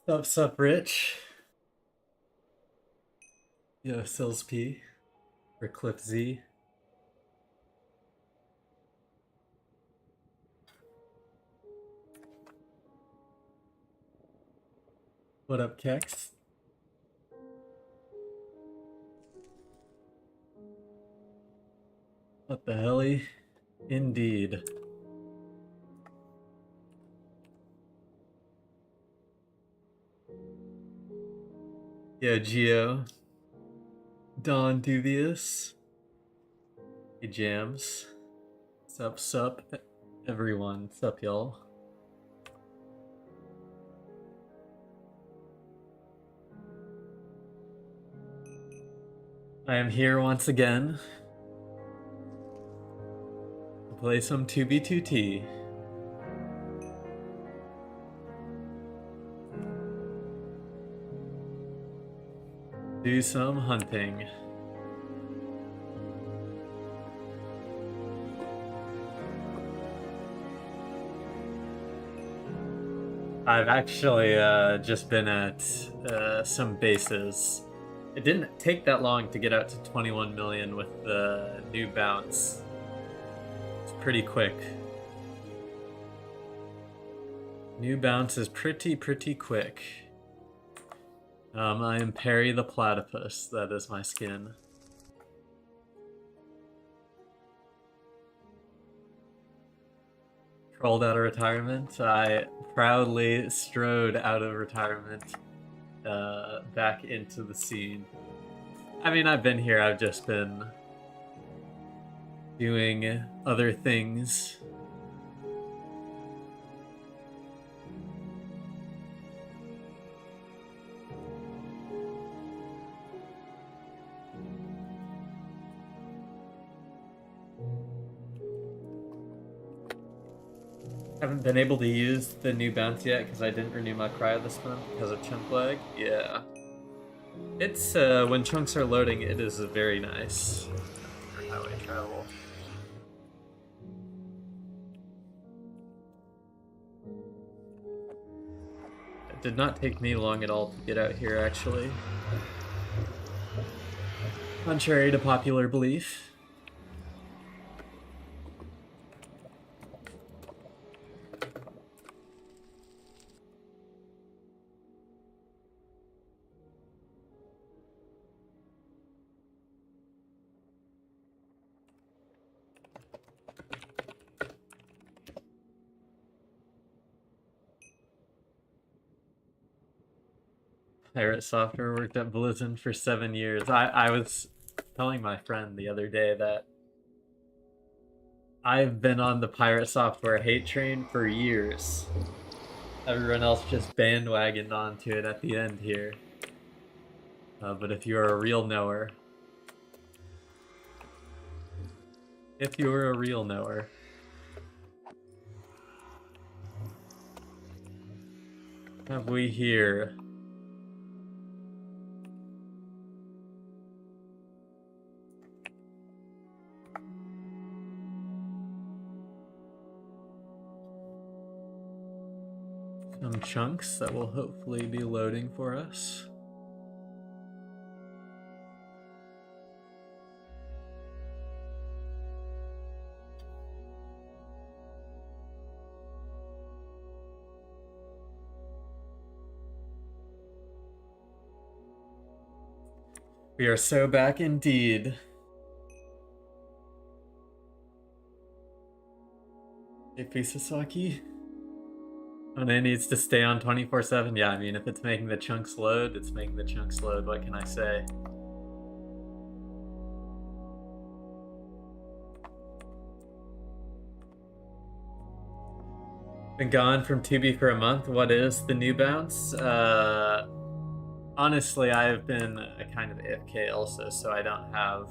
Sup, Rich? Yo, Sills P. Or Cliff Z. What up, Kex? What the helly? Indeed. Yo, Geo. Don Dubious. Hey, Jams. Sup, everyone. Sup, y'all. I am here once again to play some 2B2T. Do some hunting. I've actually just been at some bases. It didn't take that long to get out to 21 million with the new bounce. It's pretty quick. New bounce is pretty quick. I am Perry the Platypus. That is my skin. Crawled out of retirement. I proudly strode out of retirement back into the scene. I mean, I've been here. I've just been doing other things. Haven't been able to use the new bounce yet because I didn't renew my cryo this month because of chunk lag. Yeah. It's, when chunks are loading, it is very nice for highway travel. It did not take me long at all to get out here, actually. Contrary to popular belief. Pirate Software worked at Blizzard for 7 years. I was telling my friend the other day that I've been on the Pirate Software hate train for years. Everyone else just bandwagoned onto it at the end here. But if you're a real knower, have we here? Some chunks that will hopefully be loading for us. We are so back indeed. Hey, Pisasaki. And it needs to stay on 24/7. Yeah, I mean, if it's making the chunks load, it's making the chunks load. What can I say? Been gone from 2B for a month. What is the new bounce? Honestly, I've been a kind of AFK also, so I don't have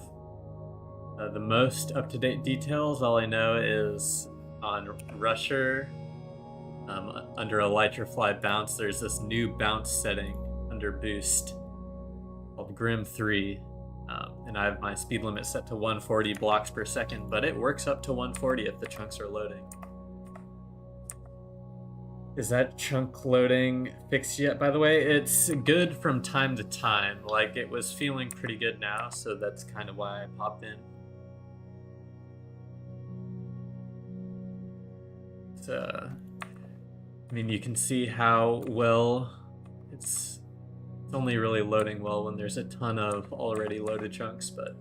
the most up-to-date details. All I know is on Rusher, under Elytrafly bounce, there's this new bounce setting under boost called Grim 3, and I have my speed limit set to 140 blocks per second, but it works up to 140 if the chunks are loading. Is that chunk loading fixed yet, by the way? It's good from time to time. Like, it was feeling pretty good now, so that's kind of why I popped in. I mean, you can see how well it's only really loading well when there's a ton of already loaded chunks, but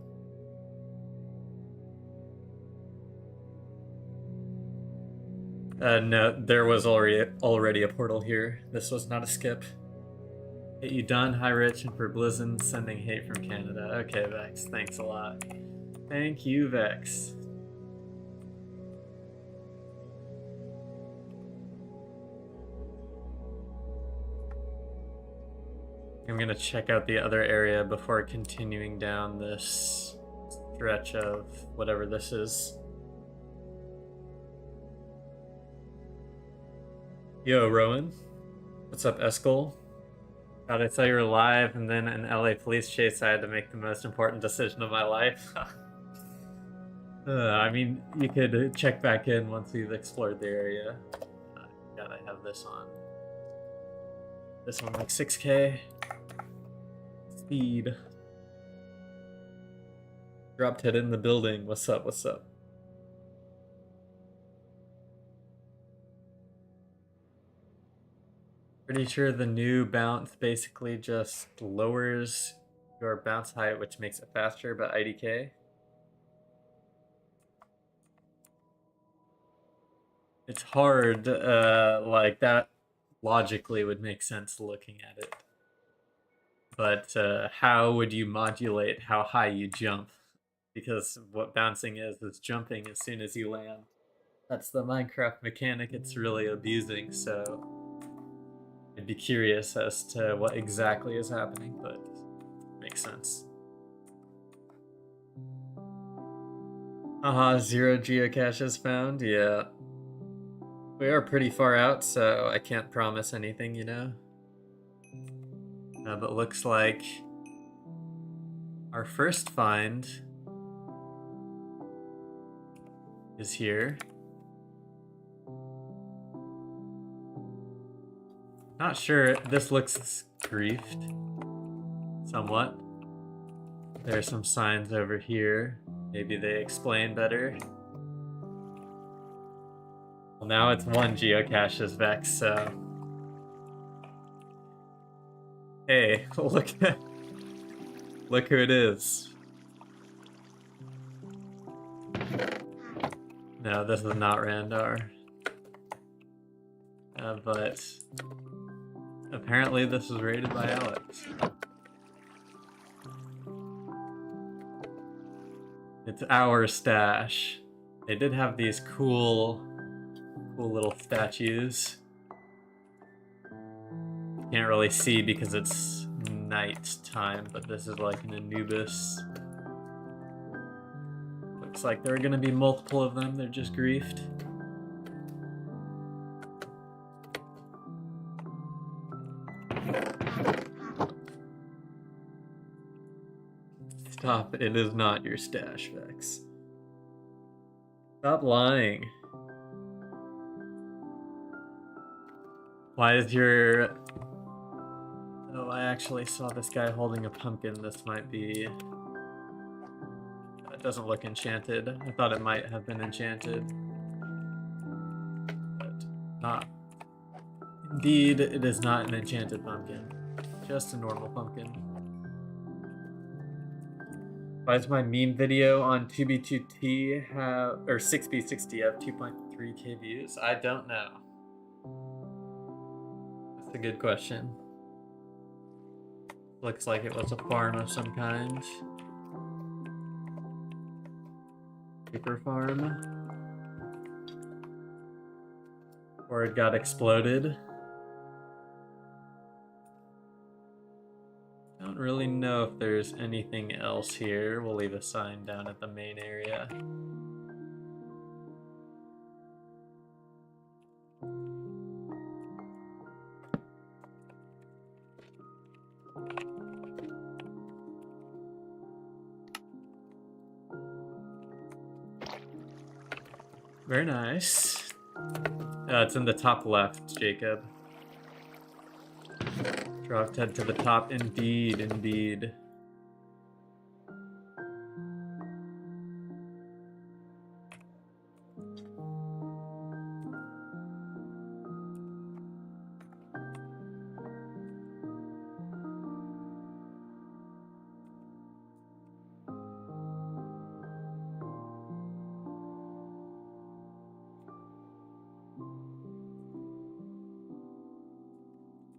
no, there was already a portal here. This was not a skip. Hate you done, hi Rich, and for Blizzin sending hate from Canada. Okay, Vex, thanks a lot. Thank you, Vex. I'm gonna check out the other area before continuing down this stretch of whatever this is. Yo, Rowan. What's up, Eskel? God, I saw you were live and then an LA police chase. I had to make the most important decision of my life. I mean, you could check back in once we've explored the area. God, I have this on. This one like 6K. Speed. Dropped it in the building. What's up? What's up? Pretty sure the new bounce basically just lowers your bounce height, which makes it faster, but IDK. It's hard, like that logically would make sense looking at it. But how would you modulate how high you jump? Because what bouncing is jumping as soon as you land. That's the Minecraft mechanic it's really abusing, so I'd be curious as to what exactly is happening, but it makes sense. Haha, 0 geocaches found? Yeah. We are pretty far out, so I can't promise anything, you know? But looks like our first find is here. Not sure, this looks griefed somewhat. There are some signs over here. Maybe they explain better. Well, now it's 1 geocache's Vex, so... Hey, look who it is. No, this is not Randar. But apparently this was raided by Alex. It's our stash. They did have these cool little statues. Can't really see because it's night time, but this is like an Anubis. Looks like there are gonna be multiple of them, they're just griefed. Stop, it is not your stash, Vex. Stop lying. Why is your... Oh, I actually saw this guy holding a pumpkin. This might be... It doesn't look enchanted. I thought it might have been enchanted. But not. Indeed, it is not an enchanted pumpkin. Just a normal pumpkin. Why does my meme video on 2B2T have... Or 6B60 have 2.3k views? I don't know. That's a good question. Looks like it was a farm of some kind. Paper farm. Or it got exploded. Don't really know if there's anything else here. We'll leave a sign down at the main area. Very nice. It's in the top left, Jacob. Dropped head to the top. Indeed, indeed.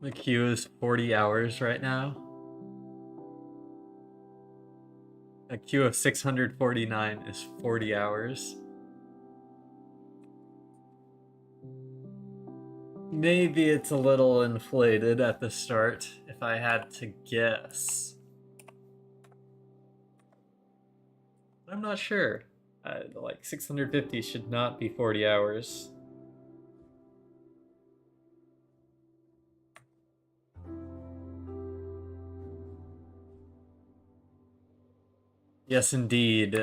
The queue is 40 hours right now. A queue of 649 is 40 hours. Maybe it's a little inflated at the start, if I had to guess. I'm not sure. Like 650 should not be 40 hours. Yes, indeed.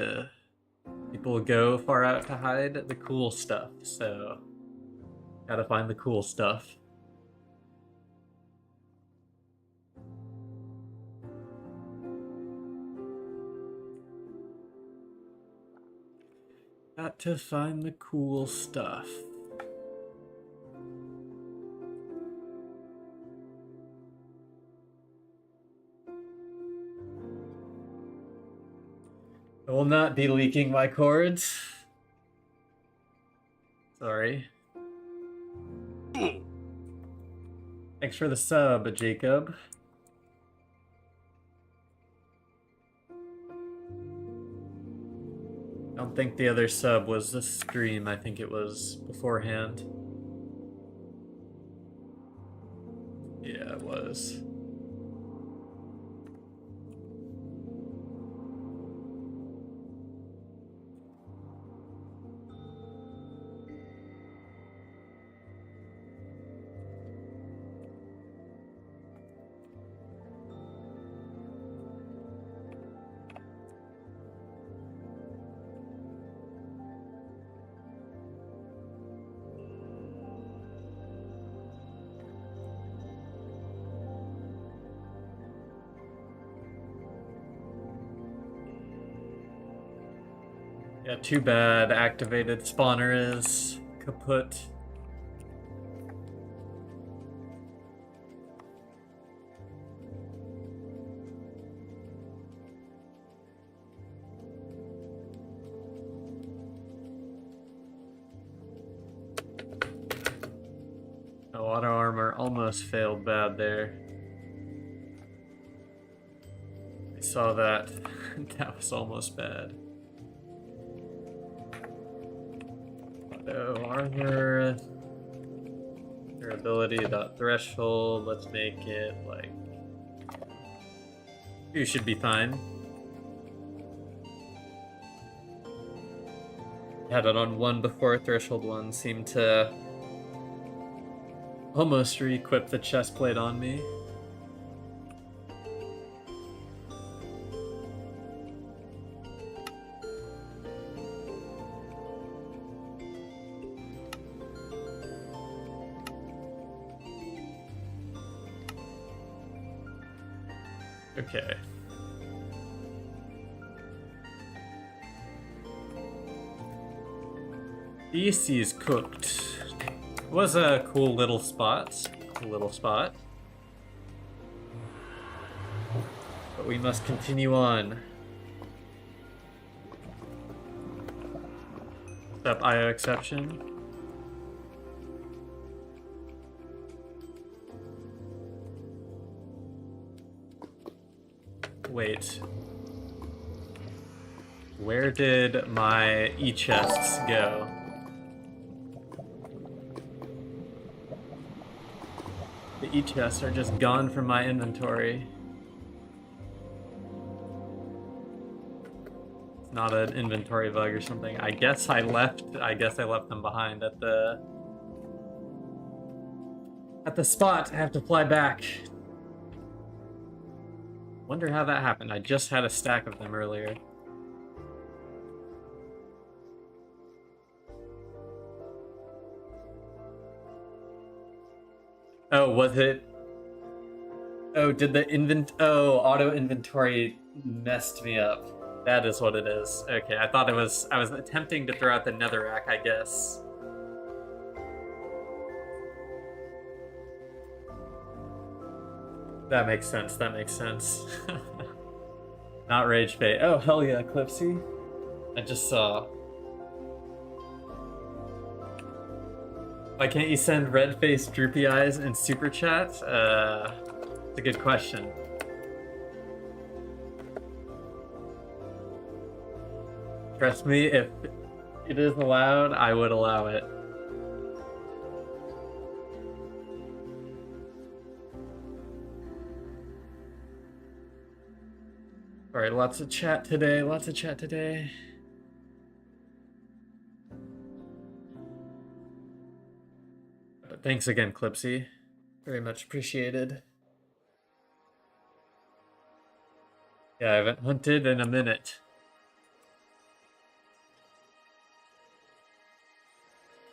People go far out to hide the cool stuff, so gotta find the cool stuff. Got to find the cool stuff. I will not be leaking my cords. Sorry. Thanks for the sub, Jacob. I don't think the other sub was the stream. I think it was beforehand. Yeah, it was. Yeah, too bad activated spawner is kaput. Oh, auto armor almost failed bad there. I saw that. That was almost bad. Auto armor. Durability dot threshold. Let's make it like. You should be fine. Had it on 1 before. Threshold 1 seemed to almost re-equip the chest plate on me. Okay. This is cooked. It was a cool little spot. But we must continue on. Step IO exception. Wait. Where did my e-chests go? The e-chests are just gone from my inventory. It's not an inventory bug or something. I guess I left them behind at the spot. I have to fly back. Wonder how that happened. I just had a stack of them earlier. Oh, was it? Oh, did the auto inventory messed me up? That is what it is. Okay, I thought it was. I was attempting to throw out the netherrack, I guess. That makes sense. That makes sense. Not rage bait. Oh, hell yeah, Clipsy. I just saw. Why can't you send red-faced droopy eyes in super chat? It's a good question. Trust me, if it is allowed, I would allow it. Alright, lots of chat today, lots of chat today. Thanks again, Clipsy. Very much appreciated. Yeah, I haven't hunted in a minute.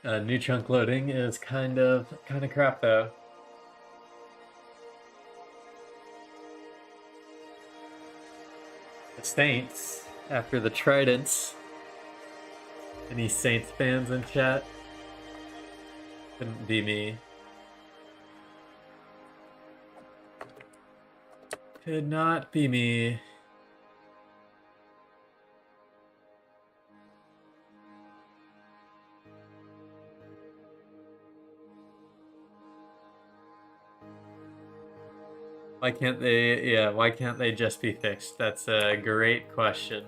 New chunk loading is kind of crap though. The Saints after the Tridents. Any Saints fans in chat? Couldn't be me. Could not be me. Why can't they, yeah, why can't they just be fixed? That's a great question.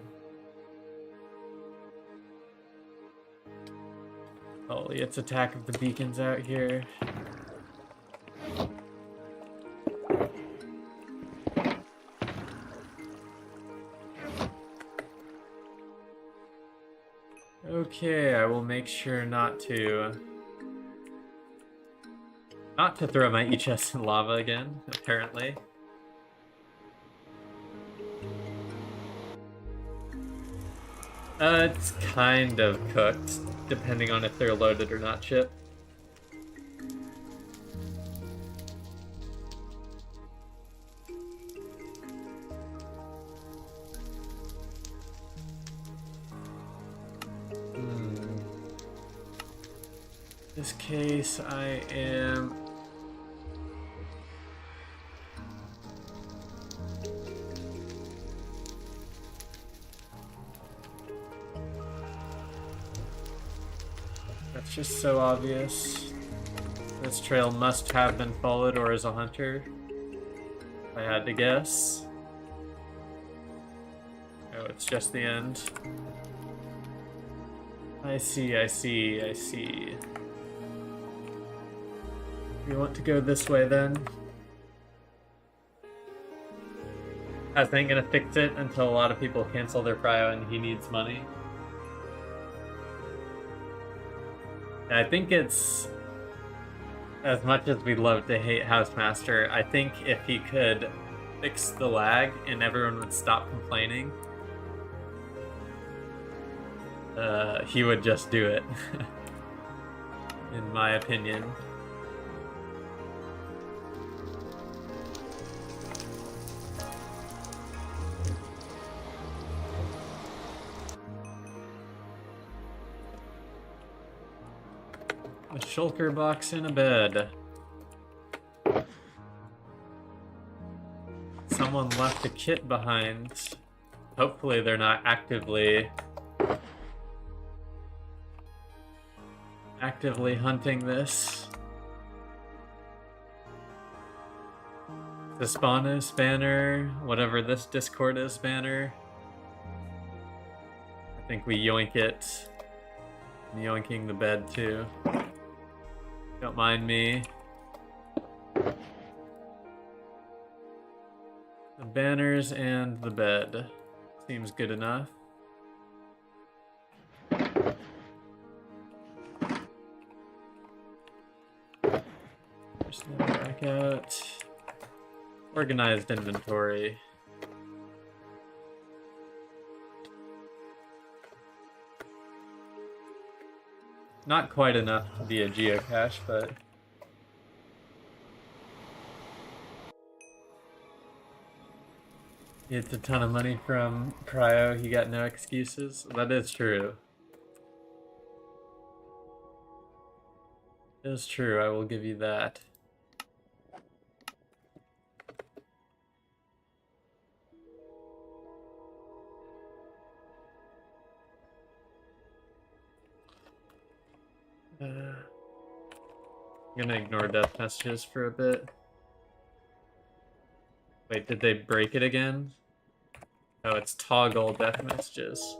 Holy, it's Attack of the Beacons out here. Okay, I will make sure not to throw my e-chest in lava again, apparently. It's kind of cooked, depending on if they're loaded or not, Chip. In this case, I am... That's just so obvious. This trail must have been followed or is a hunter. If I had to guess. Oh, it's just the end. I see, I see, I see. We want to go this way then. I ain't gonna fix it until a lot of people cancel their prio and he needs money. I think it's, as much as we love to hate Housemaster, I think if he could fix the lag and everyone would stop complaining, he would just do it, in my opinion. A shulker box in a bed. Someone left a kit behind. Hopefully they're not actively hunting this. The Spanos banner, whatever this Discord is banner. I think we yoink it. I'm yoinking the bed too. Don't mind me. The banners and the bed. Seems good enough. There's the back out. Organized inventory. Not quite enough to be a geocache, but He gets a ton of money from Cryo, he got no excuses. That is true. It is true, I will give you that. I'm gonna ignore death messages for a bit. Wait, did they break it again? Oh, it's toggle death messages.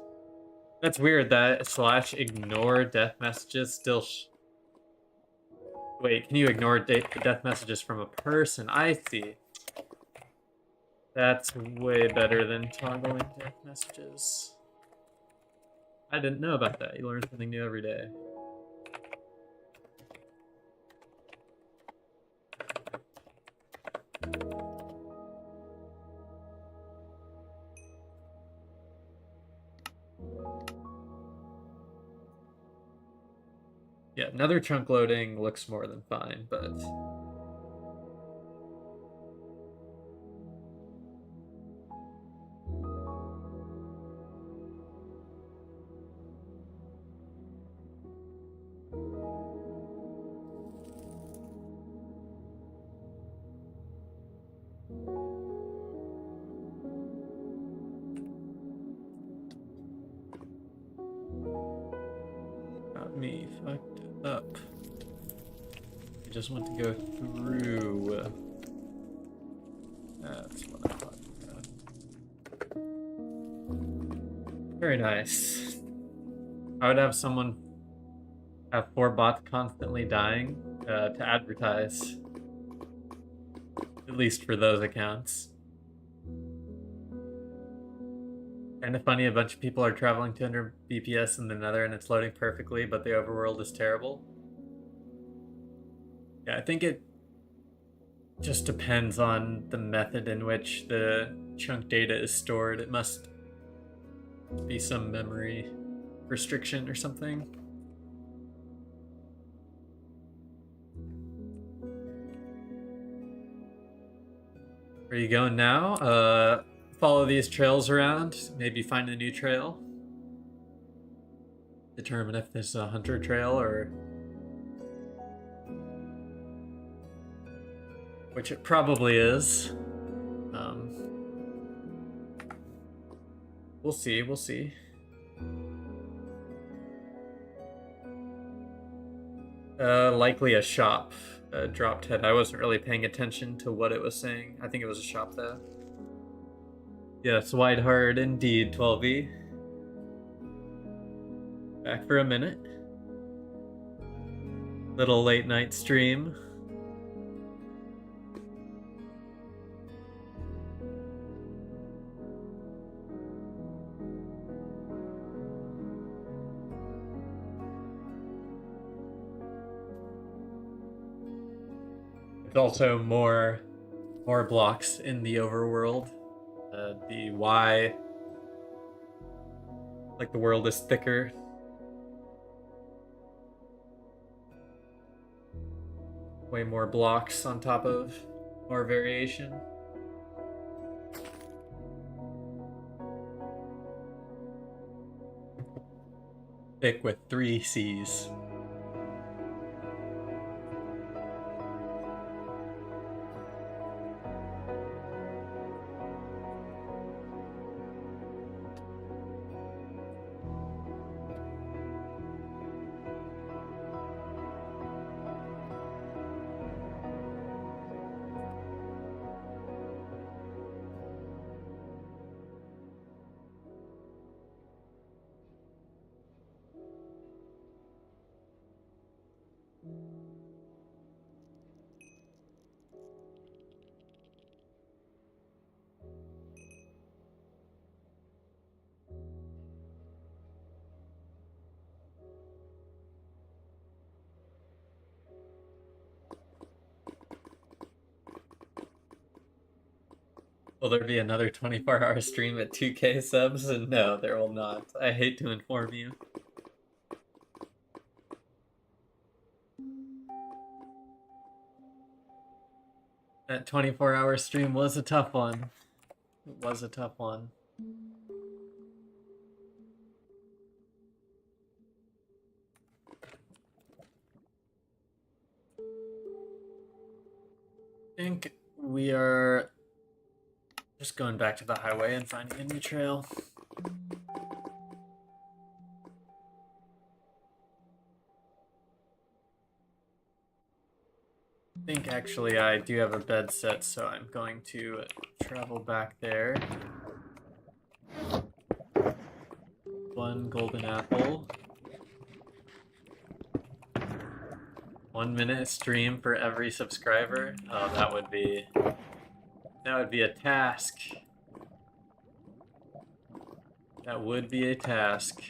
That's weird that slash ignore death messages still Wait, can you ignore death messages from a person? I see. That's way better than toggling death messages. I didn't know about that. You learn something new every day. Yeah, another chunk loading looks more than fine, but... got me fucked up. I just want to go through. That's what I'm talking about. Very nice. I would have someone have 4 bots constantly dying to advertise. At least for those accounts. Kind of funny, a bunch of people are traveling 200 BPS in the Nether and it's loading perfectly, but the overworld is terrible. Yeah, I think it just depends on the method in which the chunk data is stored. It must be some memory restriction or something. Where are you going now? Follow these trails around, maybe find a new trail. Determine if there's a hunter trail or... which it probably is. We'll see, we'll see. Likely a shop. Dropped head. I wasn't really paying attention to what it was saying. I think it was a shop though. Yes, wide hard indeed, 12E. Back for a minute. Little late night stream. There's also more blocks in the overworld. The Y, like the world is thicker. Way more blocks on top of more variation. Thick with 3 C's. Will there be another 24-hour stream at 2K subs? No, there will not. I hate to inform you. That 24-hour stream was a tough one. It was a tough one. I think we are just going back to the highway and finding a new trail. I think actually I do have a bed set, so I'm going to travel back there. One golden apple. 1 minute stream for every subscriber. Oh, that would be a task. That would be a task.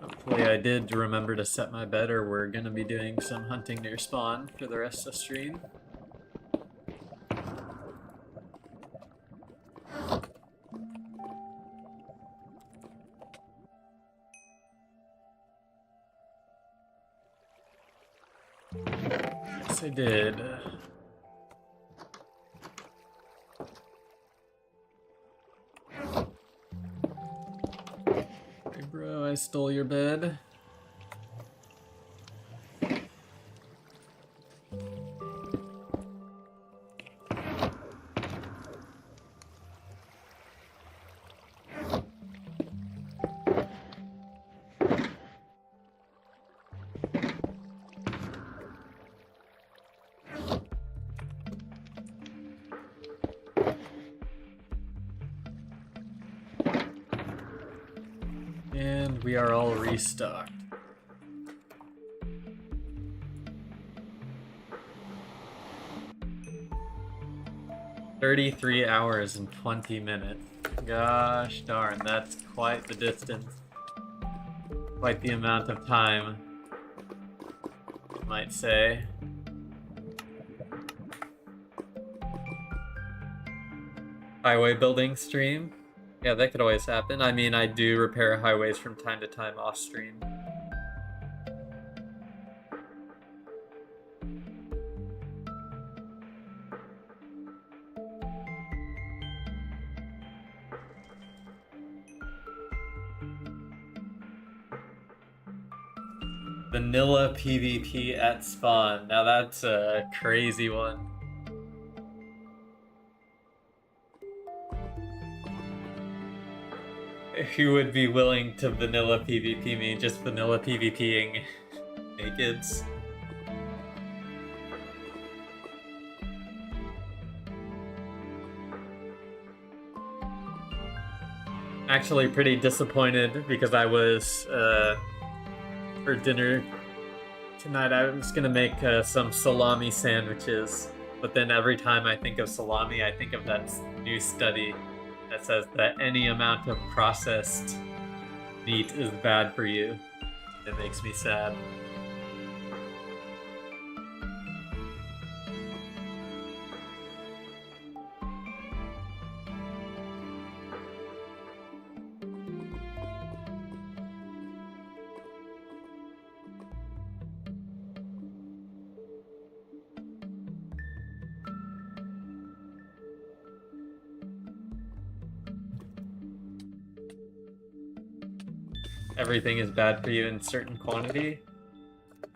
Hopefully I did remember to set my bed, or we're gonna be doing some hunting near spawn for the rest of the stream. Yes, I did. Hey bro, I stole your bed. And we are all restocked. "33 hours and 20 minutes. Gosh darn, that's quite the distance. Quite the amount of time, you might say. Highway building stream? Yeah, that could always happen. I mean, I do repair highways from time to time off stream. Vanilla PvP at spawn. Now that's a crazy one. Who would be willing to vanilla PvP me? Just vanilla PvPing nakeds? Actually pretty disappointed because I was, for dinner tonight I was gonna make some salami sandwiches, but then every time I think of salami I think of that new study that says that any amount of processed meat is bad for you. It makes me sad. Everything is bad for you in certain quantity?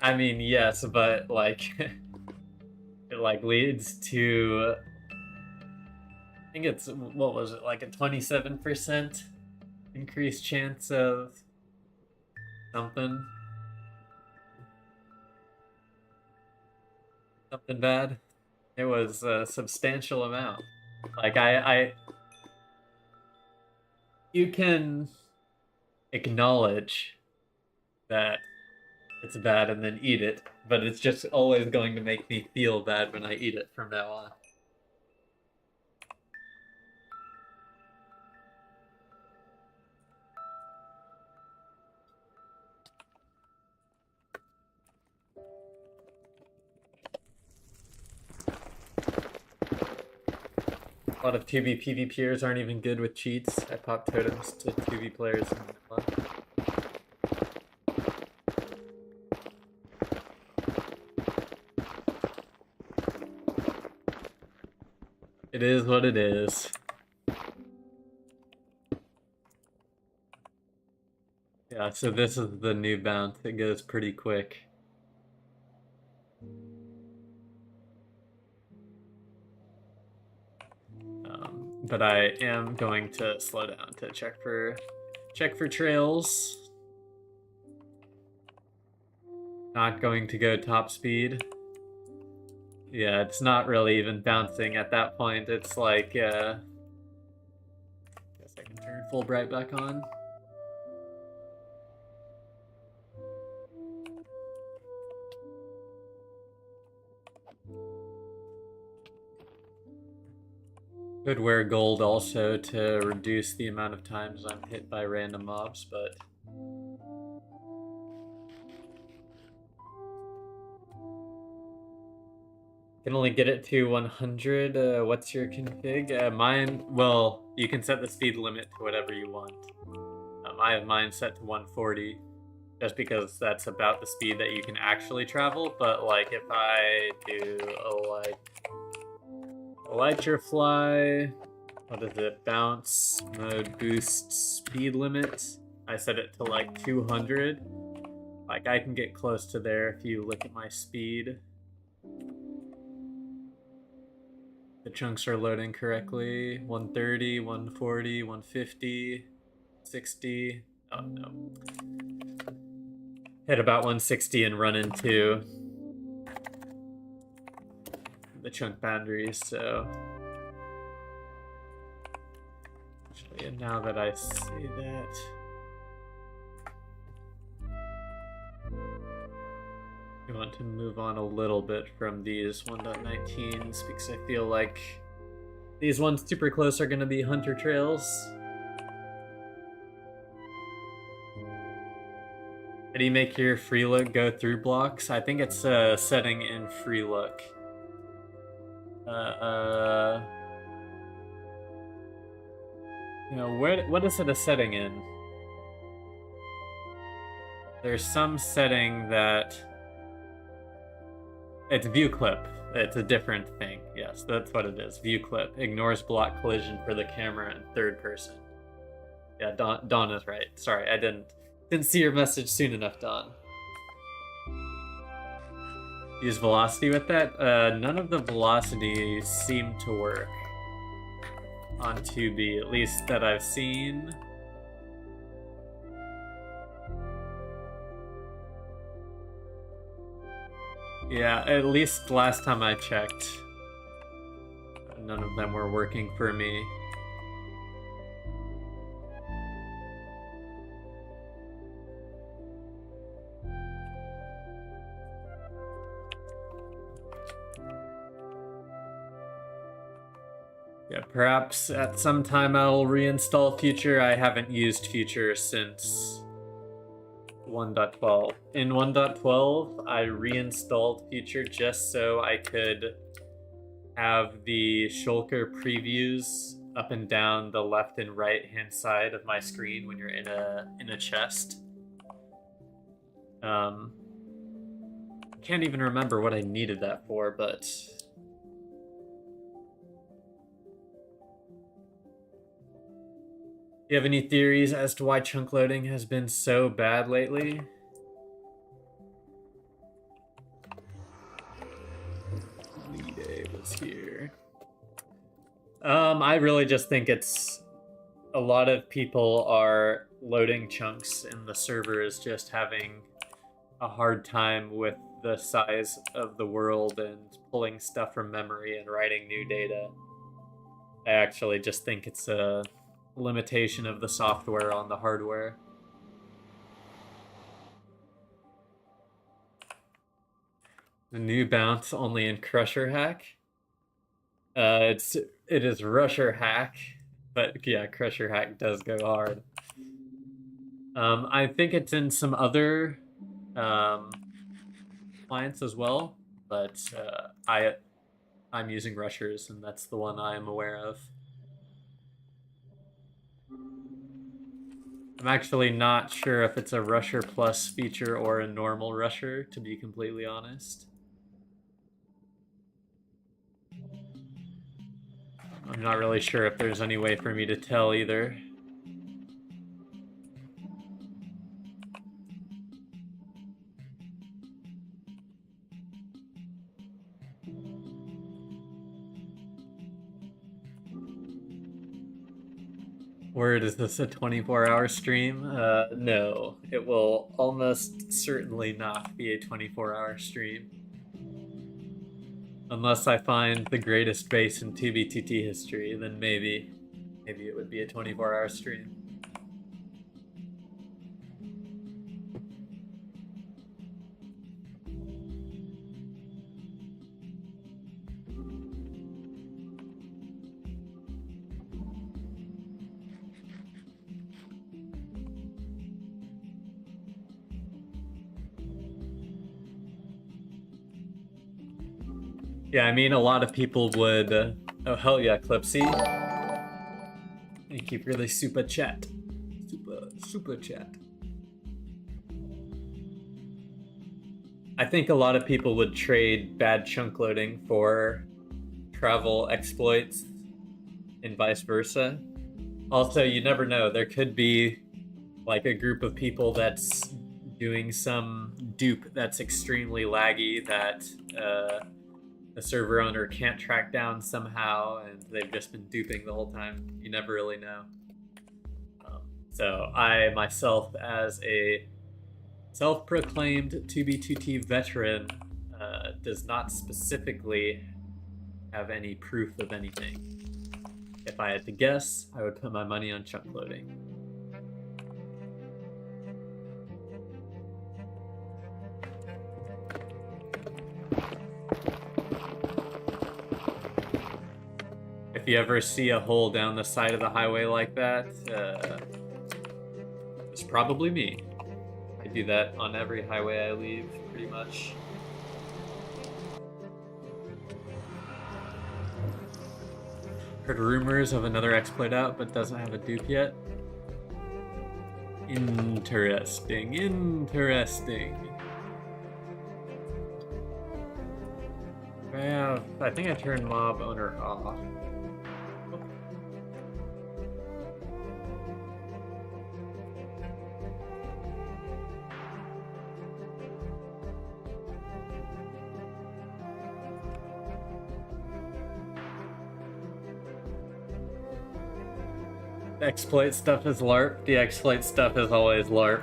I mean, yes, but like it like leads to, I think it's, what was it, like a 27% increased chance of something bad. It was a substantial amount. Like you can acknowledge that it's bad and then eat it, but it's just always going to make me feel bad when I eat it from now on. A lot of 2B PvPers aren't even good with cheats. I pop totems to 2B players in vanilla. It is what it is. Yeah, so this is the new bounce. It goes pretty quick. But I am going to slow down to check for trails. Not going to go top speed. Yeah, it's not really even bouncing at that point. It's like, guess I can turn full bright back on. Could wear gold also to reduce the amount of times I'm hit by random mobs, but can only get it to 100. What's your config? Mine, well, you can set the speed limit to whatever you want. I have mine set to 140, just because that's about the speed that you can actually travel. But like, if I do Elytra fly, what is it? Bounce mode boost speed limit. I set it to like 200. Like, I can get close to there if you look at my speed. The chunks are loading correctly. 130, 140, 150, 60. Oh no. Hit about 160 and run into the chunk boundaries, so actually, now that I see that, I want to move on a little bit from these 1.19s because I feel like these ones super close are going to be hunter trails. How do you make your free look go through blocks? I think it's a setting in free look. You know, what is it a setting in? There's some setting that it's view clip. It's a different thing. Yes, that's what it is. View clip ignores block collision for the camera in third person. Yeah, Dawn is right. Sorry, I didn't see your message soon enough, Dawn. Use velocity with that? None of the velocities seem to work on 2B, at least that I've seen. Yeah, at least last time I checked, none of them were working for me. Yeah, perhaps at some time I'll reinstall Future. I haven't used Future since 1.12. In 1.12, I reinstalled Future just so I could have the shulker previews up and down the left and right hand side of my screen when you're in a chest. Can't even remember what I needed that for, but do you have any theories as to why chunk loading has been so bad lately? Lead was here. I really just think it's a lot of people are loading chunks and the server is just having a hard time with the size of the world and pulling stuff from memory and writing new data. I actually just think it's a limitation of the software on the hardware. The new bounce only in Crusher Hack. It is Rusher Hack, but yeah, Crusher Hack does go hard. I think it's in some other clients as well, but I I'm using rushers, and that's the one I am aware of. I'm actually not sure if it's a Rusher Plus feature or a normal Rusher, to be completely honest. I'm not really sure if there's any way for me to tell either. Word, is this a 24-hour stream? No. It will almost certainly not be a 24-hour stream. Unless I find the greatest base in TBTT history, then maybe it would be a 24-hour stream. Yeah, I mean, a lot of people would. Oh, hell yeah, Clipsy. Thank you for the super chat. Super chat. I think a lot of people would trade bad chunk loading for travel exploits and vice versa. Also, you never know. There could be like a group of people that's doing some dupe that's extremely laggy that the server owner can't track down somehow, and they've just been duping the whole time. You never really know. So I myself, as a self-proclaimed 2B2T veteran, does not specifically have any proof of anything. If I had to guess, I would put my money on chunk loading. If you ever see a hole down the side of the highway like that, it's probably me. I do that on every highway I leave, pretty much. Heard rumors of another exploit out, but doesn't have a dupe yet. Interesting, interesting. Yeah, I think I turned mob owner off. Exploit stuff is LARP. The exploit stuff is always LARP.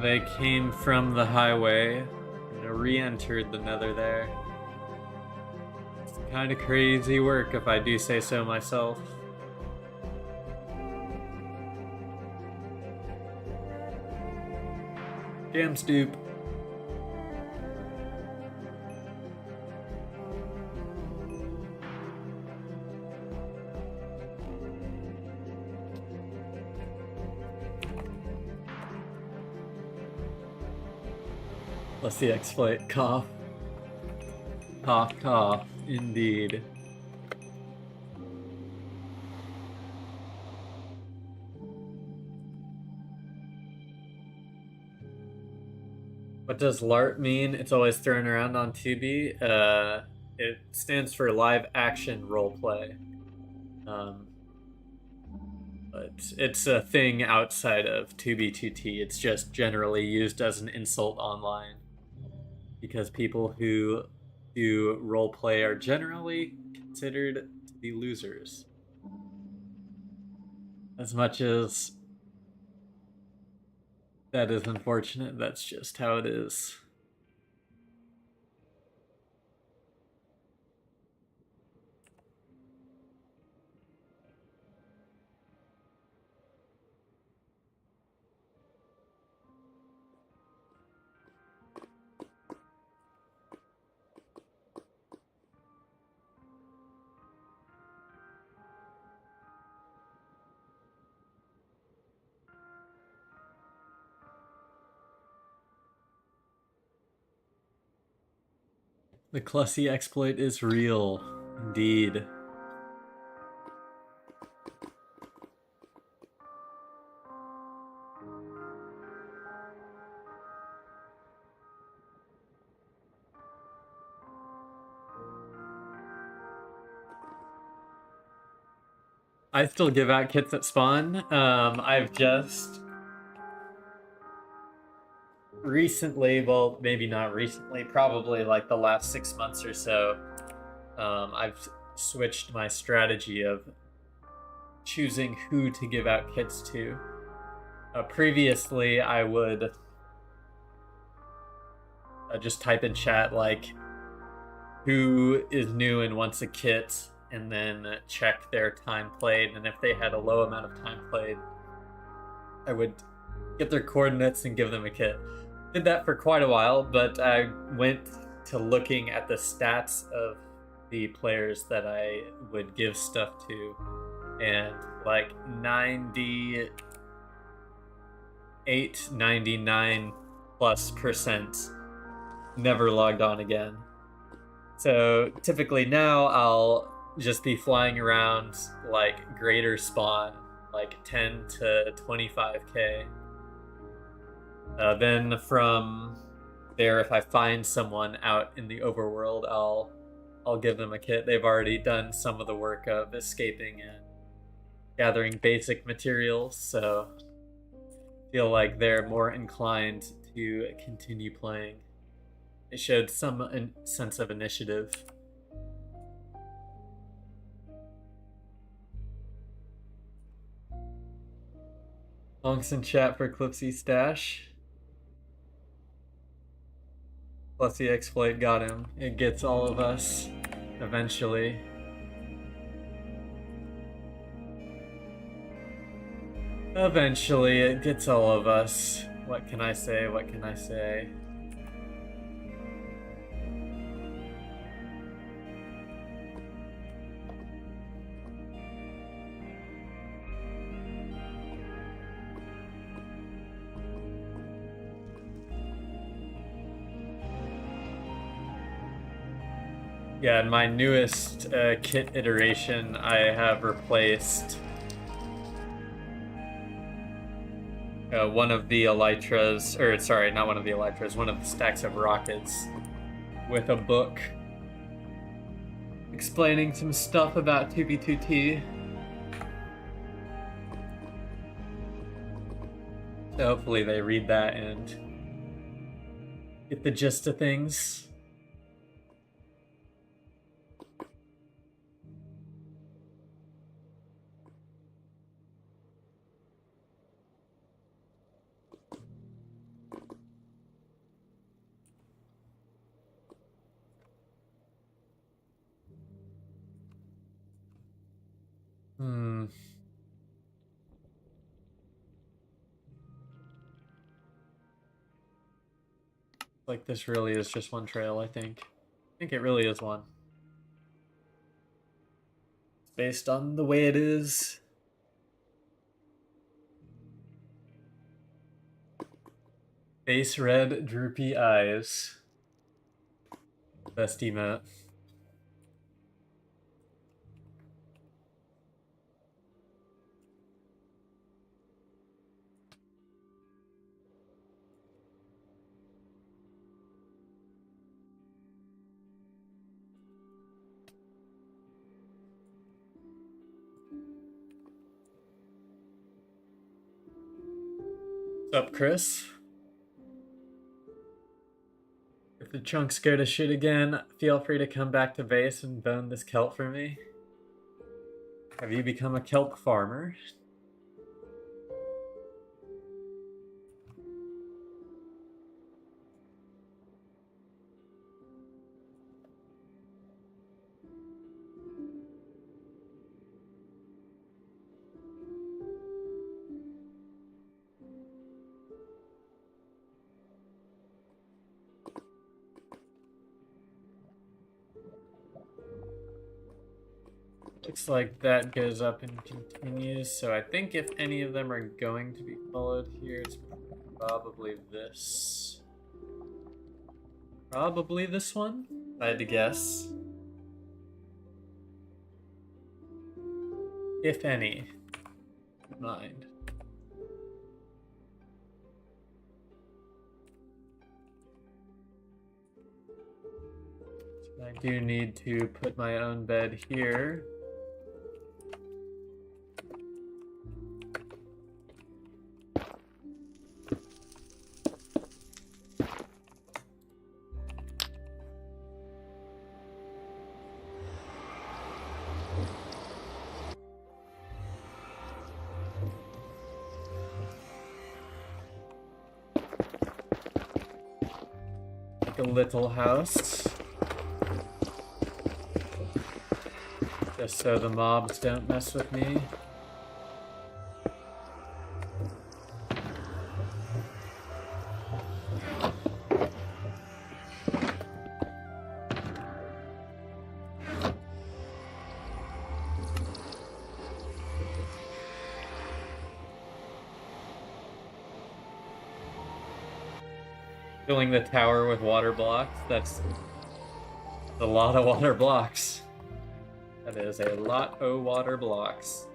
They came from the highway and re-entered the nether there. It's kind of crazy work, if I do say so myself. Damn stoop. Let's see exploit. Cough. Cough, cough. Indeed. What does LARP mean? It's always thrown around on Tubi. It stands for live action roleplay. But it's a thing outside of 2B2T. It's just generally used as an insult online. Because people who do roleplay are generally considered to be losers. As much as That is unfortunate. That's just how it is. The Clussy exploit is real, indeed. I still give out kits at spawn. I've just recently, well, maybe not recently, probably like the last 6 months or so, I've switched my strategy of choosing who to give out kits to. Previously, I would just type in chat like who is new and wants a kit, and then check their time played. And if they had a low amount of time played, I would get their coordinates and give them a kit. Did that for quite a while, but I went to looking at the stats of the players that I would give stuff to, and like 99+ never logged on again. So typically now I'll just be flying around like greater spawn, like 10 to 25k. Then from there, if I find someone out in the overworld, I'll give them a kit. They've already done some of the work of escaping and gathering basic materials, so I feel like they're more inclined to continue playing. It showed some sense of initiative. Honks in chat for Clipsy Stash. Plus the exploit got him. It gets all of us eventually. Eventually, it gets all of us. What can I say? What can I say? Yeah, in my newest kit iteration, I have replaced one of the elytras, or sorry, not one of the elytras, one of the stacks of rockets with a book explaining some stuff about 2B2T. So hopefully they read that and get the gist of things. Like this really is just one trail, I think. I think it really is one. It's based on the way it is. Face red, droopy eyes. Best emote. What's up, Chris? If the chunks go to shit again, feel free to come back to base and bone this kelp for me. Have you become a kelp farmer? Looks like that goes up and continues, so I think if any of them are going to be followed here, it's probably this. Probably this one, if I had to guess. If any. Mind. So I do need to put my own bed here. Like a little house. Just so the mobs don't mess with me. Filling the tower with water blocks. That's a lot of water blocks. That is a lot of water blocks.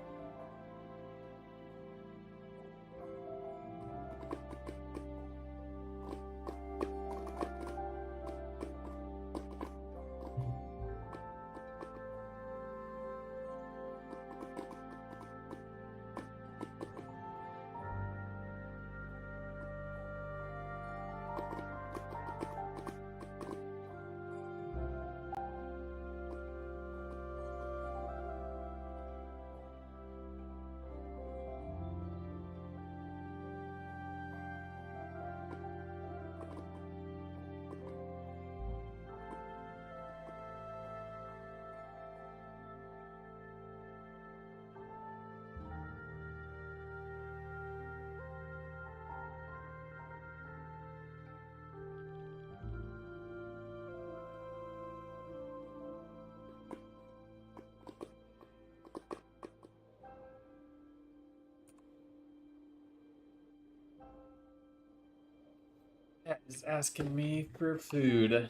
That is asking me for food.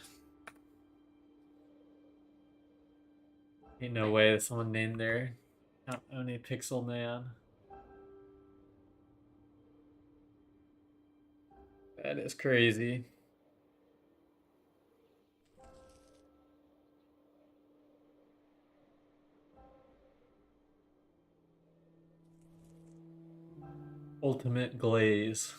Ain't no way that someone named their Count Oni Pixel Man. That is crazy. Ultimate Glaze.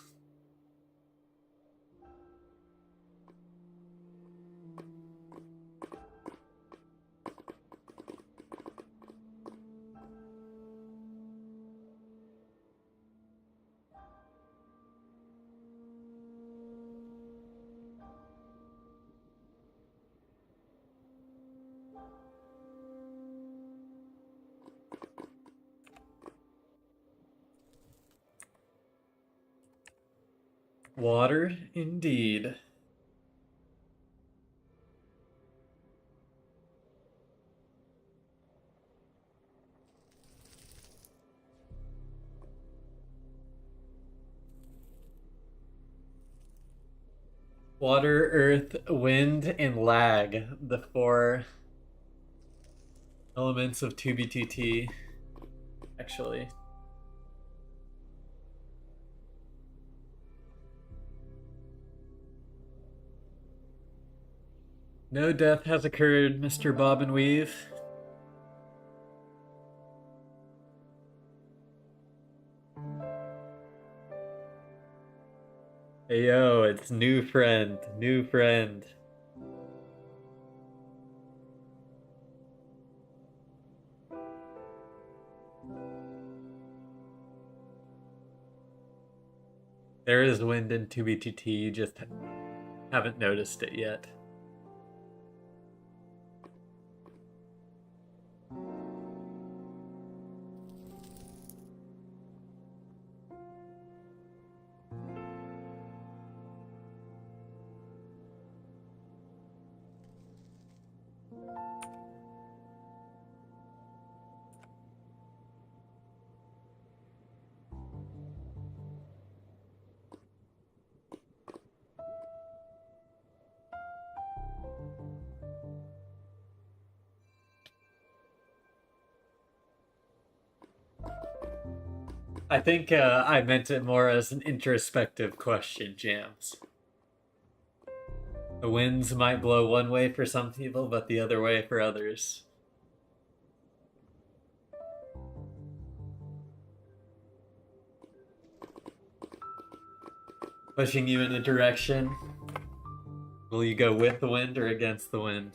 Water, indeed. Water, earth, wind, and lag. The four elements of 2BTT. Actually. No death has occurred, Mr. Bob and Weave. Hey yo, it's new friend, new friend. There is wind in 2BTT, you just haven't noticed it yet. I think I meant it more as an introspective question, Jams. The winds might blow one way for some people, but the other way for others. Pushing you in a direction. Will you go with the wind or against the wind?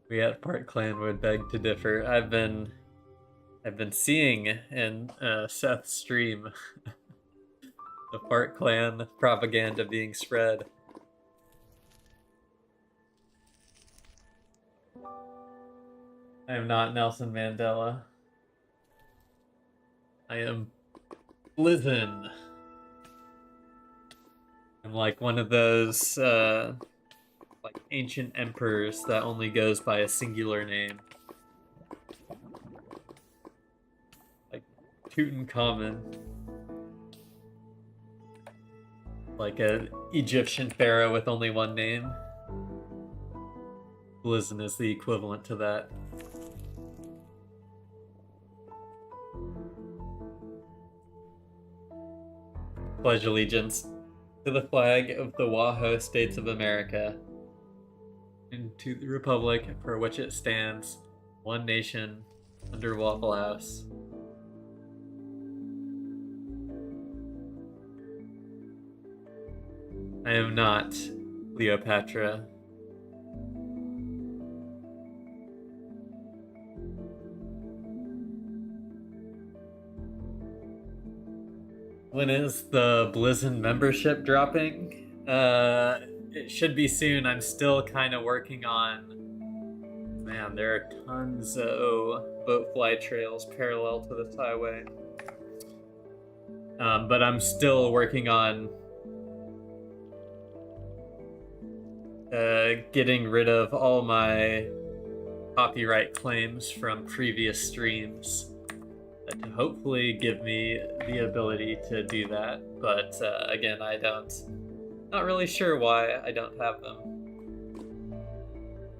We at Park Clan would beg to differ. I've been seeing in Seth's stream the Park Clan propaganda being spread. I am not Nelson Mandela. I am Blizzin. I'm like one of those like ancient emperors that only goes by a singular name. Like Tutankhamun. Like an Egyptian pharaoh with only one name. Blizzin is the equivalent to that. Pledge allegiance to the flag of the Wahoo States of America and to the republic for which it stands, one nation, under Waffle House. I am not Cleopatra. When is the Blizzin membership dropping? It should be soon. I'm still kind of working on... Man, there are tons of boat fly trails parallel to this highway. But I'm still working on getting rid of all my copyright claims from previous streams. To hopefully give me the ability to do that, but again, not really sure why I don't have them.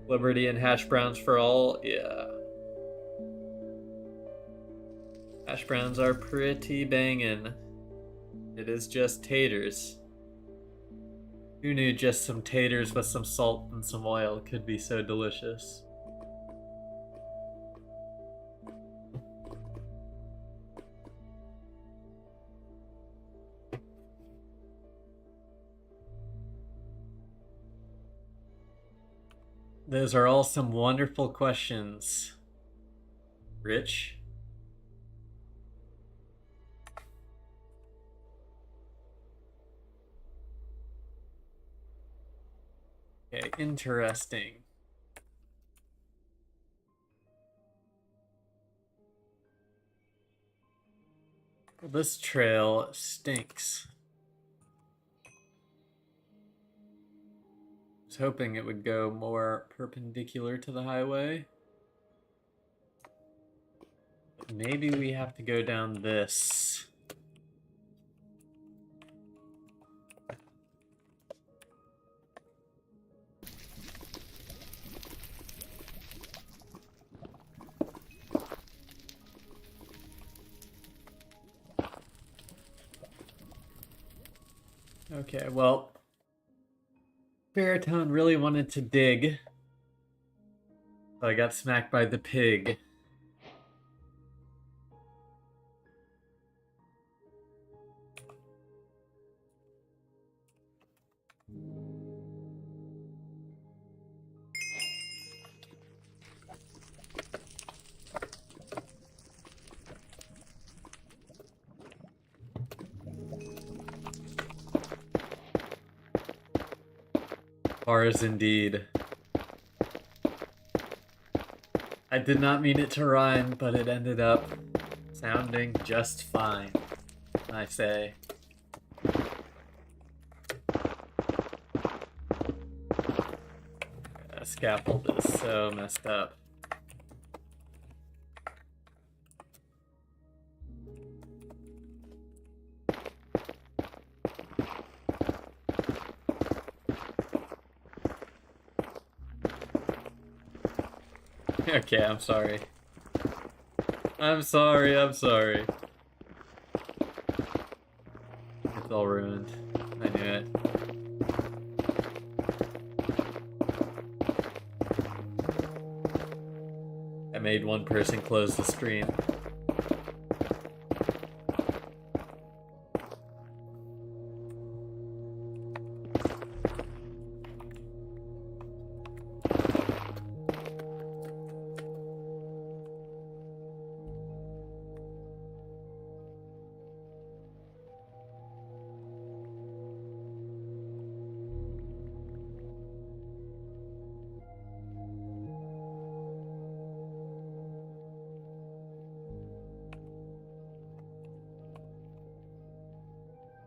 Liberty and hash browns for all, yeah. Hash browns are pretty bangin'. It is just taters. Who knew just some taters with some salt and some oil could be so delicious? Those are all some wonderful questions, Rich. Okay, interesting. This trail stinks. I was hoping it would go more perpendicular to the highway. But maybe we have to go down this. Okay, well, Baritone really wanted to dig, so I got smacked by the pig. Bars indeed. I did not mean it to rhyme, but it ended up sounding just fine, I say. That scaffold is so messed up. Okay, I'm sorry. I'm sorry, I'm sorry. It's all ruined. I knew it. I made one person close the stream.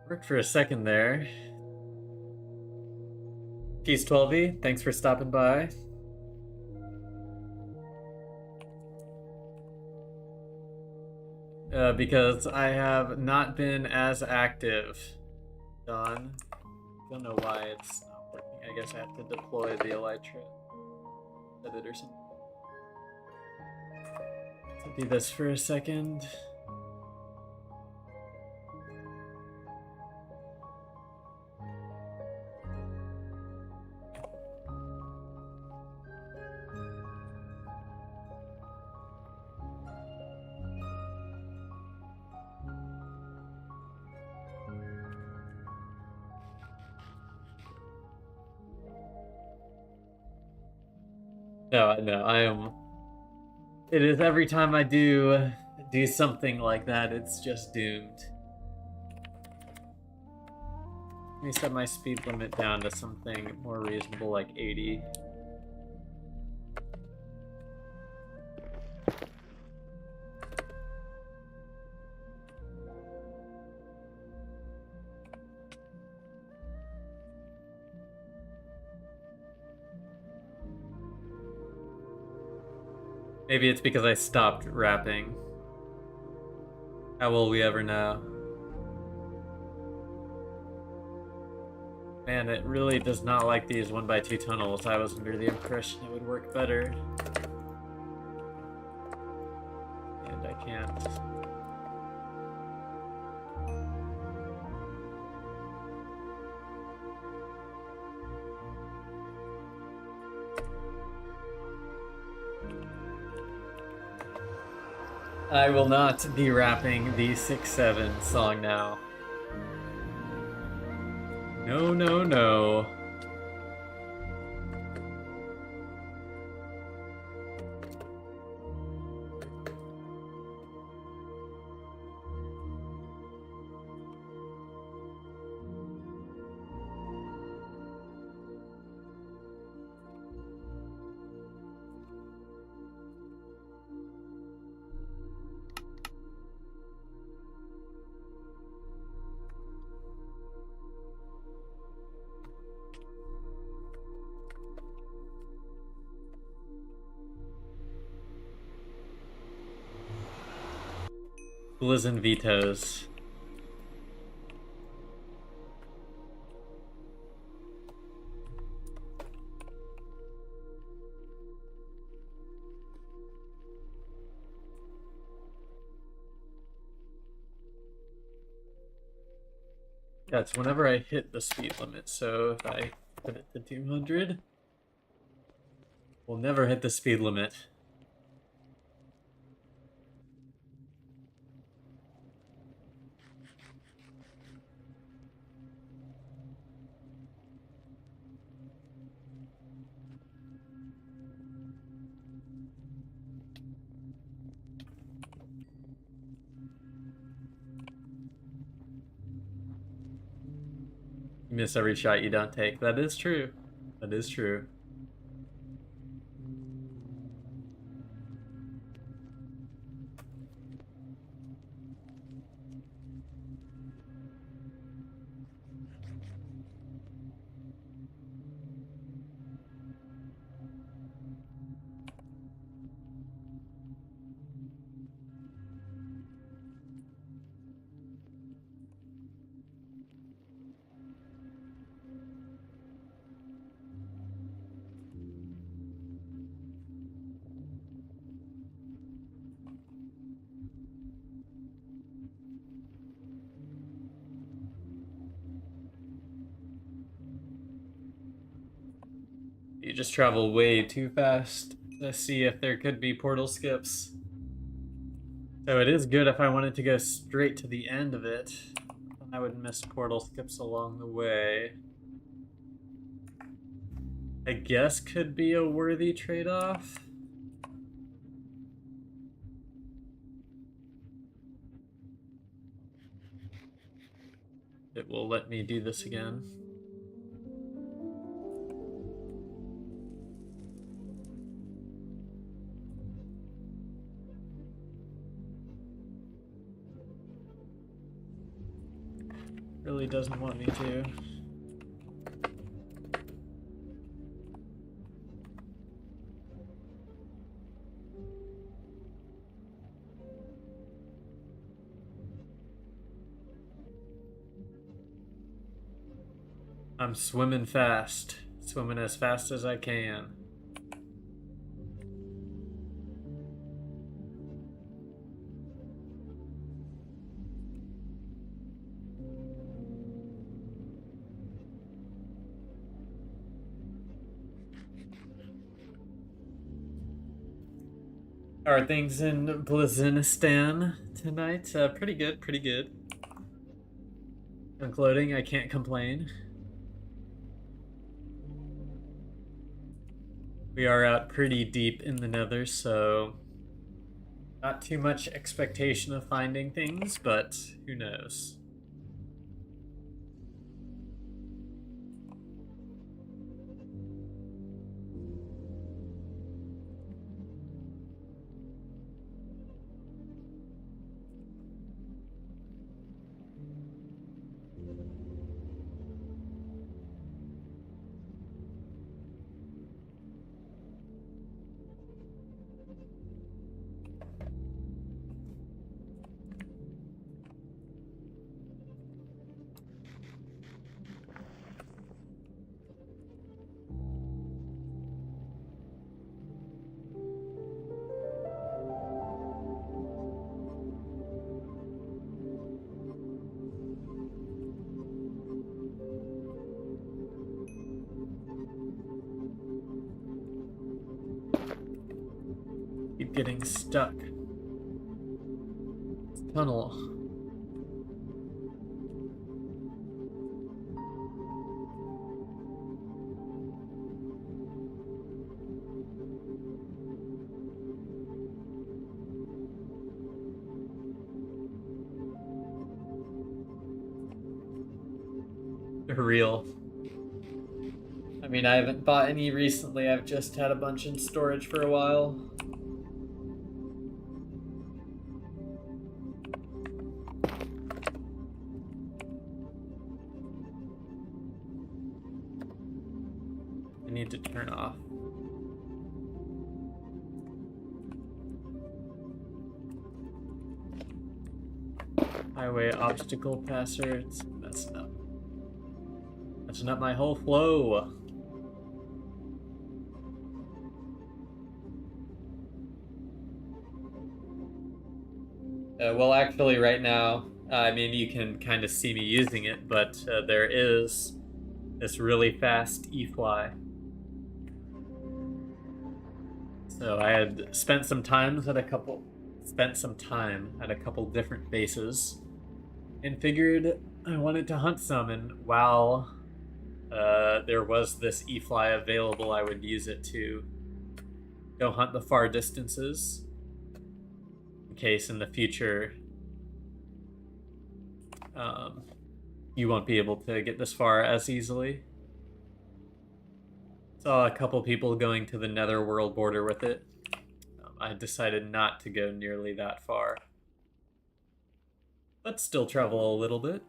Worked for a second there. Peace 12E, thanks for stopping by. Because I have not been as active, Don. Don't know why it's not working. I guess I have to deploy the Elytra edit or something. Let's do this for a second. No, I am. It is every time I do something like that, it's just doomed. Let me set my speed limit down to something more reasonable, like 80. Maybe it's because I stopped rapping. How will we ever know? Man, it really does not like these 1x2 tunnels. I was under the impression it would work better. And I can't. I will not be rapping the 6-7 song now. No, no, no. Blizzin vetoes. That's whenever I hit the speed limit. So if I put it to 200, we'll never hit the speed limit. You miss every shot you don't take. That is true. That is true. You just travel way too fast to see if there could be portal skips. So it is good if I wanted to go straight to the end of it. I would miss portal skips along the way. I guess could be a worthy trade-off. It will let me do this again. Really doesn't want me to. I'm swimming fast. Swimming as fast as I can. How are things in Blazinistan tonight? Pretty good, pretty good. Concluding, I can't complain. We are out pretty deep in the nether, so not too much expectation of finding things, but who knows. Keep getting stuck. Tunnel. They're real. I mean, I haven't bought any recently. I've just had a bunch in storage for a while. I need to turn off. Highway obstacle passer. It's messing up. Messing up my whole flow. Well, actually, right now, I mean, you can kind of see me using it, but there is this really fast e-fly. So I had spent some time at a couple different bases, and figured I wanted to hunt some. And while there was this e-fly available, I would use it to go hunt the far distances. In case in the future you won't be able to get this far as easily. Saw a couple people going to the netherworld border with it. I decided not to go nearly that far, but still travel a little bit.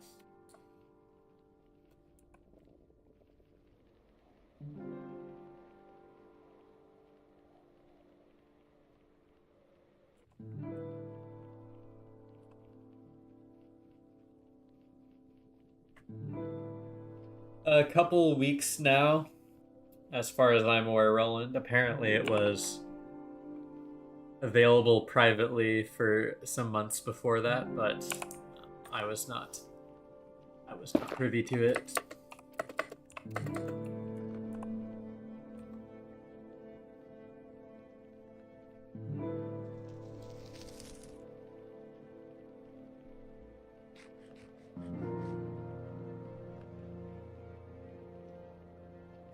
A couple weeks now, as far as I'm aware, Roland. Apparently it was available privately for some months before that, but I was not privy to it.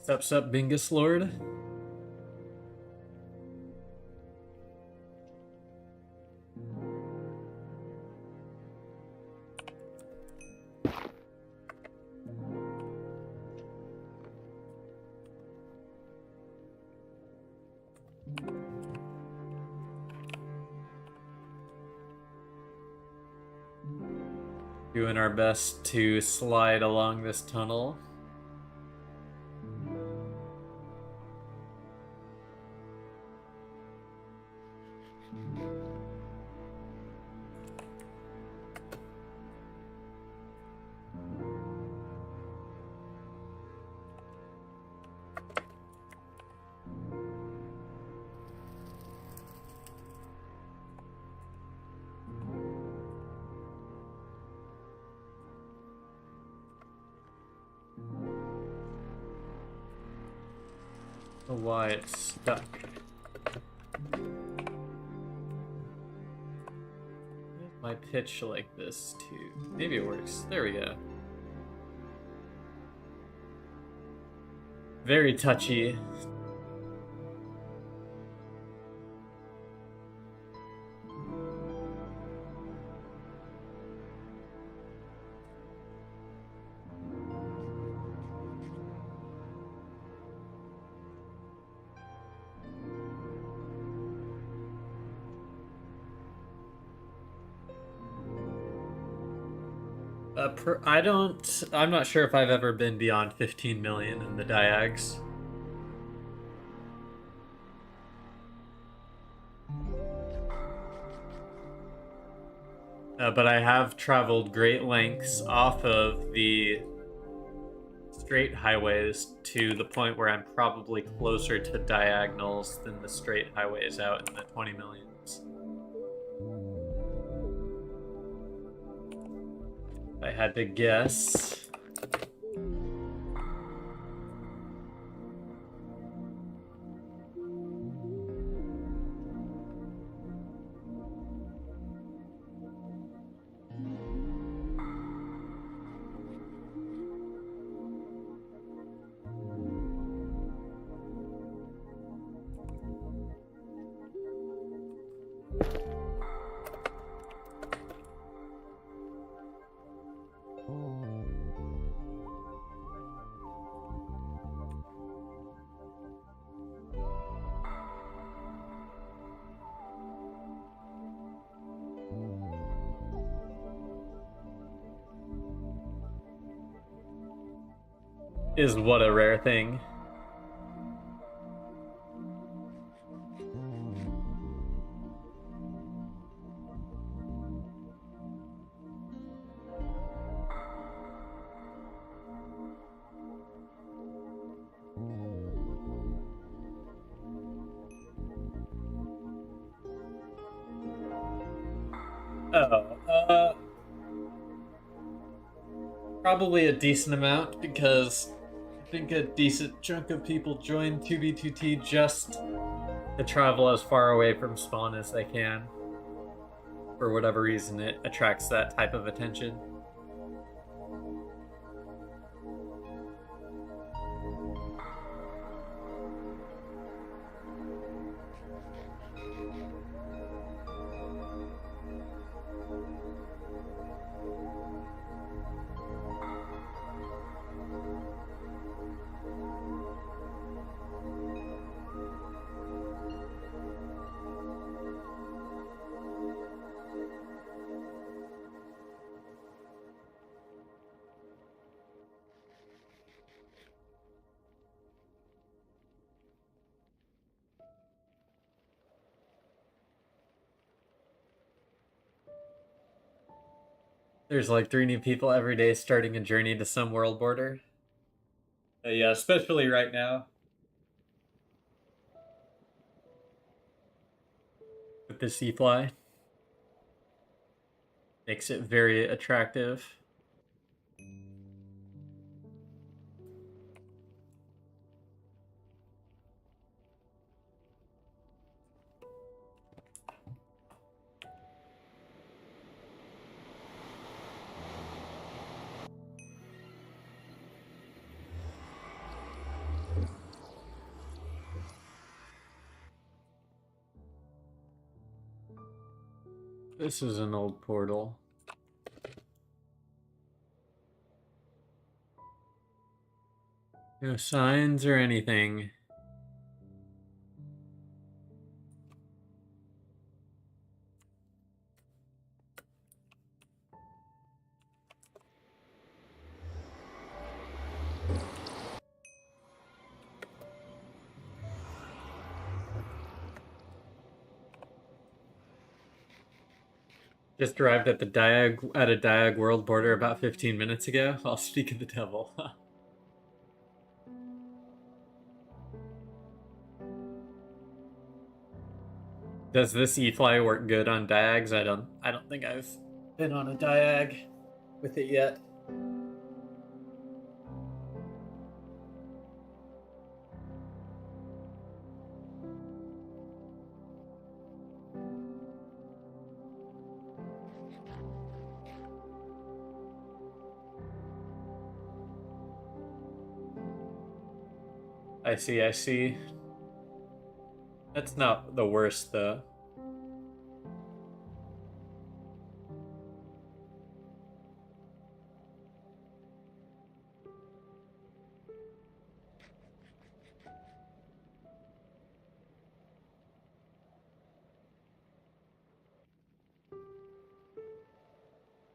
Sup, Bingus Lord. Doing our best to slide along this tunnel. Why it's stuck. My pitch like this too. Maybe it works. There we go. Very touchy. I'm not sure if I've ever been beyond 15 million in the diags. But I have traveled great lengths off of the straight highways to the point where I'm probably closer to diagonals than the straight highways out in the 20 millions. I had to guess. Is what a rare thing. Probably a decent amount, because I think a decent chunk of people join 2B2T just to travel as far away from spawn as they can. For whatever reason, it attracts that type of attention. There's like 3 new people every day starting a journey to some world border. Yeah, especially right now. With the sea fly. Makes it very attractive. This is an old portal. No signs or anything. Just arrived at the Diag world border about 15 minutes ago. I'll speak of the devil. Does this E-fly work good on Diags? I don't think I've been on a Diag with it yet. I see, I see. That's not the worst, though.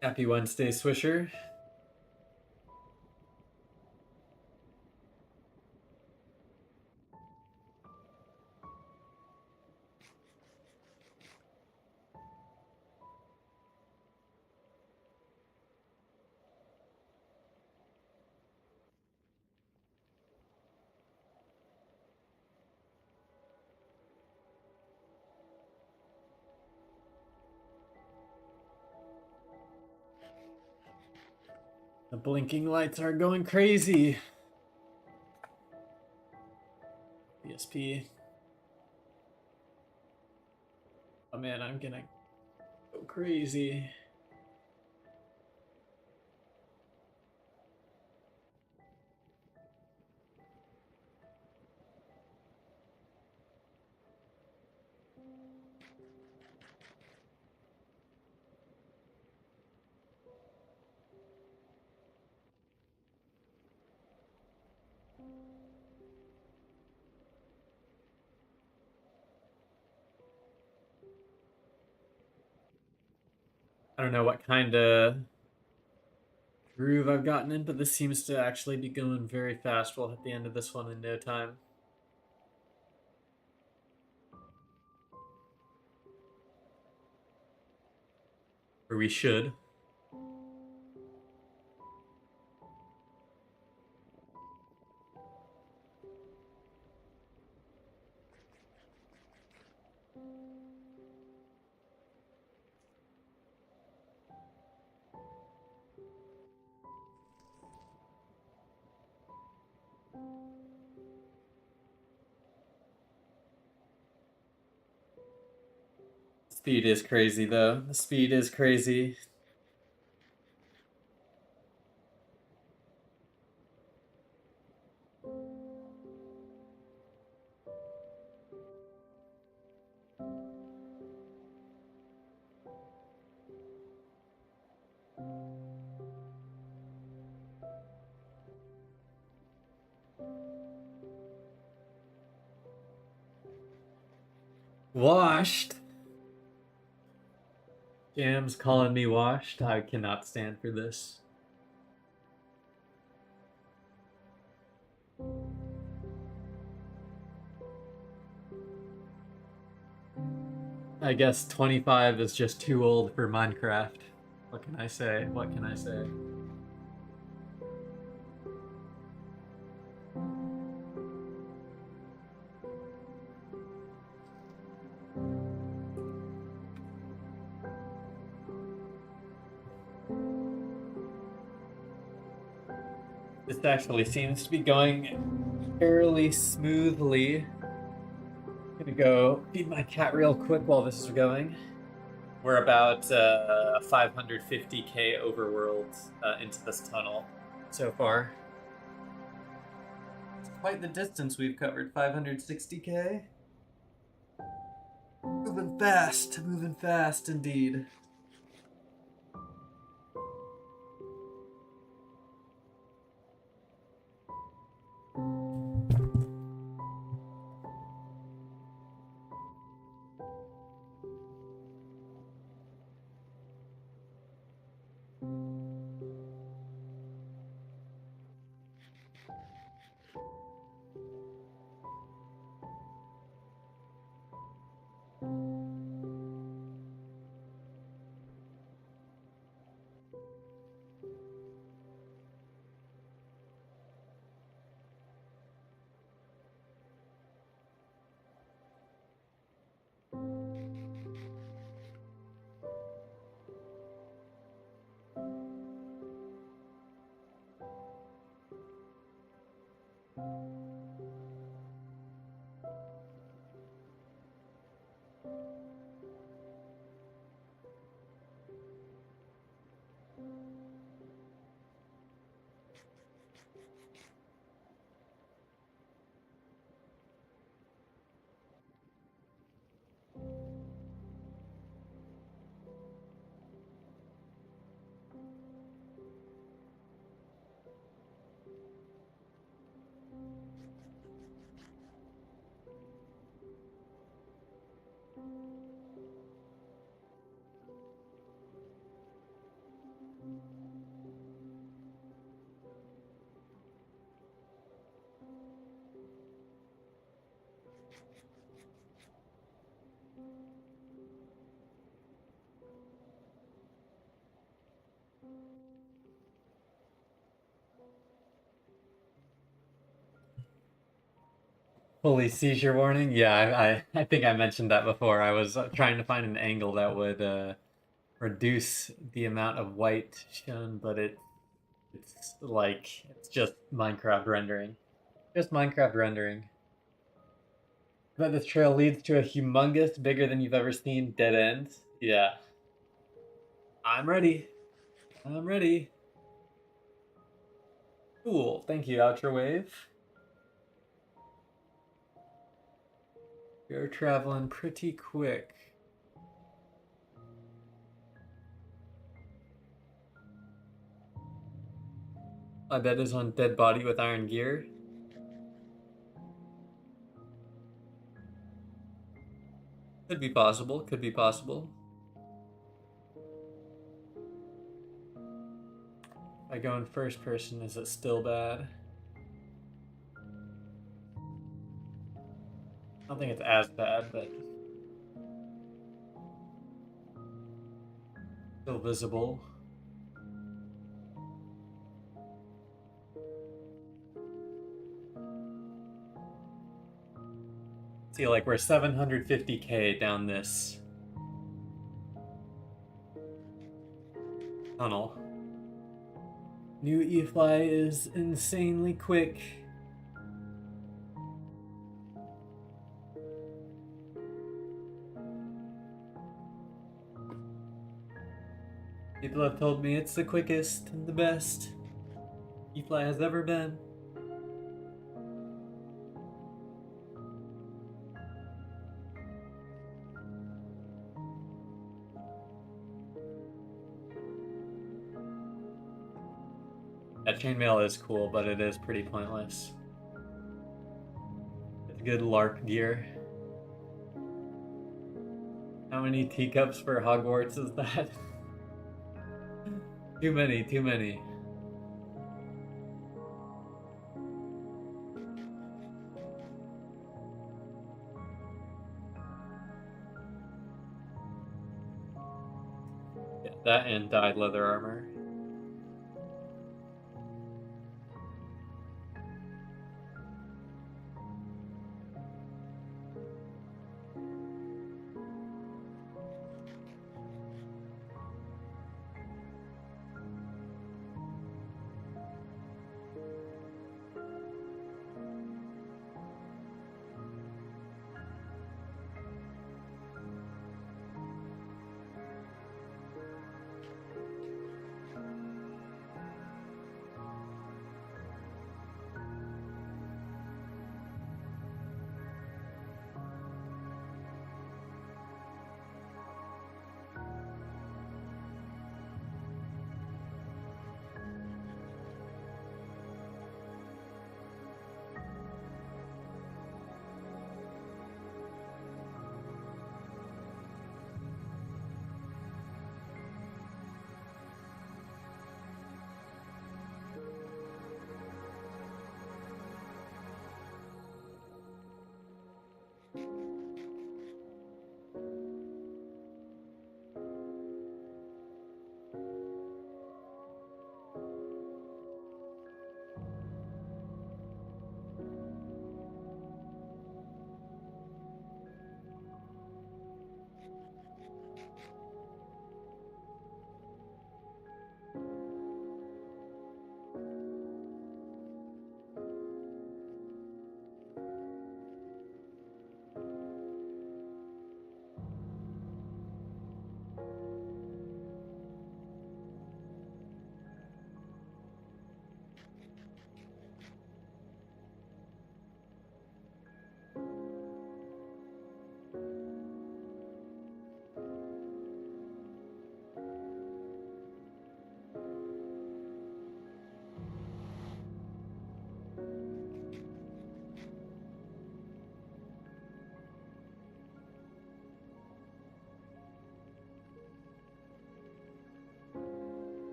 Happy Wednesday, Swisher. The blinking lights are going crazy. BSP. Oh man, I'm gonna go crazy. I don't know what kind of groove I've gotten in, but this seems to actually be going very fast. We'll hit the end of this one in no time. Or we should. Speed is crazy, though. The speed is crazy. Washed. Jam's calling me washed. I cannot stand for this. I guess 25 is just too old for Minecraft. What can I say? What can I say? This actually seems to be going fairly smoothly. I'm gonna go feed my cat real quick while this is going. We're about 550k overworld into this tunnel so far. It's quite the distance we've covered, 560k. moving fast indeed. Holy seizure warning? Yeah, I think I mentioned that before. I was trying to find an angle that would reduce the amount of white shown, but it's just Minecraft rendering. Just Minecraft rendering. But this trail leads to a humongous, bigger than you've ever seen dead end. Yeah. I'm ready. I'm ready. Cool. Thank you, Outro Wave. You're traveling pretty quick. My bed is on dead body with iron gear. Could be possible. Could be possible. If I go in first person, is it still bad? I don't think it's as bad, but still visible. See, like we're 750k down this tunnel. New E-Fly is insanely quick. People have told me it's the quickest and the best E-Fly has ever been. That chainmail is cool, but it is pretty pointless. It's good LARP gear. How many teacups for Hogwarts is that? Too many, too many. Yeah, that and dyed leather armor.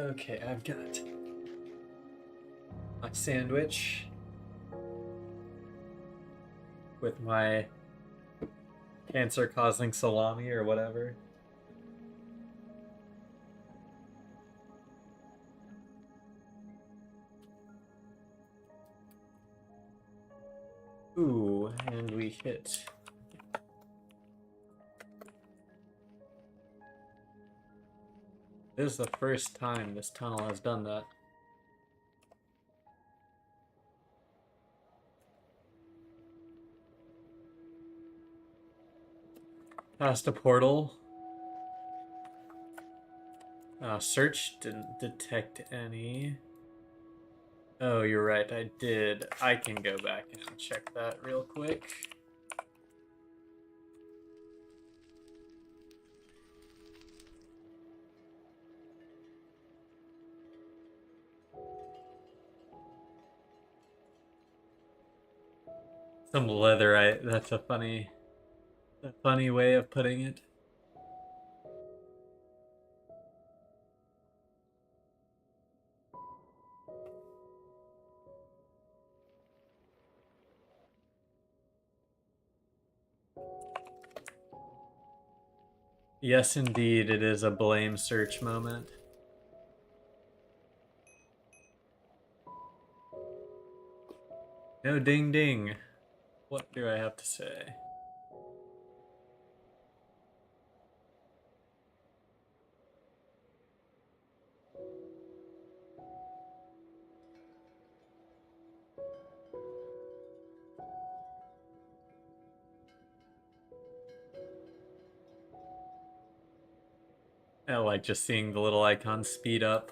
Okay, I've got my sandwich with my cancer-causing salami or whatever. Ooh, and we hit. This is the first time this tunnel has done that. Past a portal. Search didn't detect any. Oh, you're right, I did. I can go back and check that real quick. Some leatherite. That's a funny way of putting it. Yes, indeed, it is a blame search moment. No ding ding. What do I have to say? I like just seeing the little icon speed up.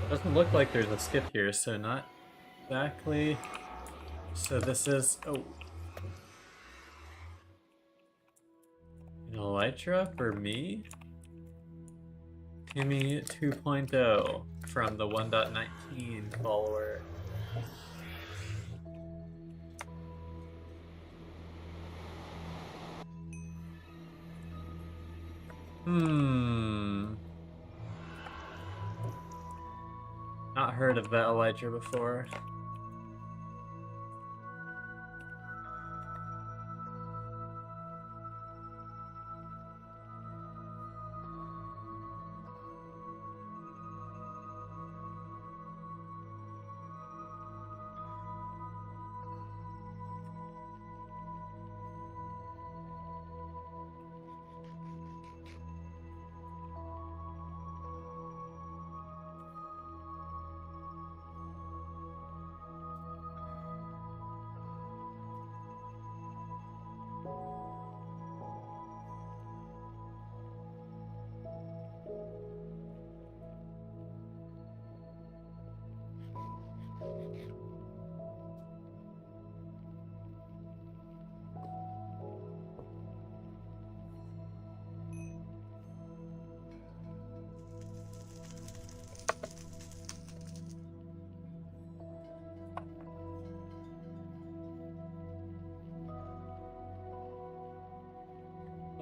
Doesn't look like there's a skip here, so not exactly. So this is... Oh. An elytra for me? Timmy 2.0 from the 1.19 follower. Not heard of that elytra before.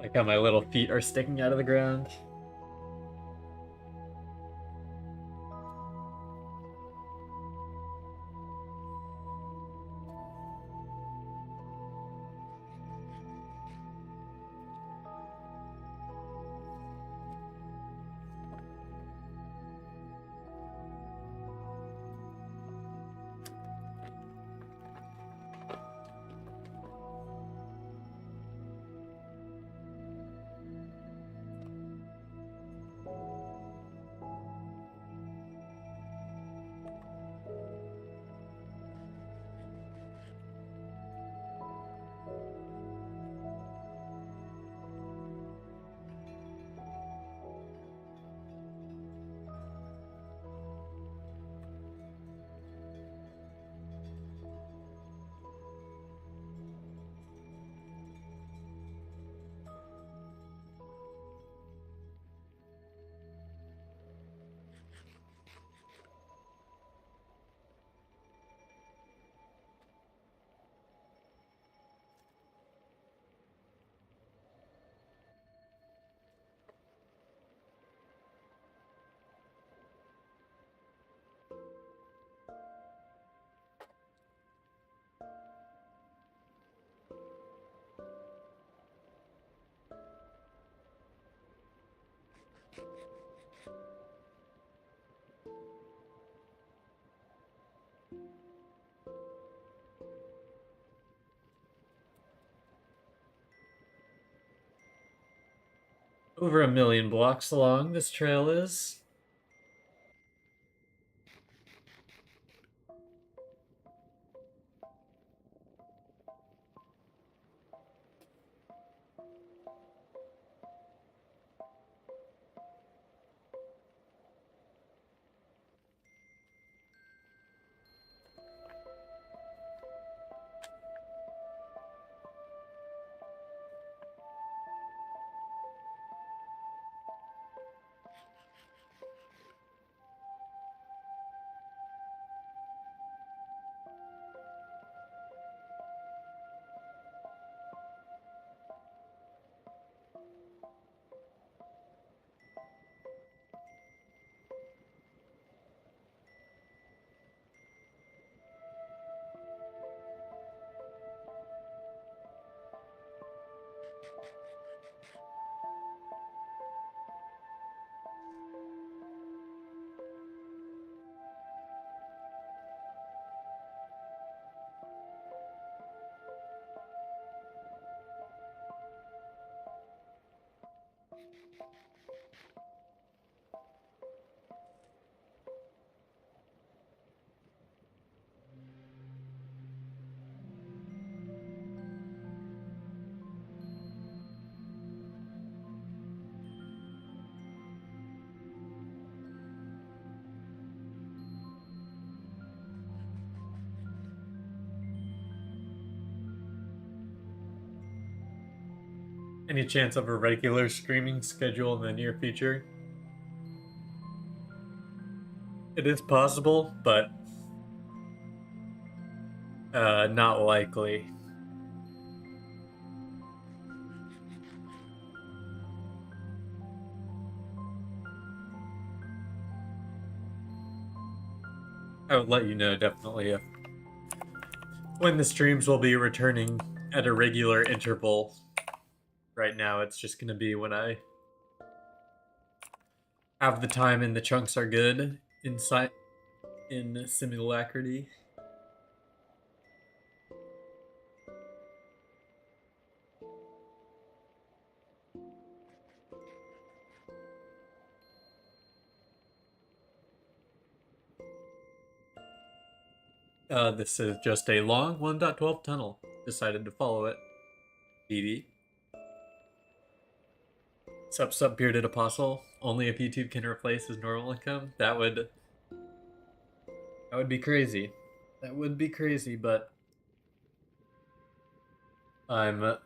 Like how my little feet are sticking out of the ground. Over 1,000,000 blocks long this trail is. Any chance of a regular streaming schedule in the near future? It is possible, but not likely. I would let you know definitely if when the streams will be returning at a regular interval. Right now, it's just gonna be when I have the time and the chunks are good inside in simulacrity. This is just a long 1.12 tunnel. Decided to follow it. BD. Sup bearded apostle. Only if YouTube can replace his normal income. That would be crazy. That would be crazy, but I'm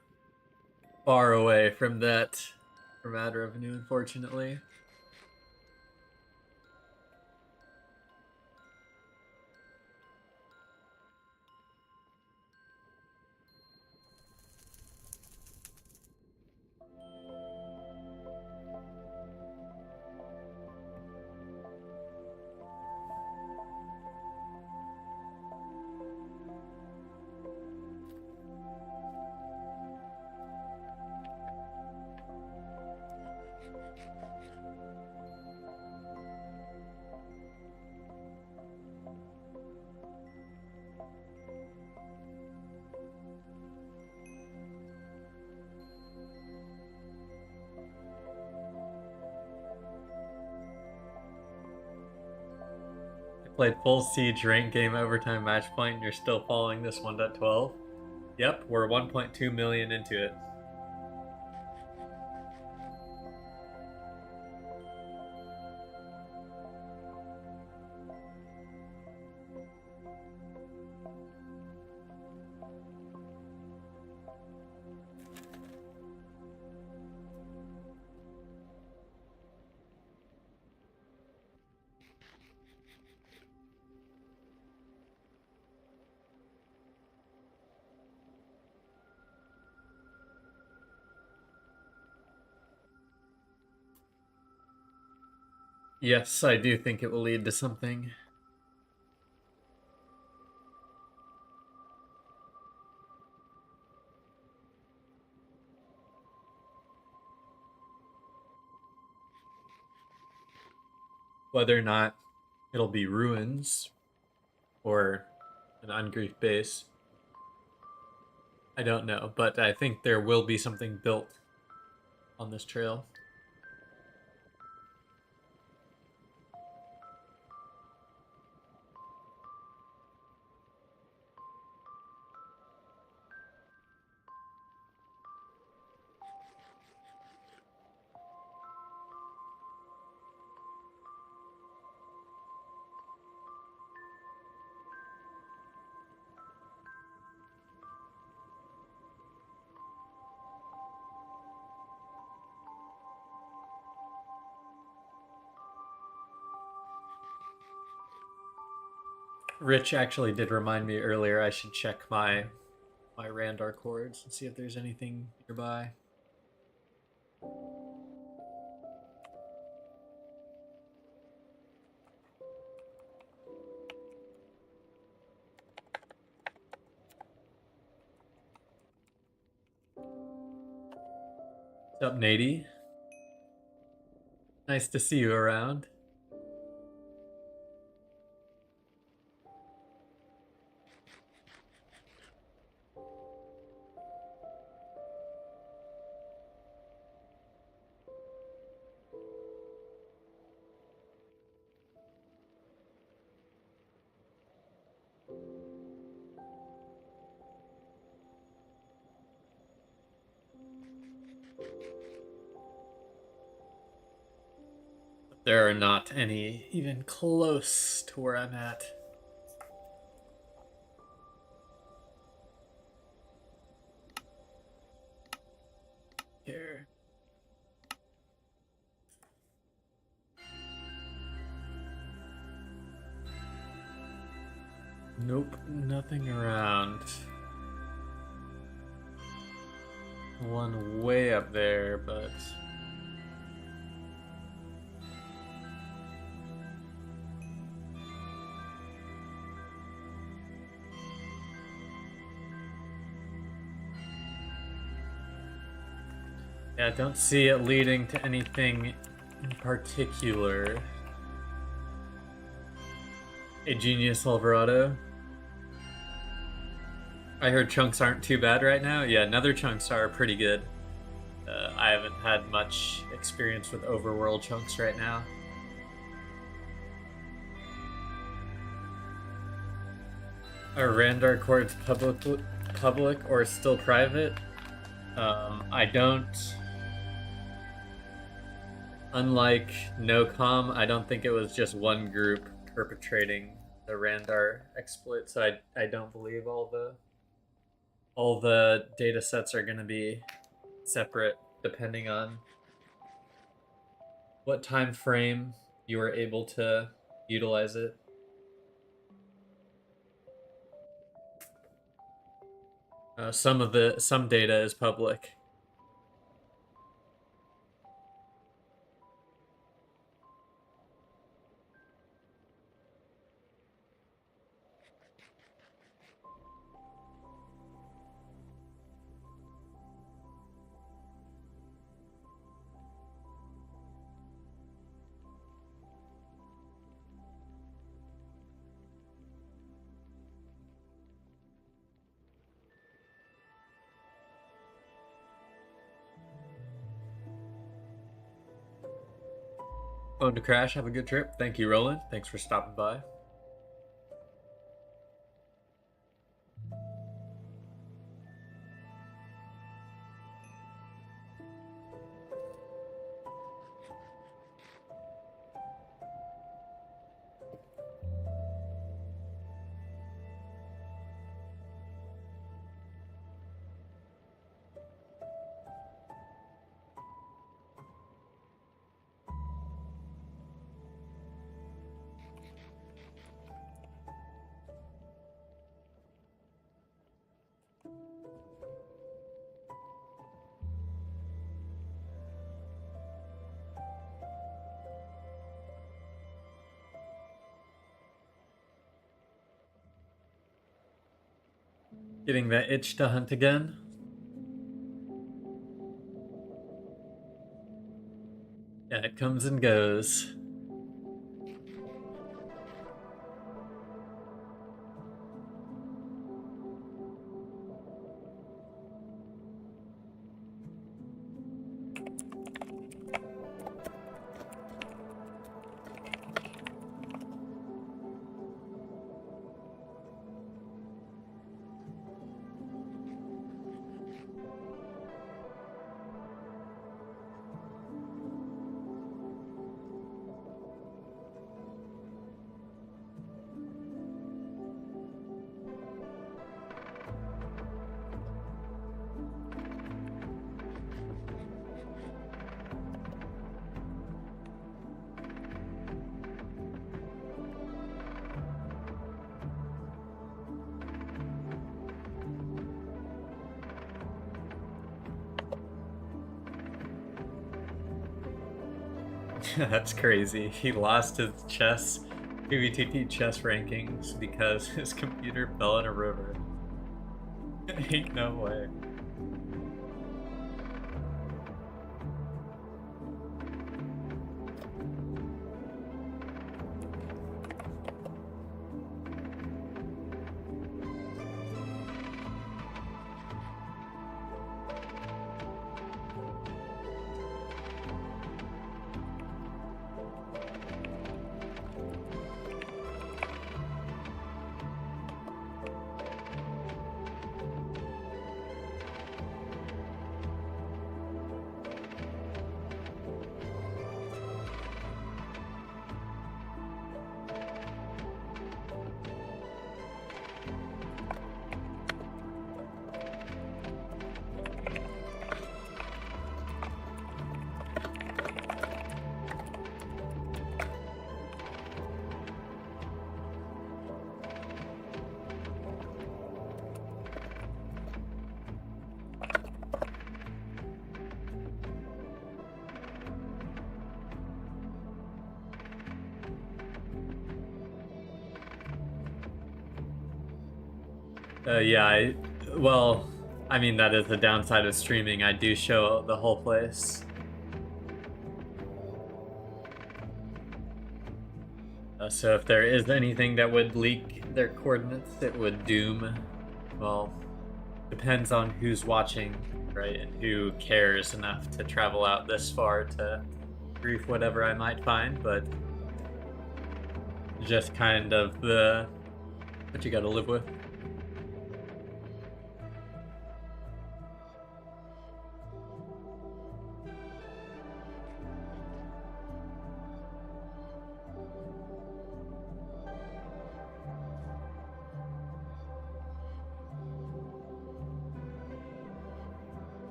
far away from that from ad revenue, unfortunately. Played full siege rank game overtime match point and you're still following this 1.12. Yep, we're 1.2 million into it. Yes, I do think it will lead to something. Whether or not it'll be ruins or an ungrief base. I don't know, but I think there will be something built on this trail. Rich actually did remind me earlier I should check my Randar chords and see if there's anything nearby. What's up, Nady? Nice to see you around. There are not any even close to where I'm at. Here. Nope, nothing around. One way up there, but yeah, I don't see it leading to anything in particular. Hey, Genius Alvarado. I heard chunks aren't too bad right now. Yeah, nether chunks are pretty good. I haven't had much experience with overworld chunks right now. Are Randar chords public or still private? I don't. Unlike NoCom, I don't think it was just one group perpetrating the Randar exploit, so I don't believe all the data sets are going to be separate depending on what time frame you were able to utilize it. Some data is public. Phone to crash. Have a good trip. Thank you, Roland. Thanks for stopping by. Getting that itch to hunt again. Yeah, it comes and goes. That's crazy. He lost his chess, PVTT chess rankings because his computer fell in a river. Ain't no way. Yeah, well, I mean, that is the downside of streaming. I do show the whole place. So if there is anything that would leak their coordinates, it would doom, well, depends on who's watching, right? And who cares enough to travel out this far to brief whatever I might find, but just kind of what you gotta live with.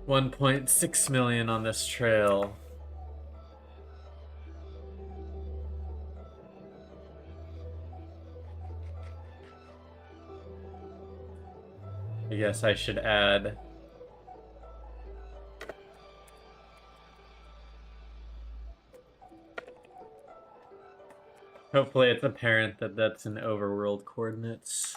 $1.6 million on this trail. I guess I should add hopefully it's apparent that that's in overworld coordinates.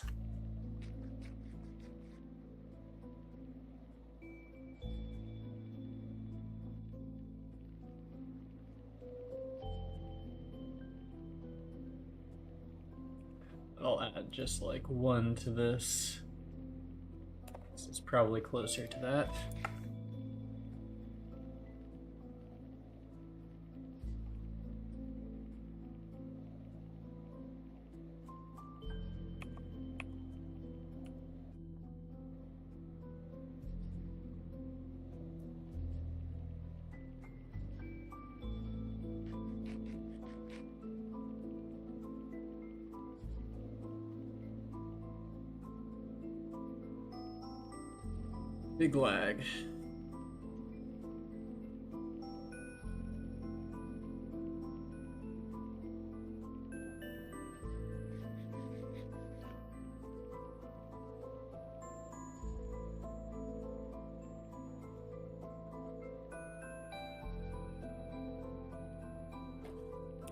I'll add just like 1 to this. This is probably closer to that. Big lag.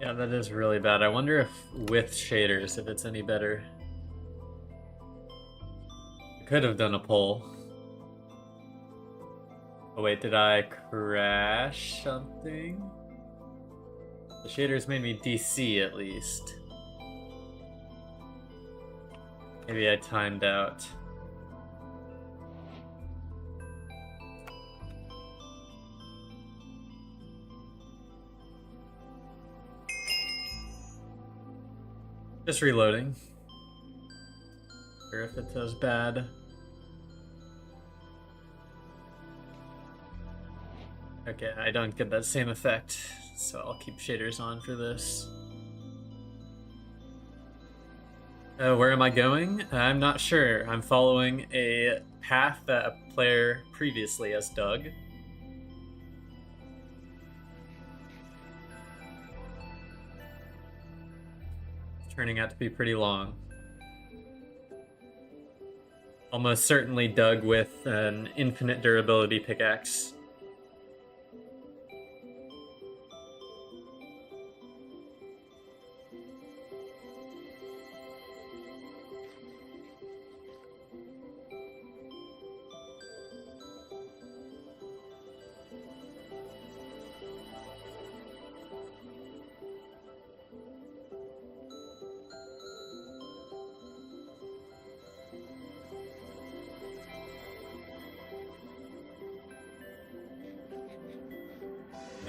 Yeah, that is really bad. I wonder if with shaders, if it's any better. I could have done a poll. Oh wait, did I crash something? The shaders made me DC at least. Maybe I timed out. Just reloading. Or if it does bad. Okay, I don't get that same effect, so I'll keep shaders on for this. Where am I going? I'm not sure. I'm following a path that a player previously has dug. turning out to be pretty long. Almost certainly dug with an infinite durability pickaxe.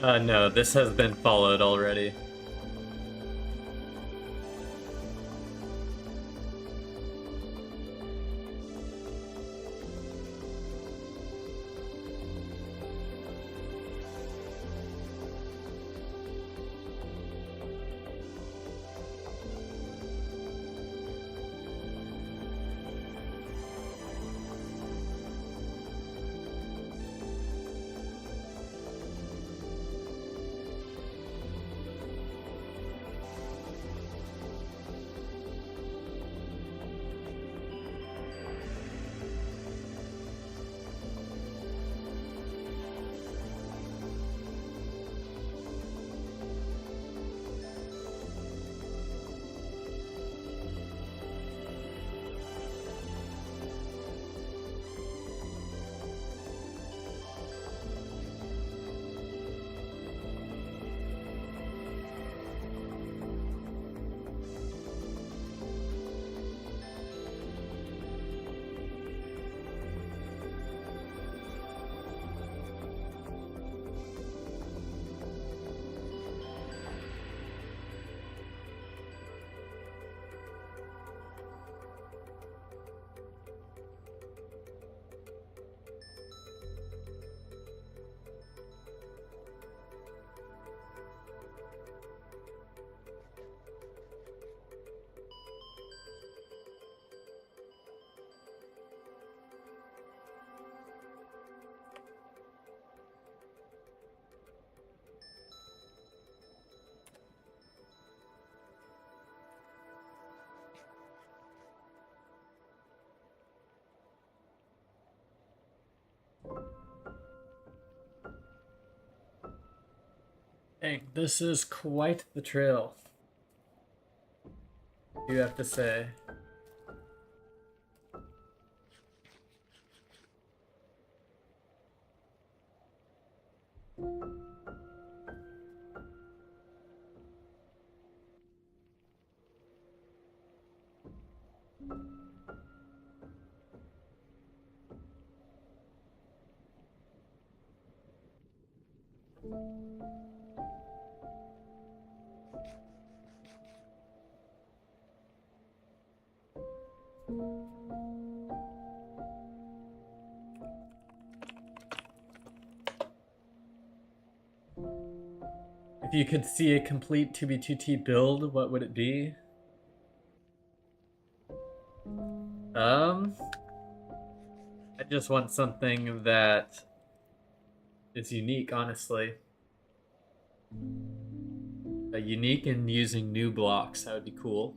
No, this has been followed already. Dang, this is quite the trail, you have to say. If you could see a complete 2B2T build, what would it be? I just want something that is unique, honestly. Unique and using new blocks, that would be cool.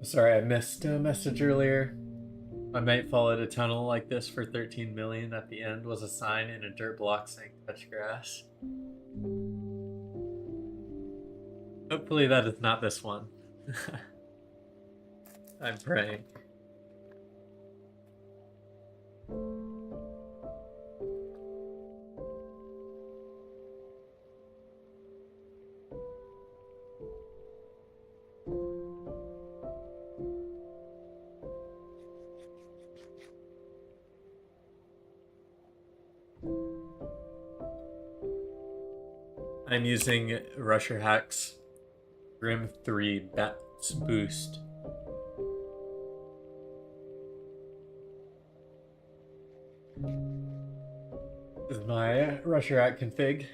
Sorry, I missed a message earlier. My mate followed a tunnel like this for 13 million. At the end was a sign in a dirt block saying touch grass. Hopefully that is not this one. I'm praying. I'm using Rusher Hacks Grim 3 Bats Boost. This is my Rusher Hack config.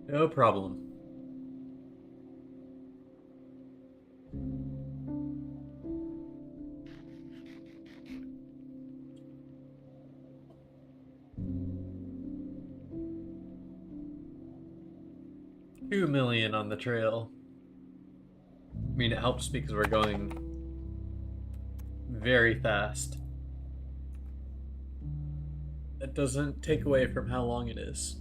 No problem. $2 million on the trail. I mean, it helps because we're going very fast. That doesn't take away from how long it is.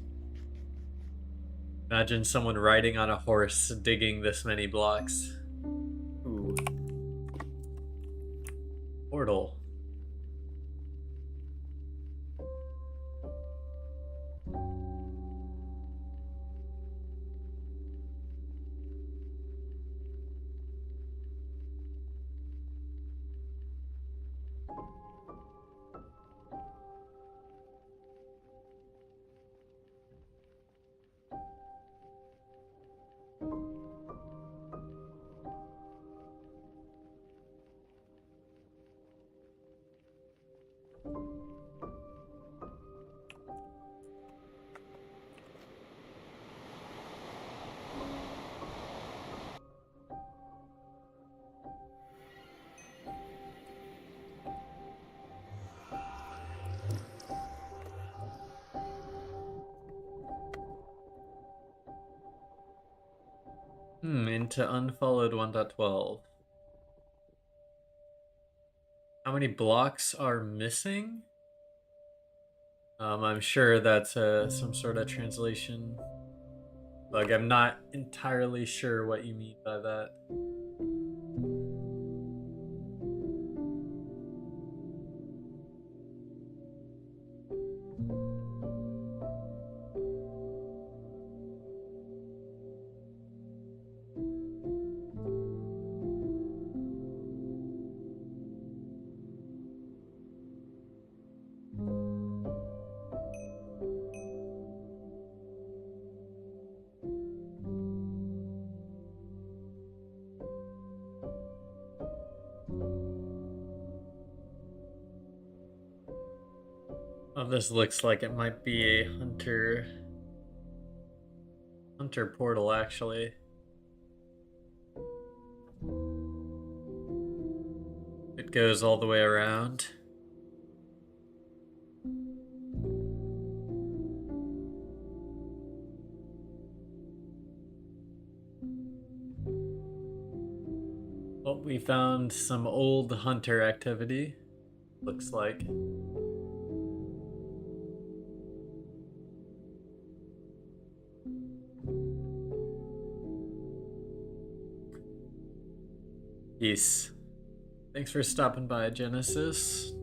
Imagine someone riding on a horse digging this many blocks. Ooh. Portal. Into unfollowed 1.12. How many blocks are missing? I'm sure that's some sort of translation bug. I'm not entirely sure what you mean by that. Oh, this looks like it might be a hunter portal, actually. It goes all the way around. Well, we found some old hunter activity, looks like. Peace. Thanks for stopping by, Genesis.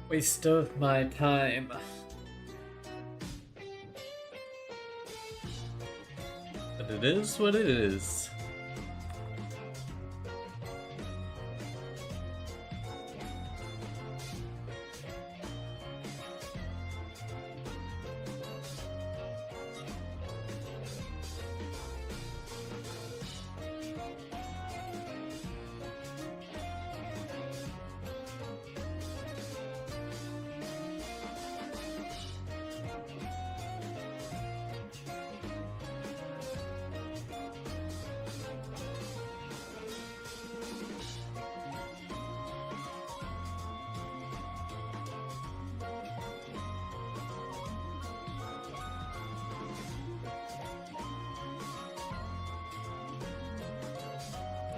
Waste of my time. But it is what it is.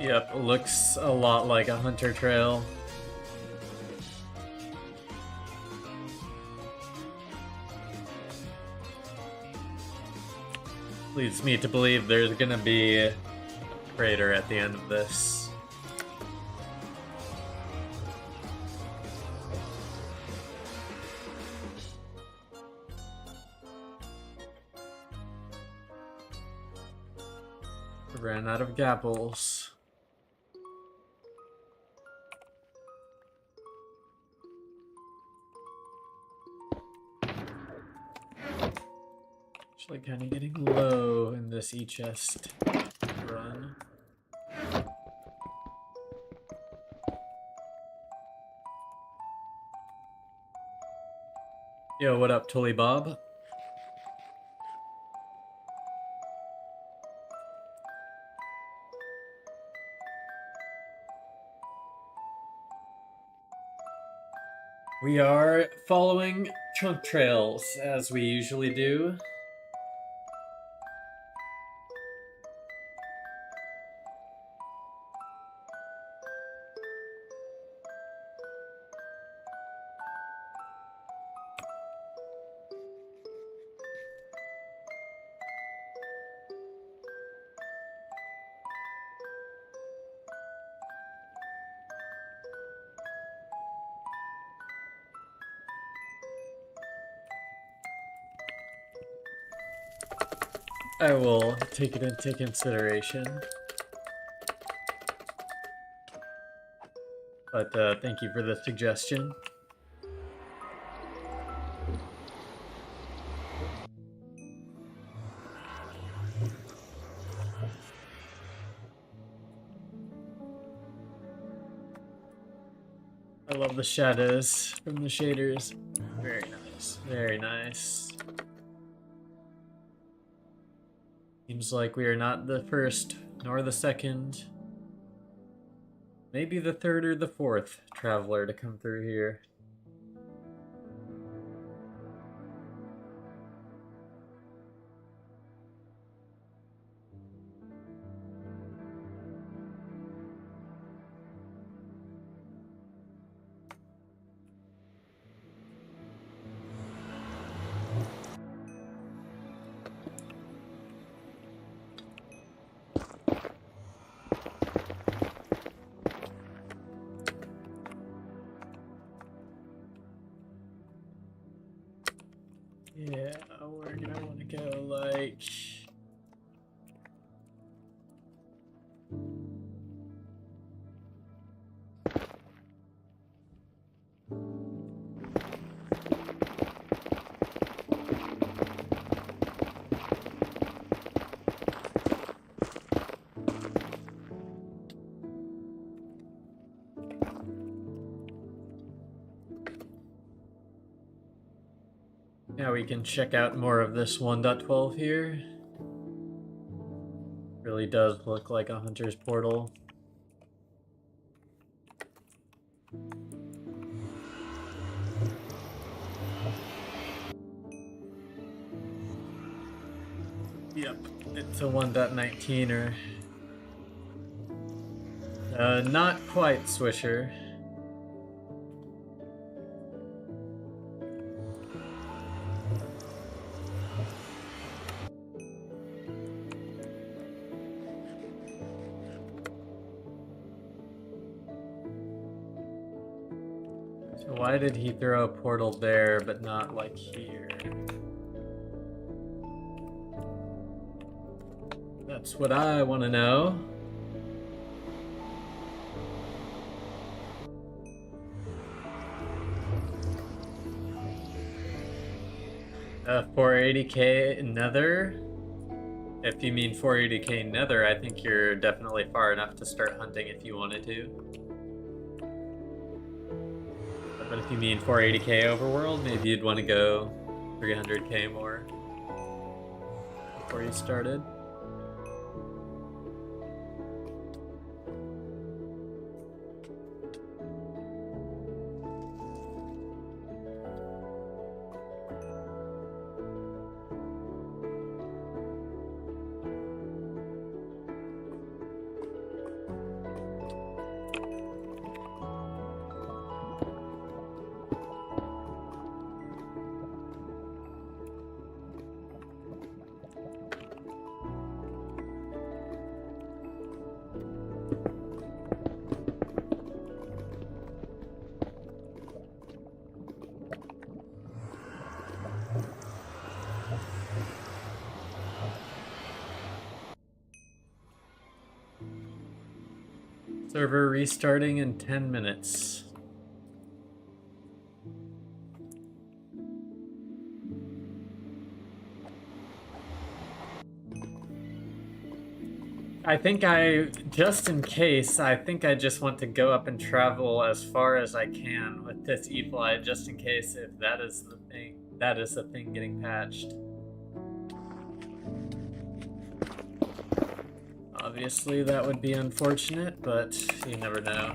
Yep, looks a lot like a hunter trail. Leads me to believe there's gonna be a crater at the end of this. Ran out of gapples. Actually kind of getting low in this e-chest run. Yo, what up, Tully Bob? We are following trunk trails, as we usually do. I will take it into consideration. But thank you for the suggestion. I love the shadows from the shaders. Very nice. Very nice. Seems like we are not the first, nor the second, maybe the third or the fourth traveler to come through here. Yeah, where do I want to go? Like... Now we can check out more of this 1.12 here. Really does look like a hunter's portal. Yep, it's a 1.19er. Not quite Swisher. Why did he throw a portal there, but not like here? That's what I want to know. Uh, 480k nether? If you mean 480k nether, I think you're definitely far enough to start hunting if you wanted to. But if you mean 480k overworld, maybe you'd want to go 300k more before you started. Server restarting in 10 minutes. I think just in case, I think I just want to go up and travel as far as I can with this e-fly, just in case if that is the thing getting patched. Obviously, that would be unfortunate, but you never know.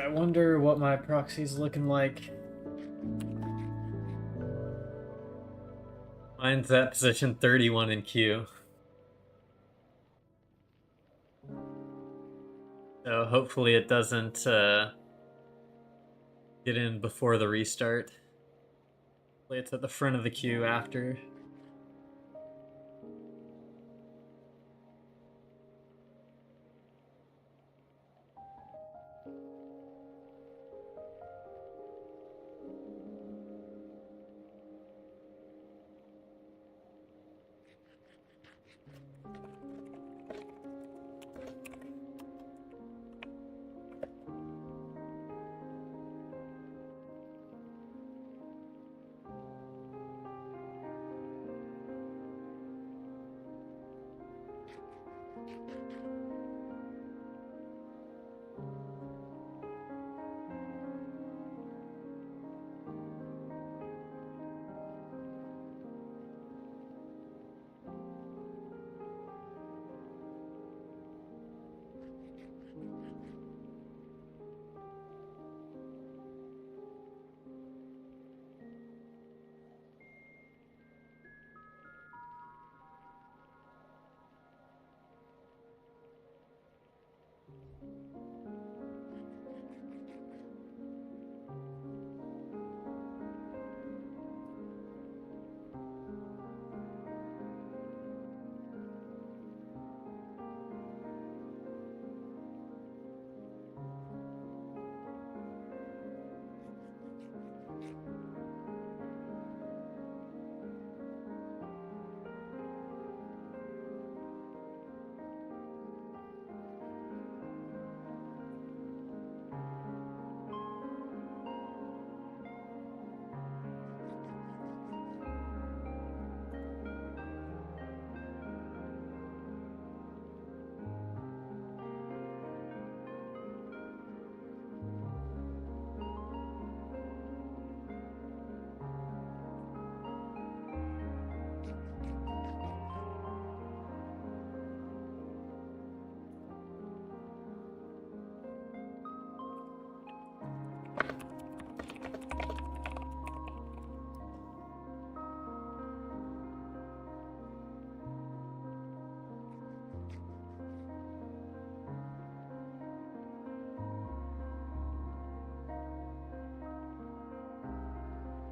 I wonder what my proxy's looking like. Mine's at position 31 in queue. So hopefully it doesn't get in before the restart. Hopefully it's at the front of the queue after.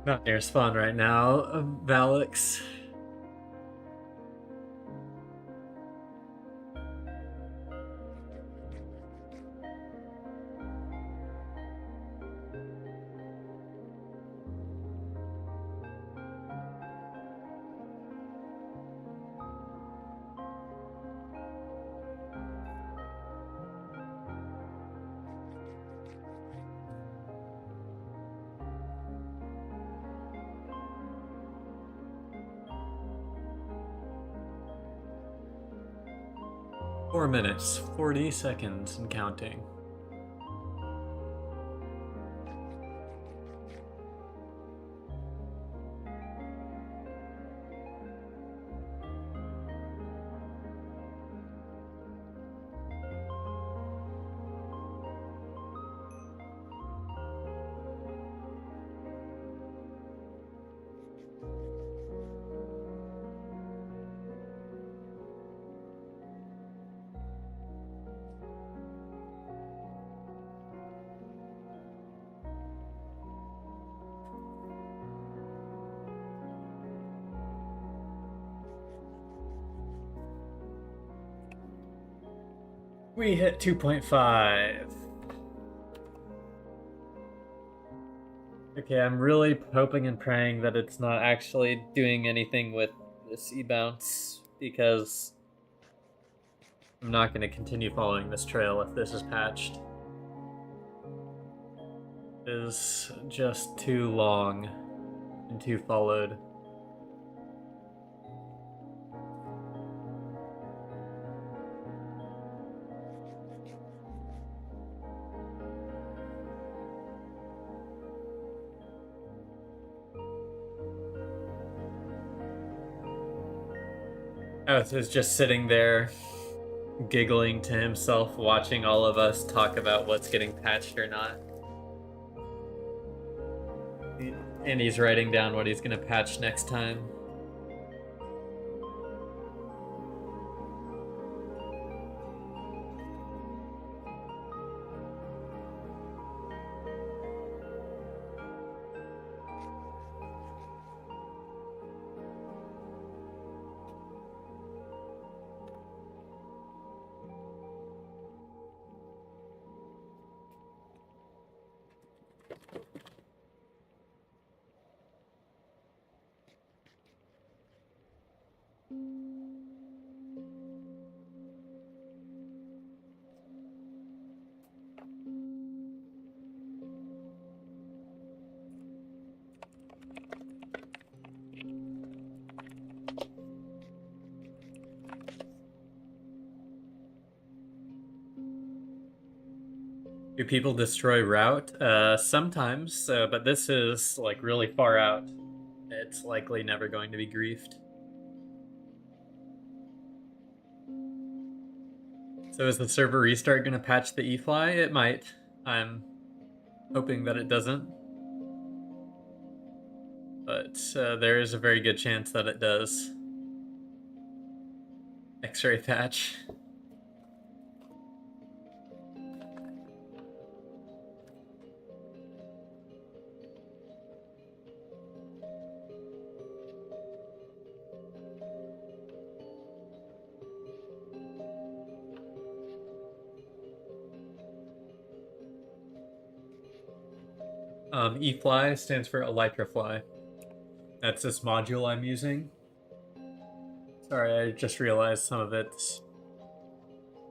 Not near spawn right now, Valix. Four minutes, 40 seconds and counting. We hit 2.5. Okay, I'm really hoping and praying that it's not actually doing anything with this e-bounce, because I'm not going to continue following this trail if this is patched. It is just too long and too followed. Oath is just sitting there, giggling to himself, watching all of us talk about what's getting patched or not. And he's writing down what he's gonna patch next time. Do people destroy route? Sometimes, but this is like really far out. It's likely never going to be griefed. So is the server restart going to patch the e-fly? It might. I'm hoping that it doesn't. But there is a very good chance that it does. X-ray patch. E-fly stands for elytra fly. That's this module I'm using. Sorry, I just realized some of it's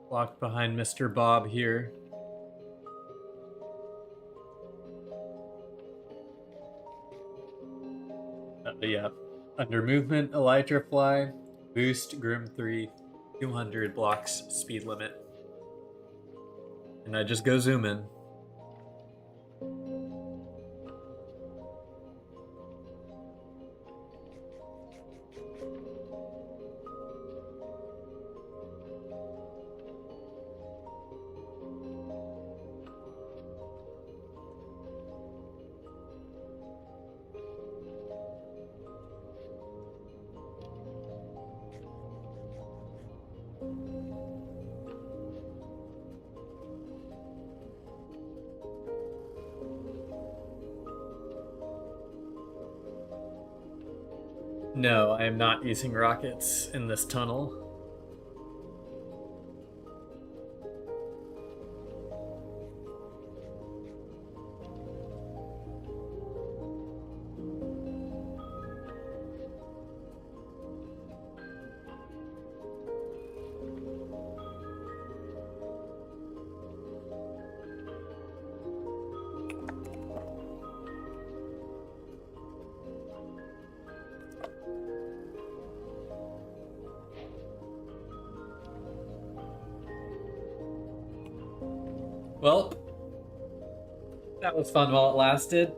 locked behind Mr. Bob here. Yeah, under movement, elytra fly, boost, Grim 3, 200 blocks speed limit. And I just go zoom in. No, I am not using rockets in this tunnel. Well, that was fun while it lasted.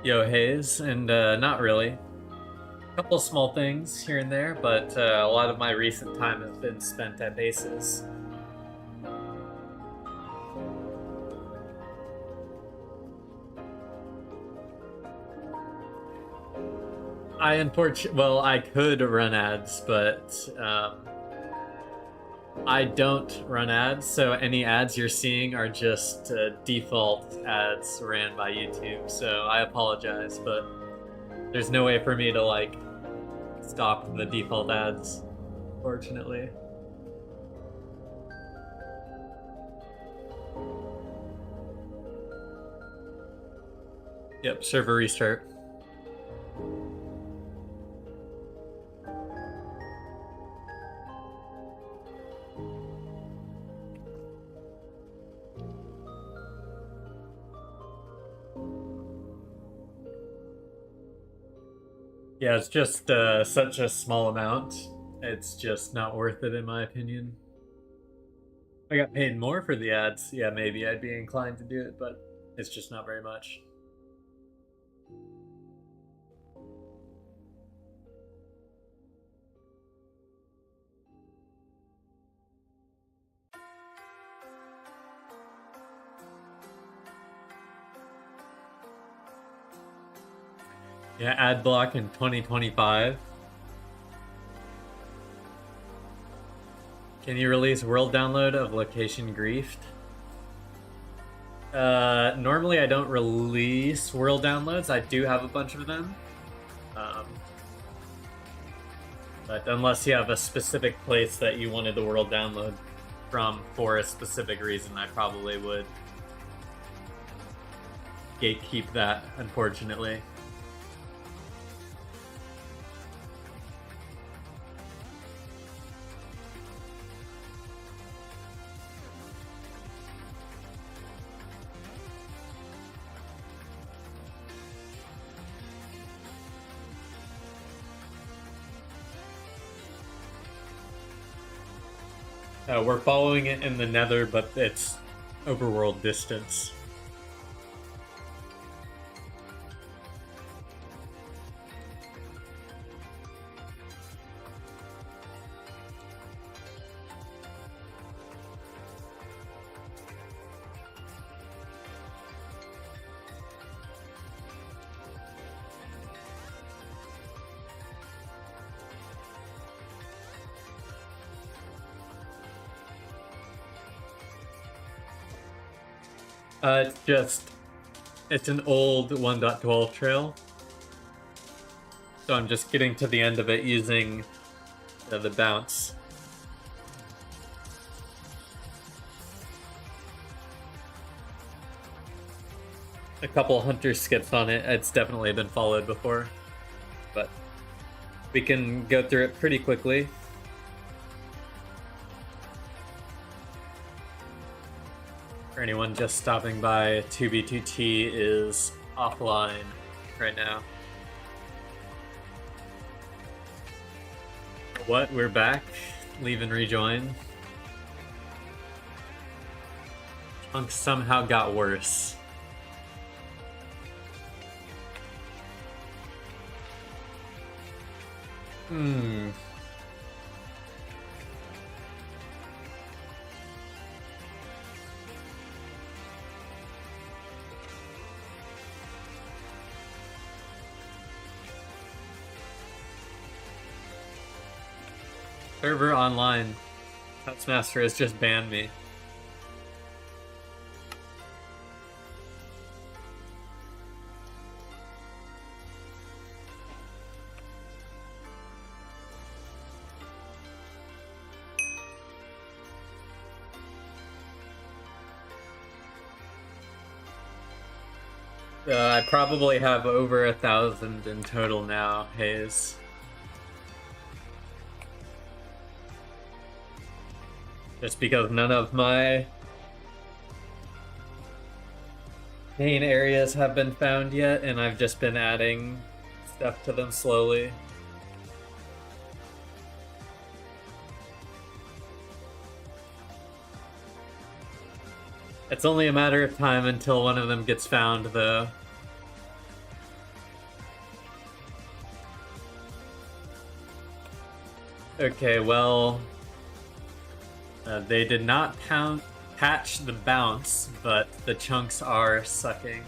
Yo, Hayes, and not really. A couple small things here and there, but a lot of my recent time has been spent at bases. Well, I could run ads, but I don't run ads, so any ads you're seeing are just default ads ran by YouTube, so I apologize, but there's no way for me to, like, stop the default ads, fortunately. Yep, server restart. Yeah, it's just such a small amount. It's just not worth it, in my opinion. If I got paid more for the ads, yeah, maybe I'd be inclined to do it, but it's just not very much. Yeah, ad block in 2025. Can you release world download of location griefed? Normally I don't release world downloads. I do have a bunch of them. But unless you have a specific place that you wanted the world download from for a specific reason, I probably would gatekeep that, unfortunately. We're following it in the nether, but it's overworld distance. It's an old 1.12 trail. So I'm just getting to the end of it using the bounce. A couple hunter skips on it. It's definitely been followed before, but we can go through it pretty quickly. For anyone just stopping by, 2B2T is offline right now. What? We're back? Leave and rejoin? Chunk somehow got worse. Hmm. Server online. Taskmaster has just banned me. I probably have over 1,000 in total now, Hayes. Just because none of my main areas have been found yet, and I've just been adding stuff to them slowly. It's only a matter of time until one of them gets found, though. Okay, well... they did not patch the bounce, but the chunks are sucking.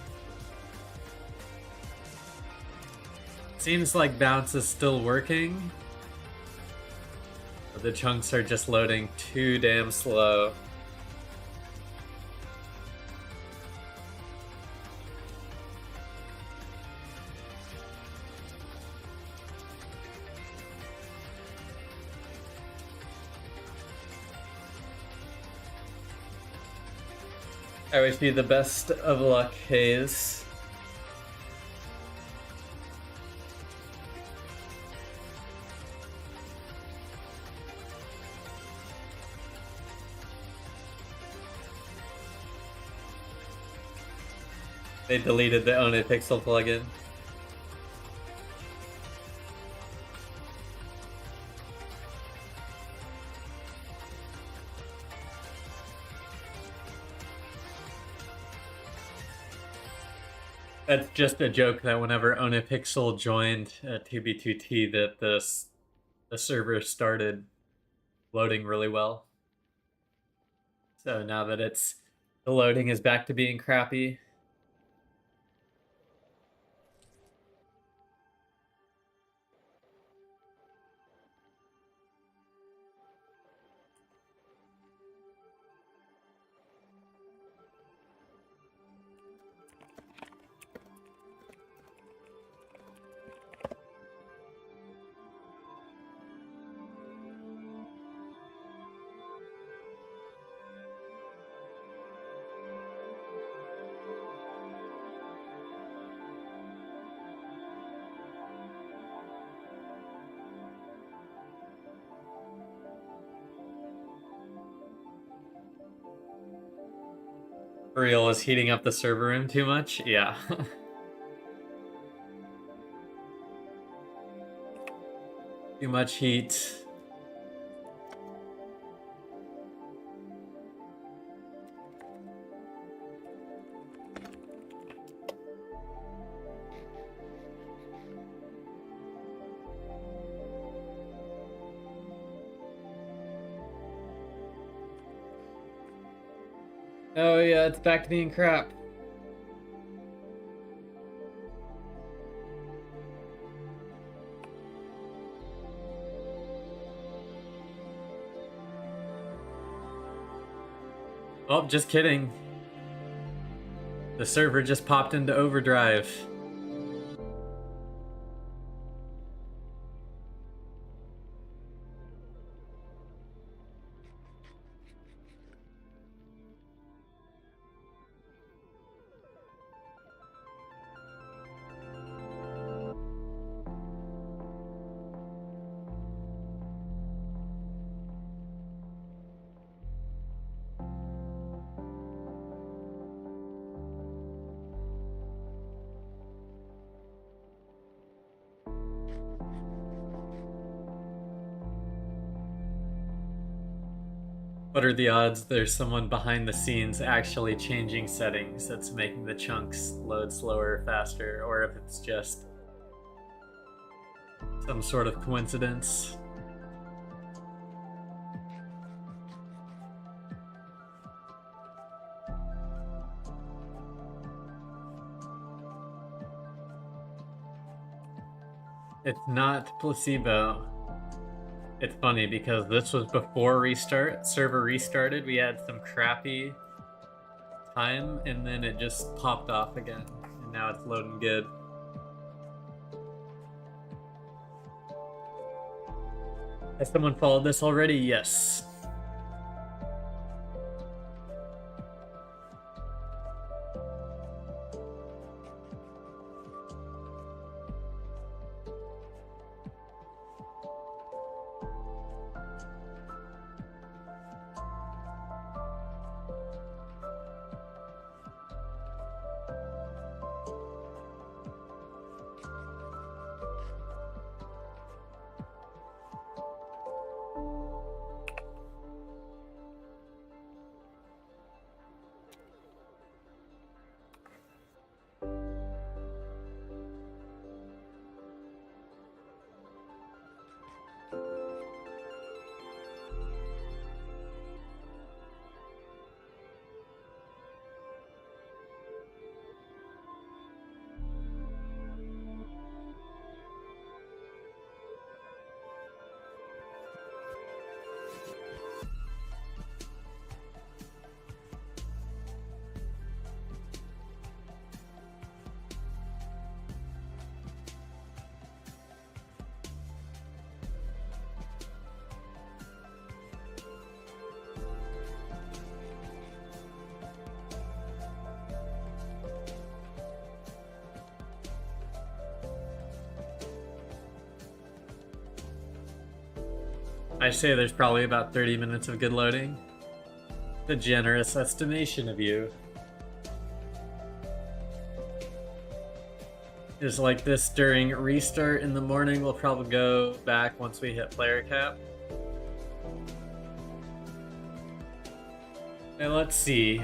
Seems like bounce is still working. But the chunks are just loading too damn slow. I wish you the best of luck, Hayes. They deleted the Own a Pixel plugin. That's just a joke that whenever Own a Pixel joined 2B2T that the server started loading really well. So now that the loading is back to being crappy. Real is heating up the server room too much? Yeah. Too much heat. Oh yeah, it's back to being crap. Oh, just kidding. The server just popped into overdrive. What are the odds there's someone behind the scenes actually changing settings that's making the chunks load slower or faster, or if it's just some sort of coincidence. It's not placebo. It's funny because this was before server restarted. We had some crappy time and then it just popped off again. And now it's loading good. Has someone followed this already? Yes. I say there's probably about 30 minutes of good loading. The generous estimation of you. Is like this during restart in the morning. We'll probably go back once we hit player cap. And let's see.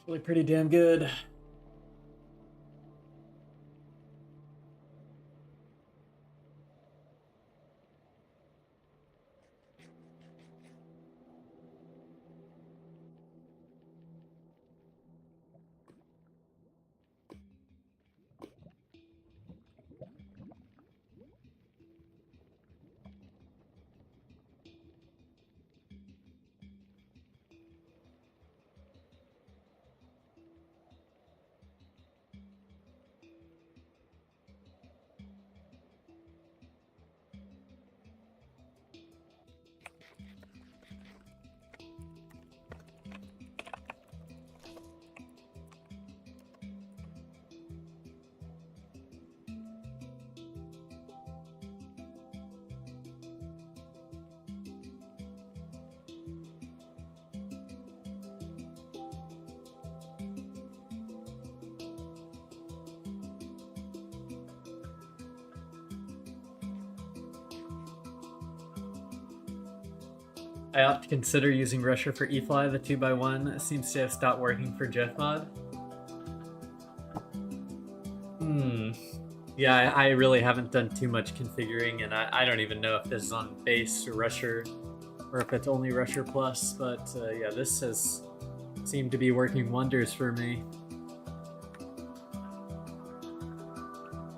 Really pretty damn good. I ought to consider using Rusher for E-Fly. The 2x1 seems to have stopped working for Jeffmod. Yeah, I really haven't done too much configuring, and I don't even know if this is on base or Rusher, or if it's only Rusher Plus, but yeah, this has seemed to be working wonders for me.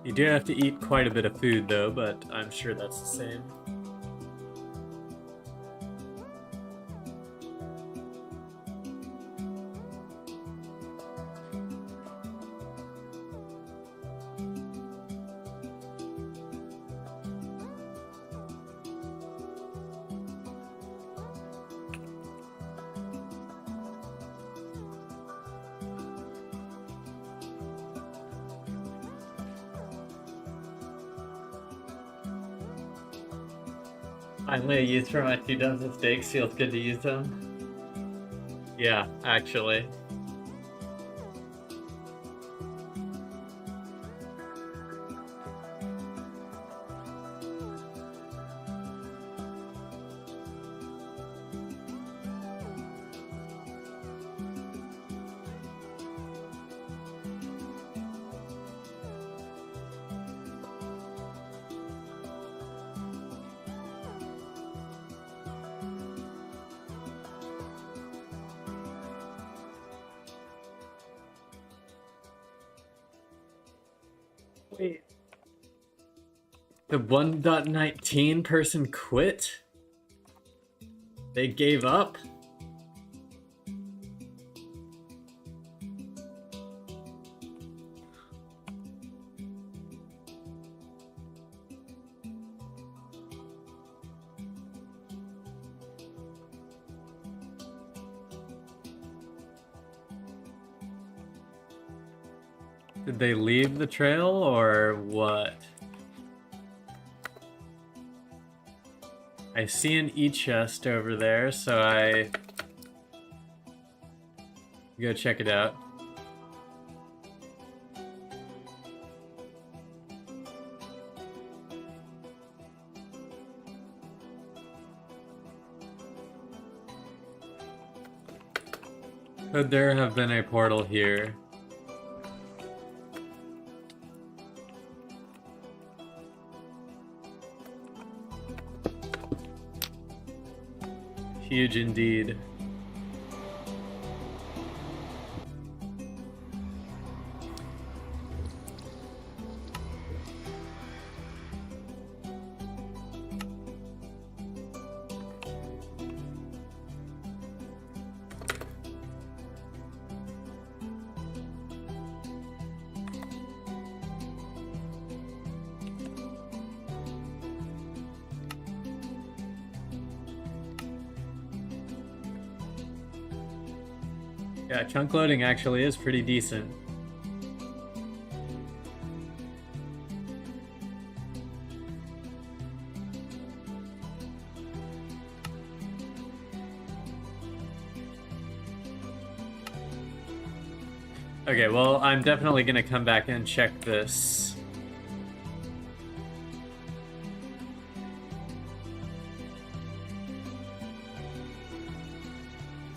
You do have to eat quite a bit of food, though, but I'm sure that's the same. Finally, a use for my 2 dozen steaks. Feels good to use them. Yeah, actually. Wait. The 1.19 person quit? They gave up? Did they leave the trail or what? I see an e-chest over there, so I go check it out. Could there have been a portal here? Huge indeed. Yeah, chunk loading actually is pretty decent. Okay, well, I'm definitely gonna come back and check this.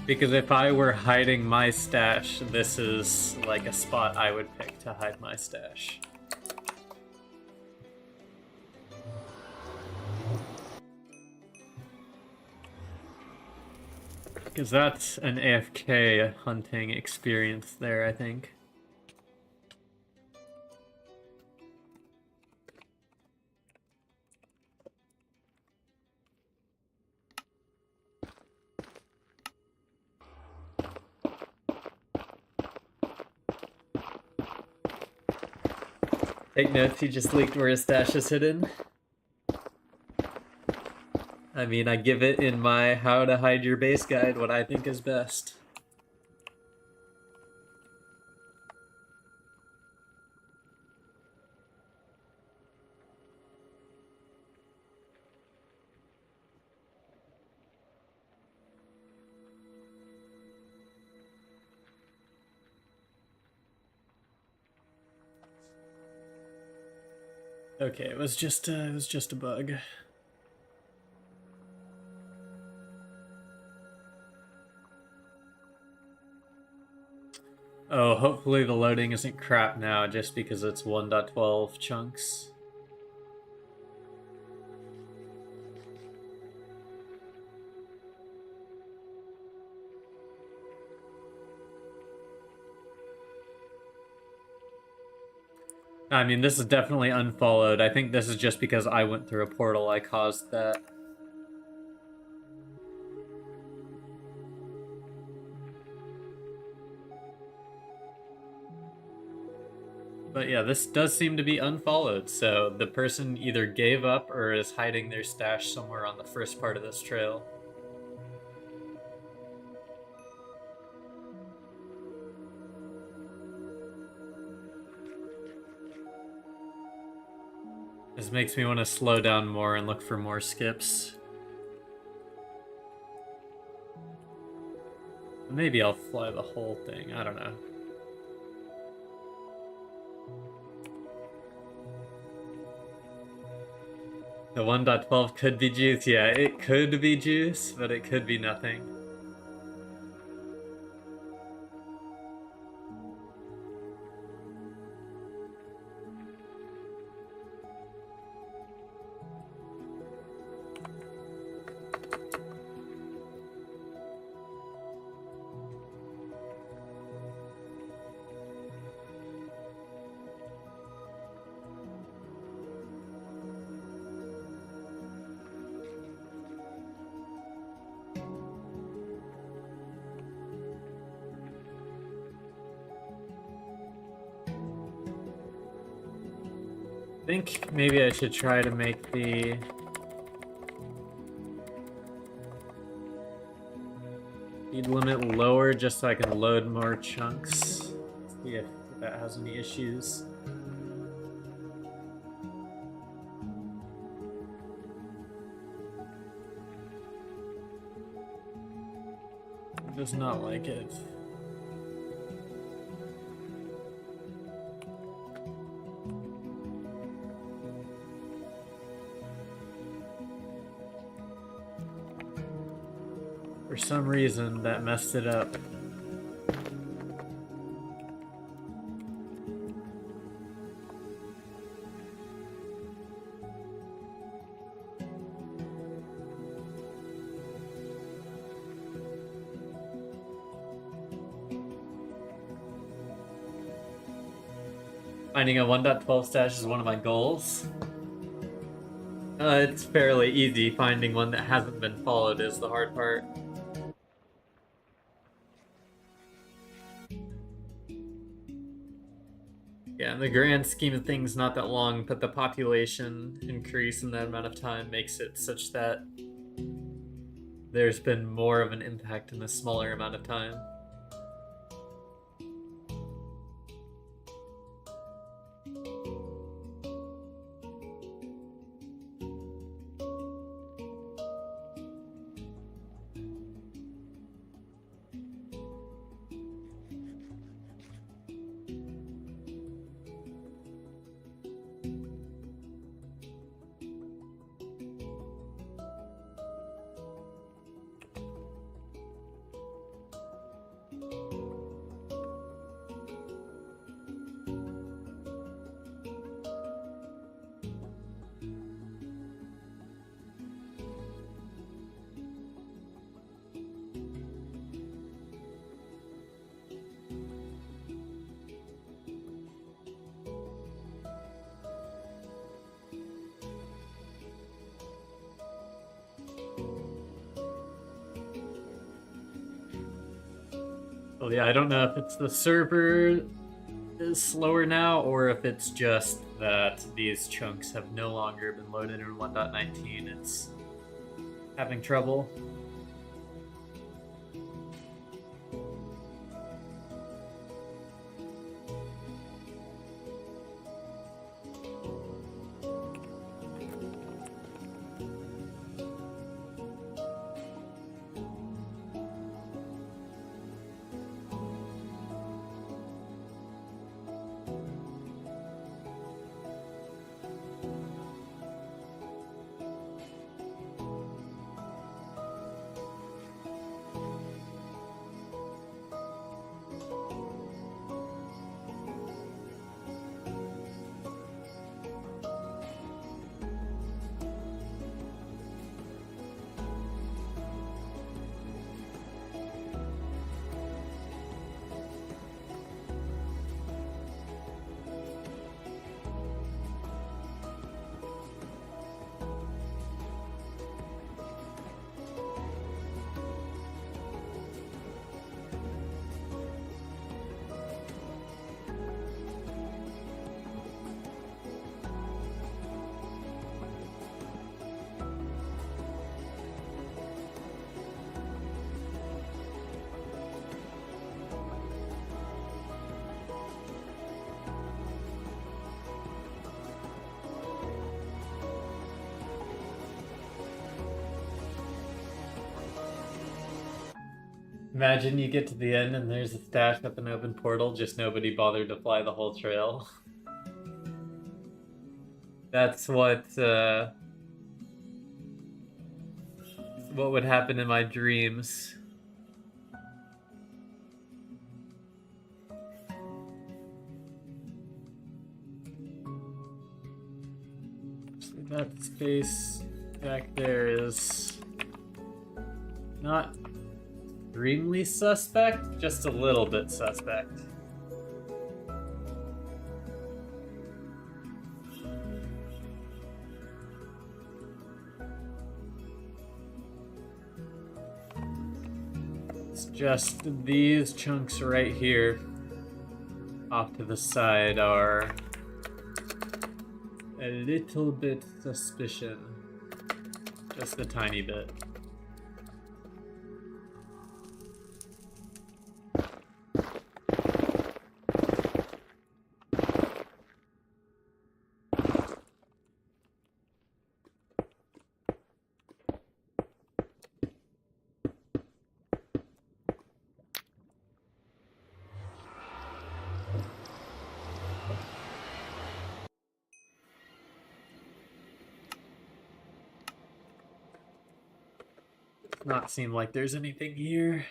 Because if I were hiding my stash, this is like a spot I would pick to hide my stash. Because that's an AFK hunting experience there, I think. Take notes, he just leaked where his stash is hidden. I mean, I give it in my how to hide your base guide what I think is best. Okay, it was just a bug. Oh, hopefully the loading isn't crap now just because it's 1.12 chunks. I mean, this is definitely unfollowed. I think this is just because I went through a portal, I caused that. But yeah, this does seem to be unfollowed, so the person either gave up or is hiding their stash somewhere on the first part of this trail. This makes me want to slow down more and look for more skips. Maybe I'll fly the whole thing. I don't know. The 1.12 could be juice. Yeah, it could be juice, but it could be nothing. I think maybe I should try to make the speed limit lower just so I can load more chunks. See if that has any issues. It does not like it. For some reason, that messed it up. Finding a 1.12 stash is one of my goals. It's fairly easy. Finding one that hasn't been followed is the hard part. Yeah, in the grand scheme of things, not that long, but the population increase in that amount of time makes it such that there's been more of an impact in a smaller amount of time. Well, yeah, I don't know if it's the server is slower now or if it's just that these chunks have no longer been loaded in 1.19. It's having trouble. Imagine you get to the end and there's a stash up an open portal, just nobody bothered to fly the whole trail. That's what would happen in my dreams. So that space back there is not extremely suspect, just a little bit suspect. It's just these chunks right here off to the side are a little bit suspicion. Just a tiny bit. Not seem like there's anything here.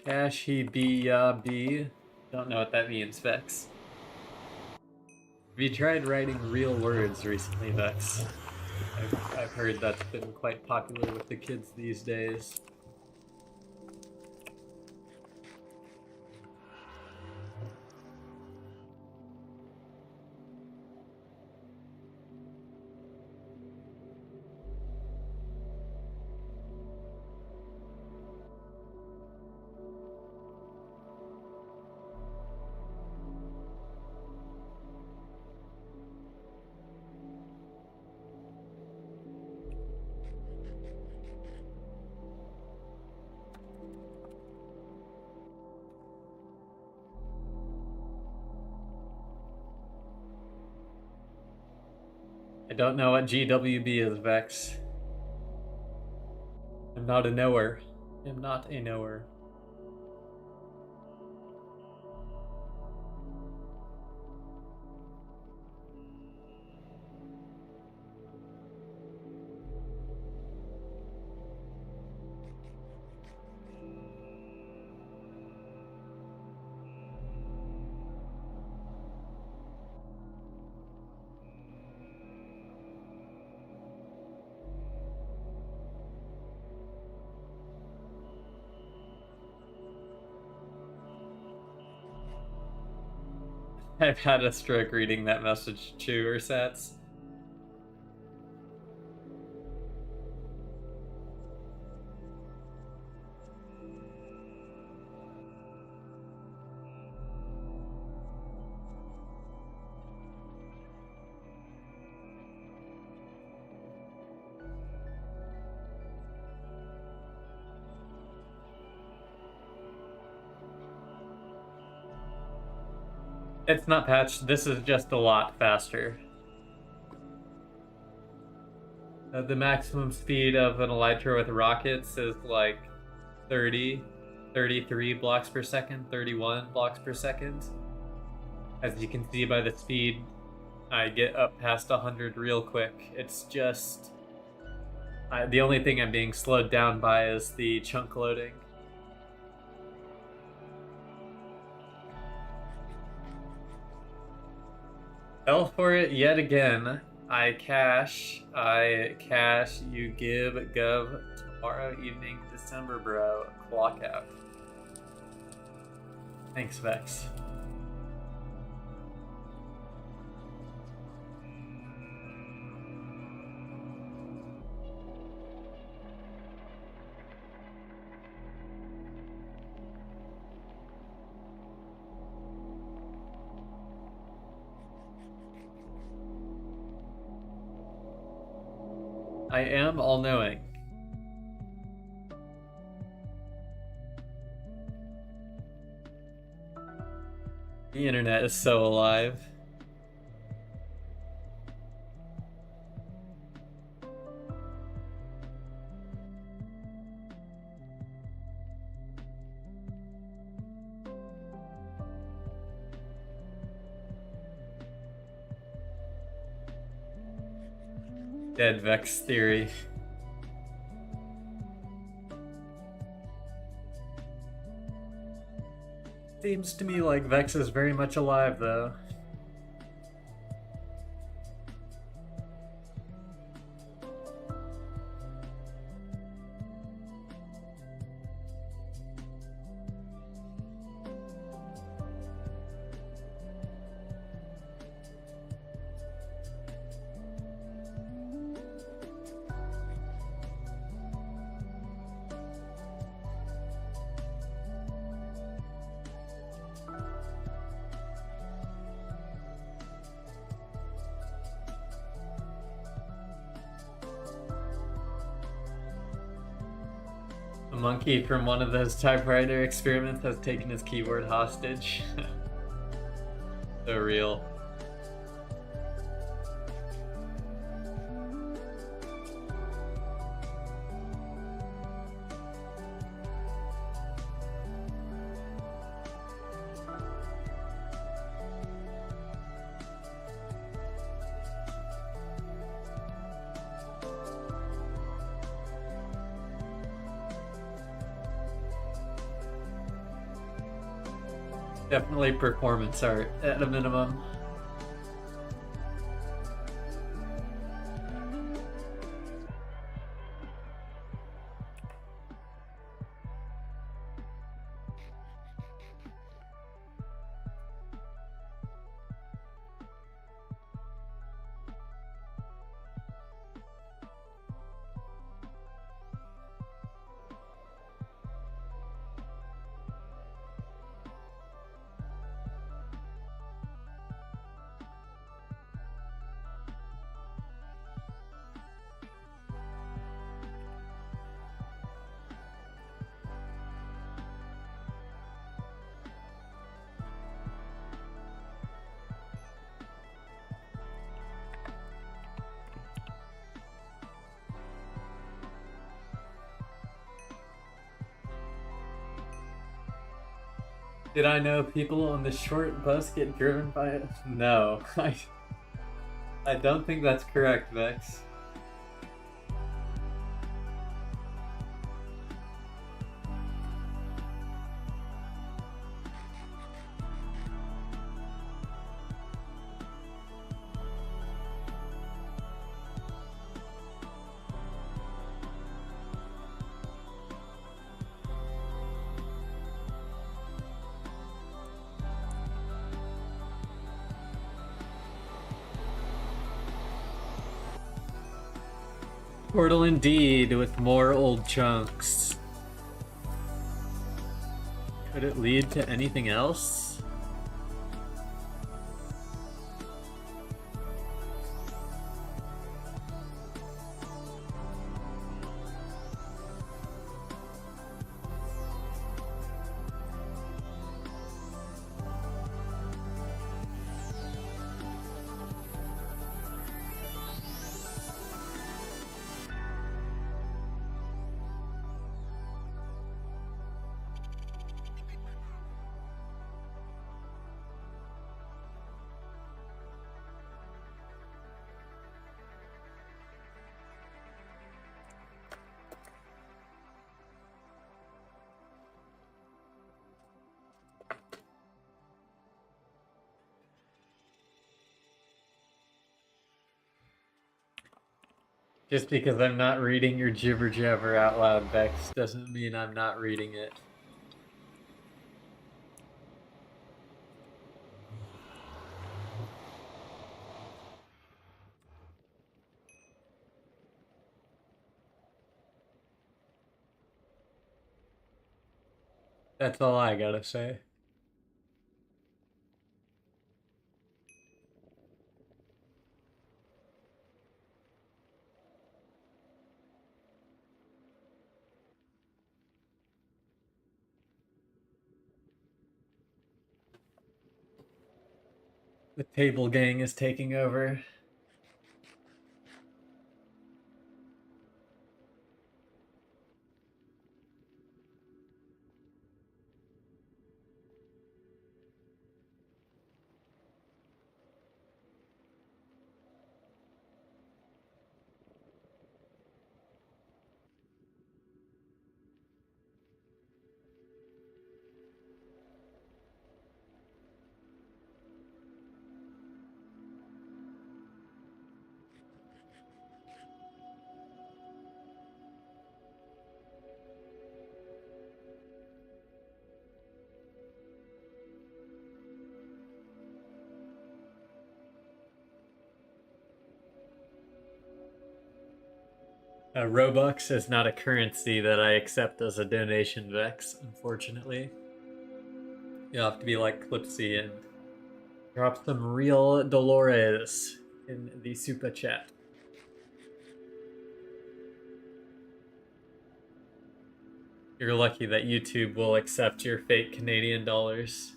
Kashi B ya B. Don't know what that means, Vex. Have you tried writing real words recently, Vex? I've heard that's been quite popular with the kids these days. I don't know what GWB is, Vex. I'm not a knower. I'm not a knower. I've had a stroke reading that message too, Ursats. It's not patched, this is just a lot faster. The maximum speed of an elytra with rockets is like 30, 33 blocks per second, 31 blocks per second. As you can see by the speed, I get up past 100 real quick. It's just... the only thing I'm being slowed down by is the chunk loading. Fell for it yet again. I cash, you give, gov, tomorrow evening, December, bro, clock out. Thanks, Vex. I am all-knowing. The internet is so alive. Dead Vex theory. Seems to me like Vex is very much alive, though. A monkey from one of those typewriter experiments has taken his keyboard hostage. So real. Definitely performance art at a minimum. Did I know people on the short bus get driven by it? No. I don't think that's correct, Vex. Portal indeed, with more old chunks. Could it lead to anything else? Just because I'm not reading your jibber jabber out loud, Vex, doesn't mean I'm not reading it. That's all I gotta say. The table gang is taking over. Robux is not a currency that I accept as a donation, Vex, unfortunately. You'll have to be like Clipsy and drop some real Dolores in the super chat. You're lucky that YouTube will accept your fake Canadian dollars.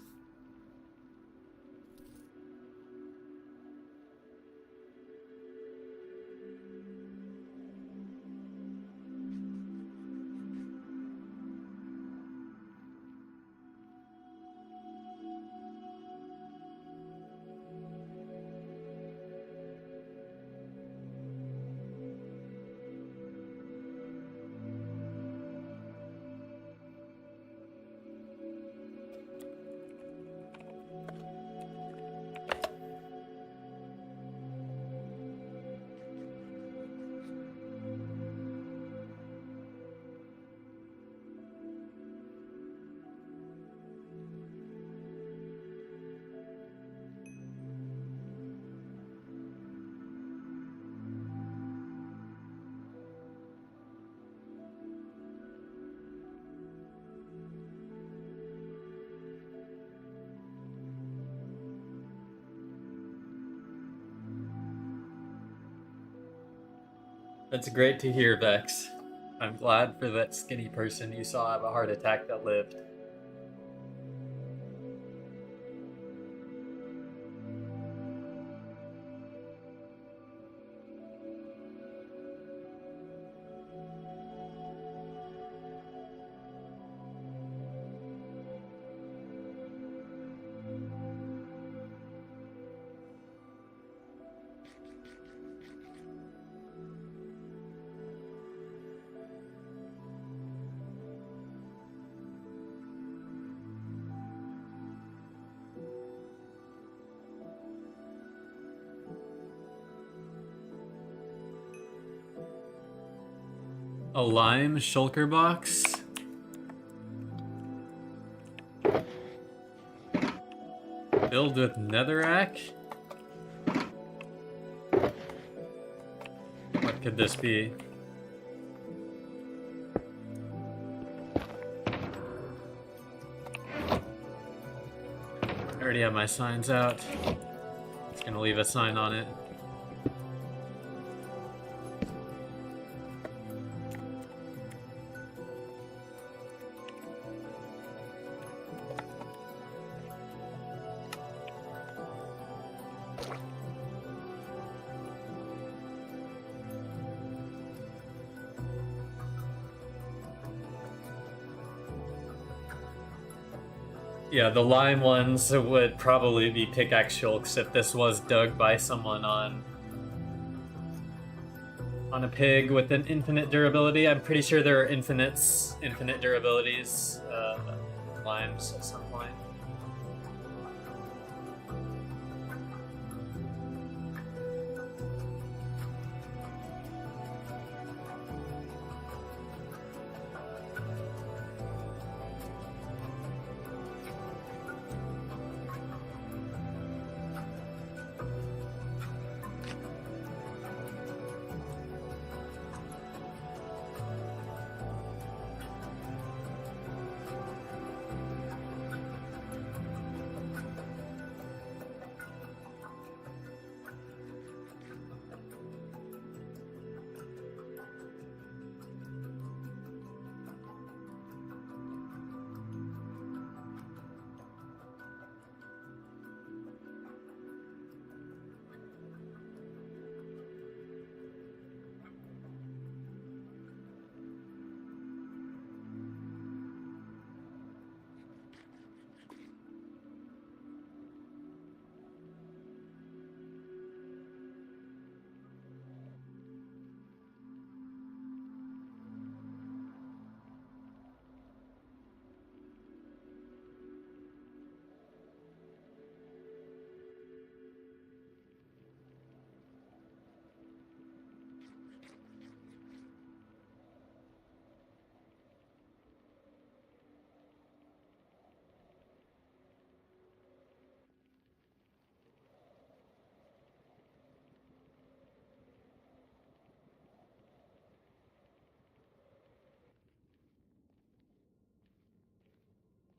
That's great to hear, Vex. I'm glad for that skinny person you saw have a heart attack that lived. A lime shulker box? Filled with netherrack? What could this be? I already have my signs out. It's gonna leave a sign on it. Yeah, the lime ones would probably be pickaxe shulks if this was dug by someone on a pig with an infinite durability. I'm pretty sure there are infinite durabilities limes at some point.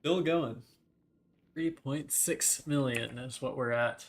Still going. 3.6 million is what we're at.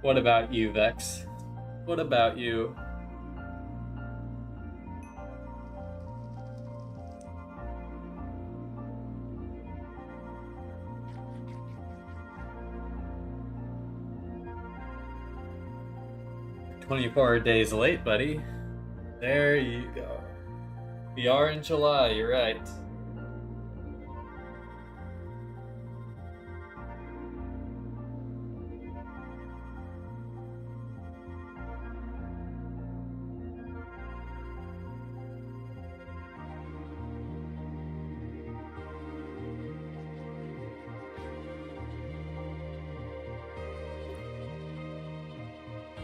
What about you, Vex? What about you? "24 days late, buddy." There you go. We are in July, you're right.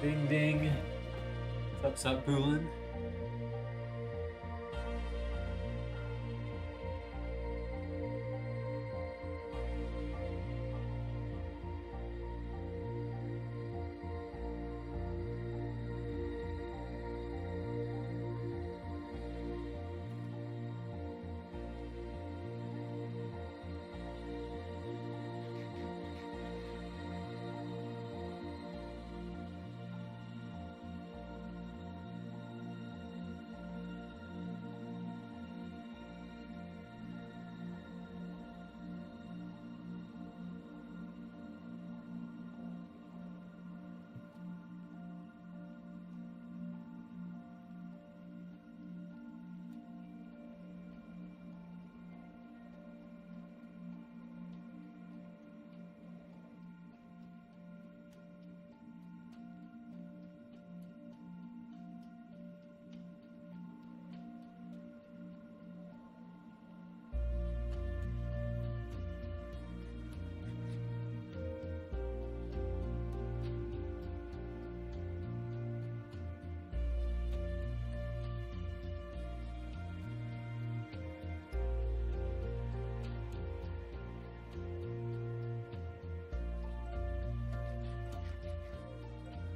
Ding ding. What's up, Poolin?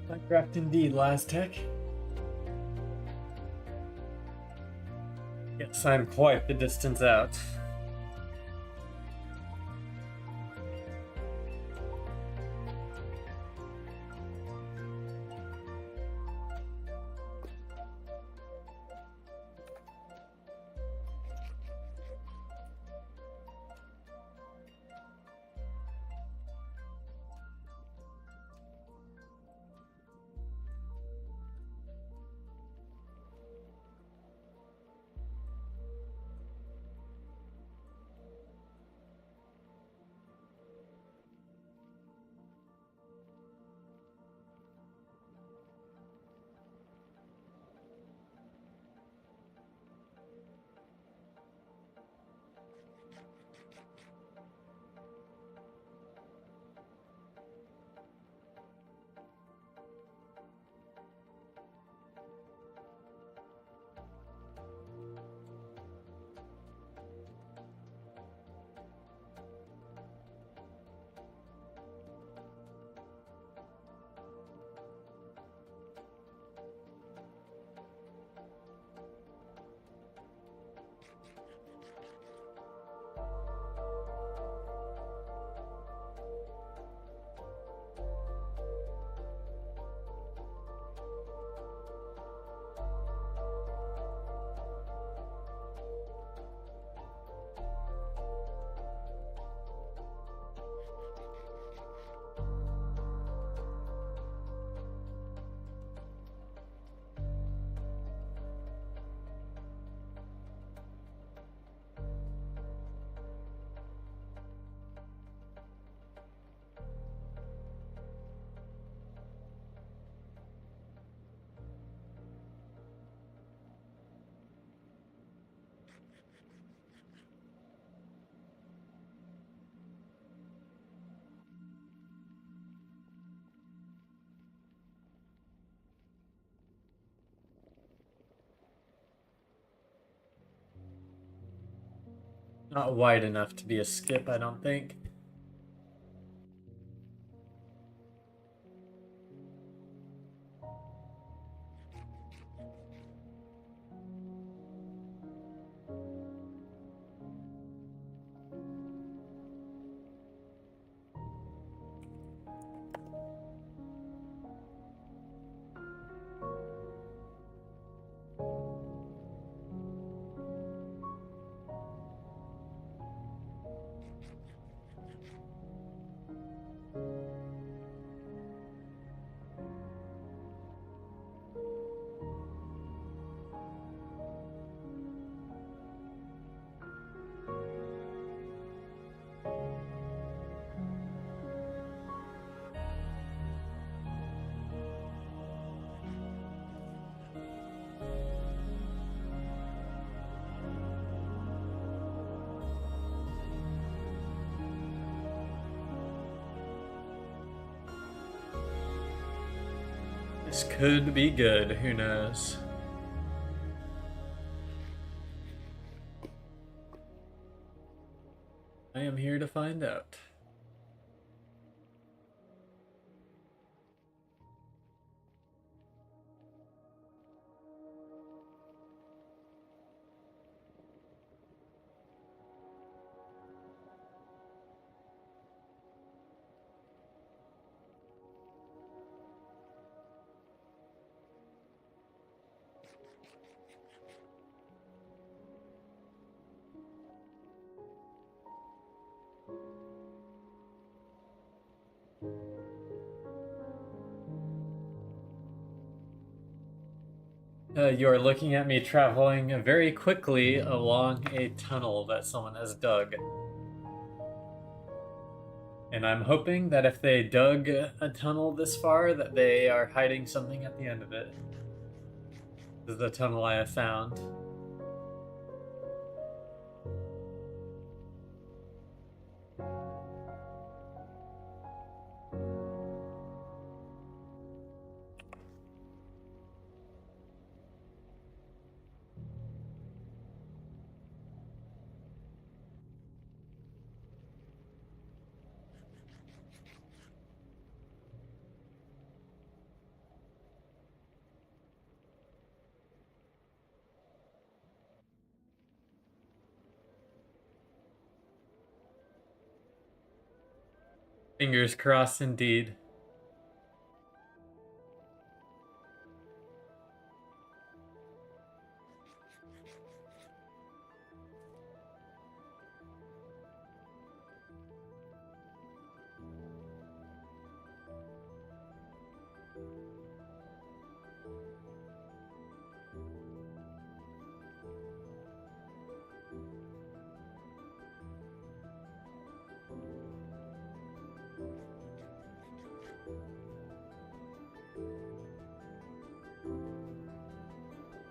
Minecraft indeed, Laztech. Yes, I'm quite the distance out. Not wide enough to be a skip, I don't think. This could be good, who knows? I am here to find out. You're looking at me traveling very quickly along a tunnel that someone has dug. And I'm hoping that if they dug a tunnel this far, that they are hiding something at the end of it. This is the tunnel I have found. Fingers crossed indeed.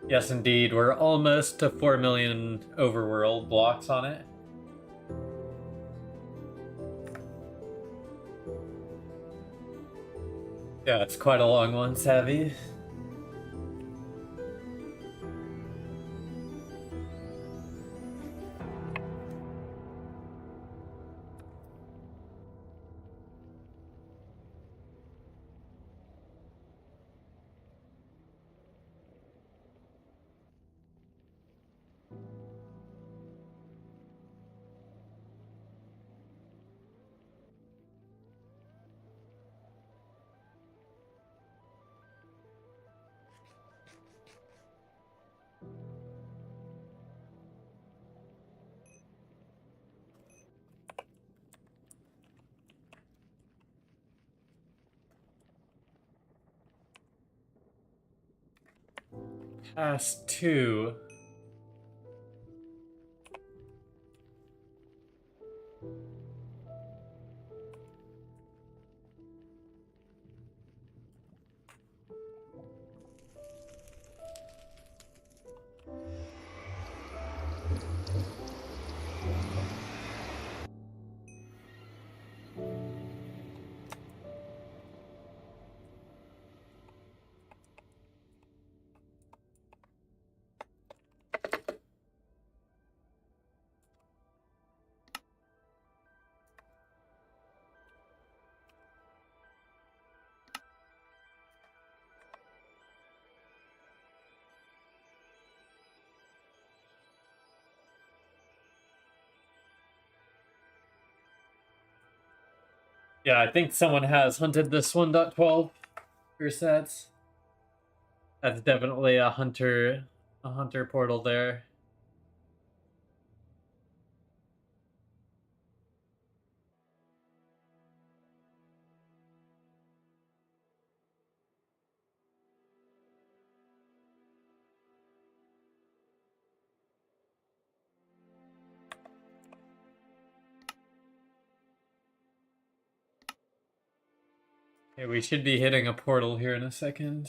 Yes, indeed. We're almost to 4 million overworld blocks on it. Yeah, it's quite a long one, Savvy. Past 2. Yeah, I think someone has hunted this 1.12 for sets. That's definitely a hunter portal there. Okay, we should be hitting a portal here in a second.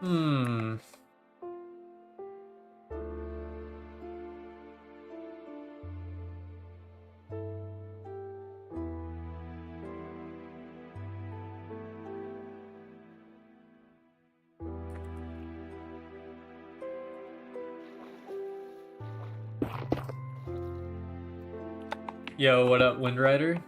Hmm. Yo, what up, Windrider?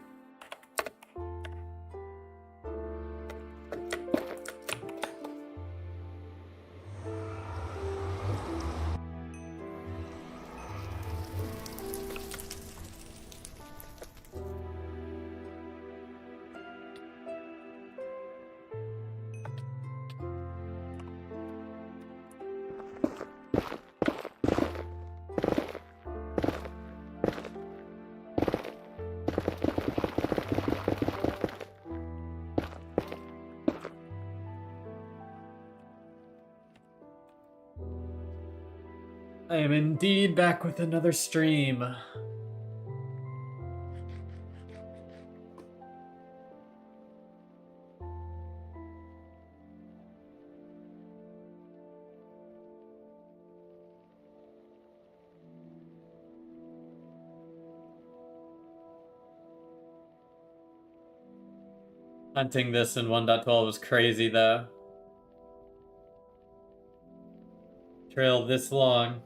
I am indeed back with another stream. Hunting this in 1.12 was crazy though. Trail this long.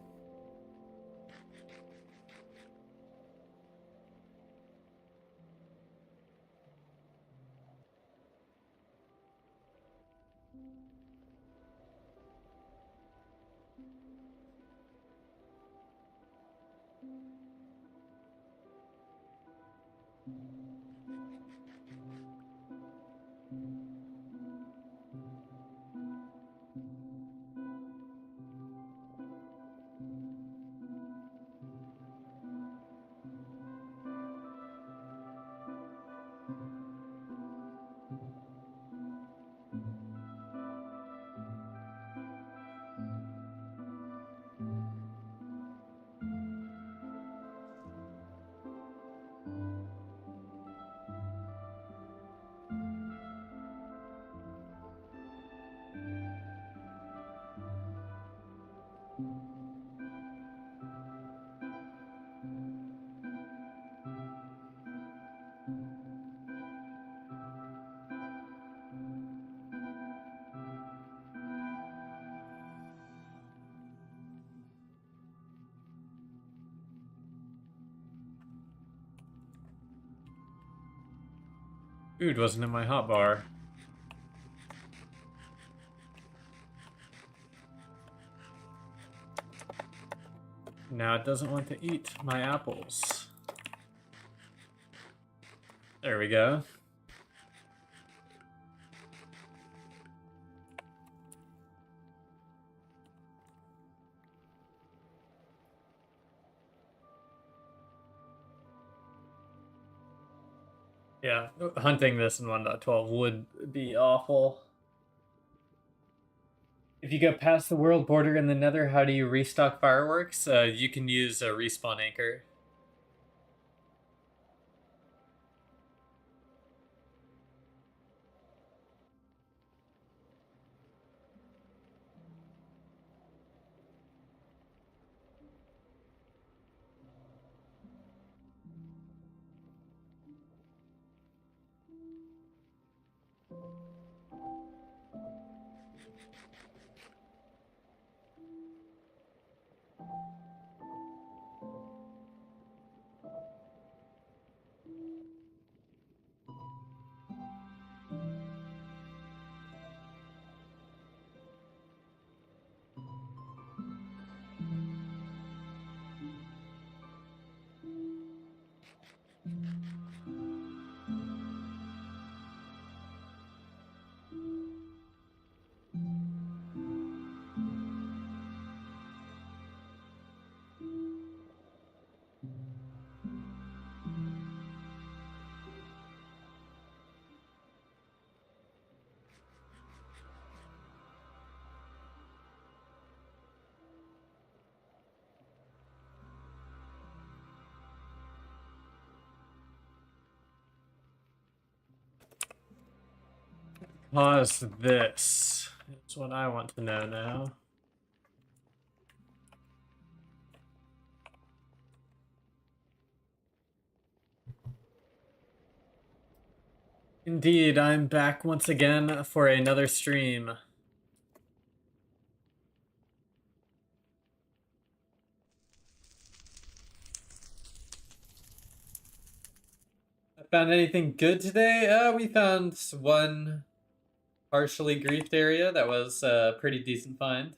Food wasn't in my hotbar. Now it doesn't want to eat my apples. There we go. Yeah, hunting this in 1.12 would be awful. If you go past the world border in the Nether, how do you restock fireworks? You can use a respawn anchor. Pause this. That's what I want to know now. Indeed, I'm back once again for another stream. Found anything good today? We found one partially griefed area that was a pretty decent find.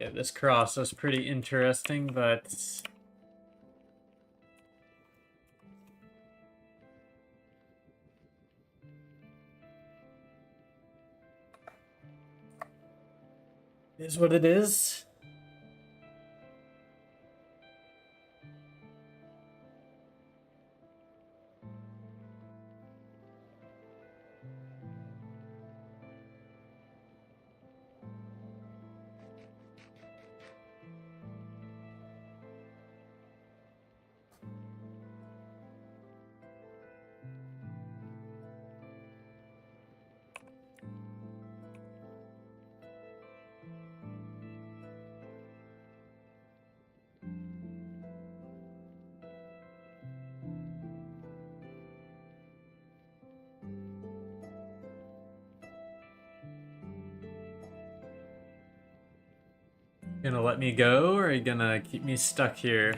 Yeah, this cross was pretty interesting, but it is what it is. Gonna let me go, or are you gonna keep me stuck here?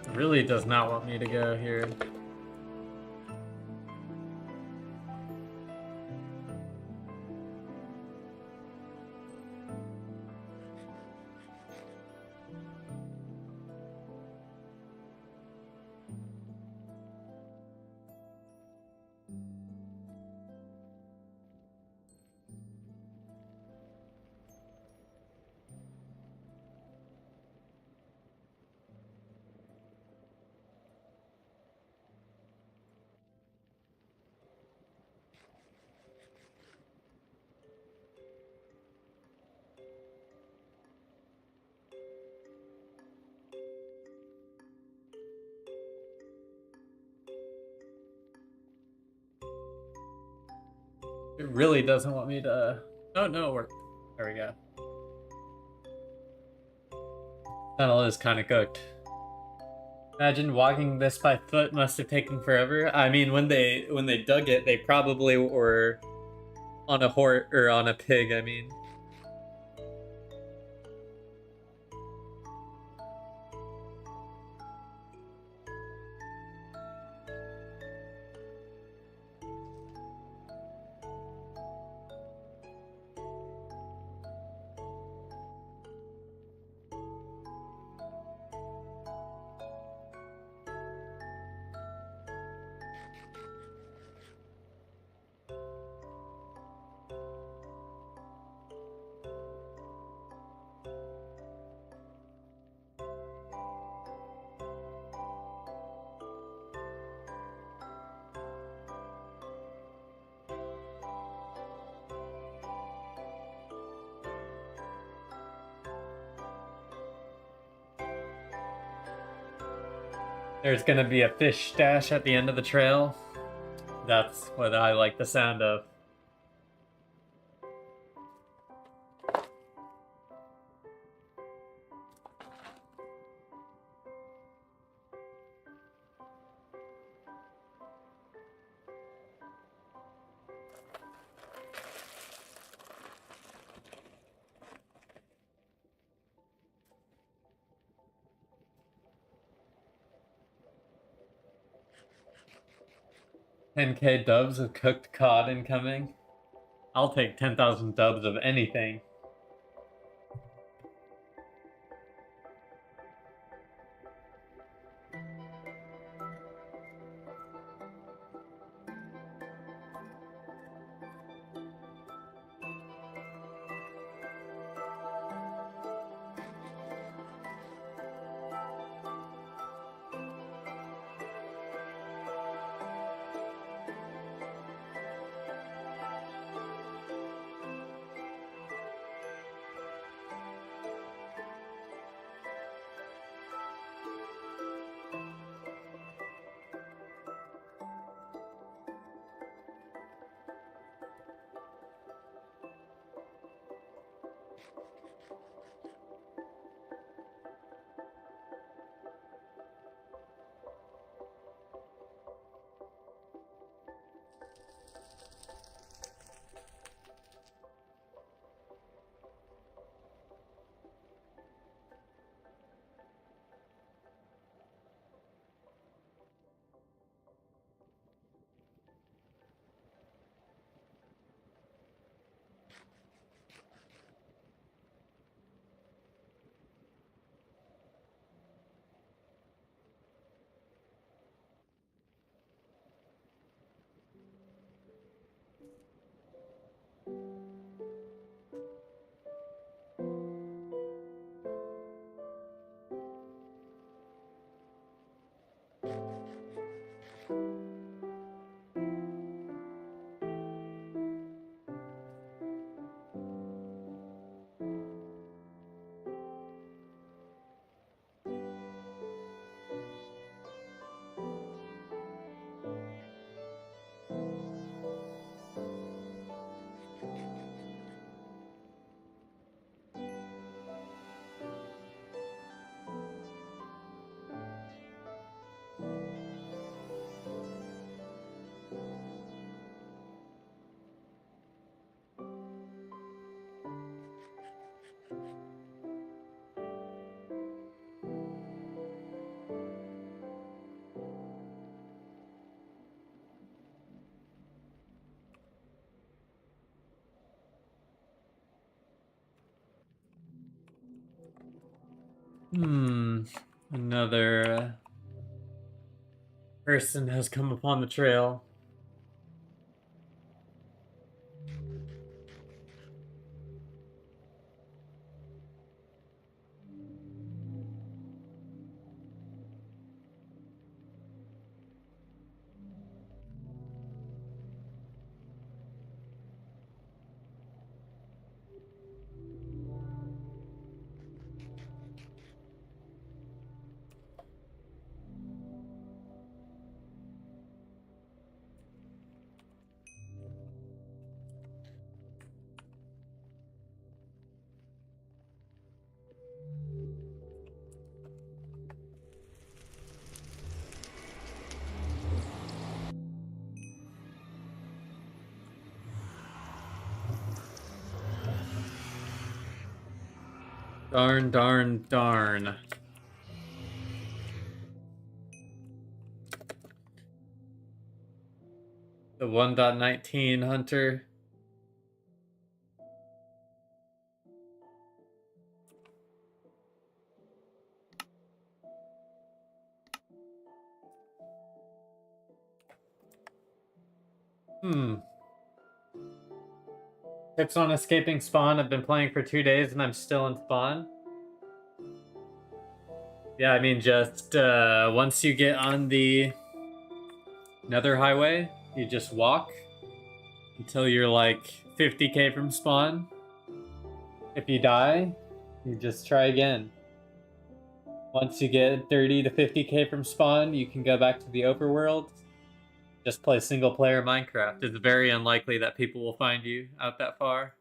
It really does not want me to go here. It really doesn't want me to... Oh, no, it worked. There we go. Tunnel is kind of cooked. Imagine walking this by foot must have taken forever. I mean, when they dug it, they probably were on a horse or on a pig, I mean. There's gonna be a fish stash at the end of the trail. That's what I like the sound of. $10K dubs of cooked cod incoming. I'll take 10,000 dubs of anything. Another person has come upon the trail. Darn, darn, darn. The 1.19 hunter. Tips on escaping spawn. I've been playing for 2 days and I'm still in spawn. Yeah, I mean, just once you get on the Nether highway, you just walk until you're like 50k from spawn. If you die, you just try again. Once you get 30 to 50k from spawn, you can go back to the overworld. Just play single player Minecraft. It's very unlikely that people will find you out that far.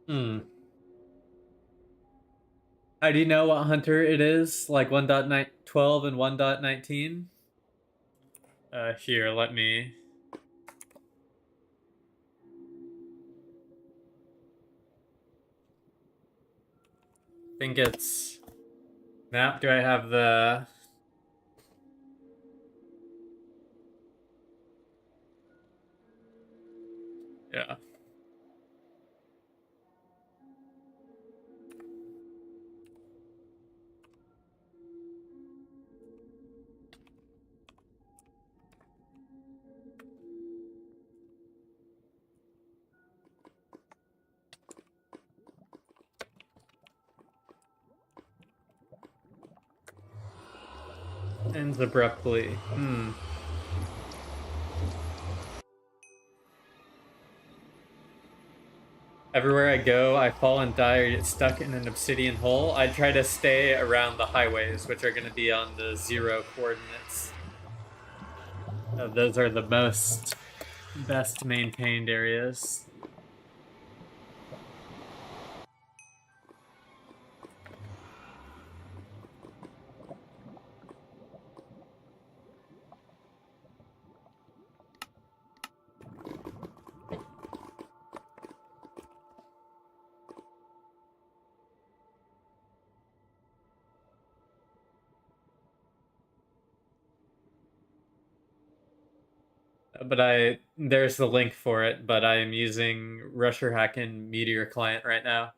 Hmm. How do you know what hunter it is? Like 1.12 and 1.19? Here, let me. I think it's map. Do I have the? Yeah. Ends abruptly. Hmm. Everywhere I go, I fall and die or get stuck in an obsidian hole. I try to stay around the highways, which are going to be on the 0 coordinates. Those are the best maintained areas. But there's the link for it, but I am using Rusher Hacken Meteor client right now.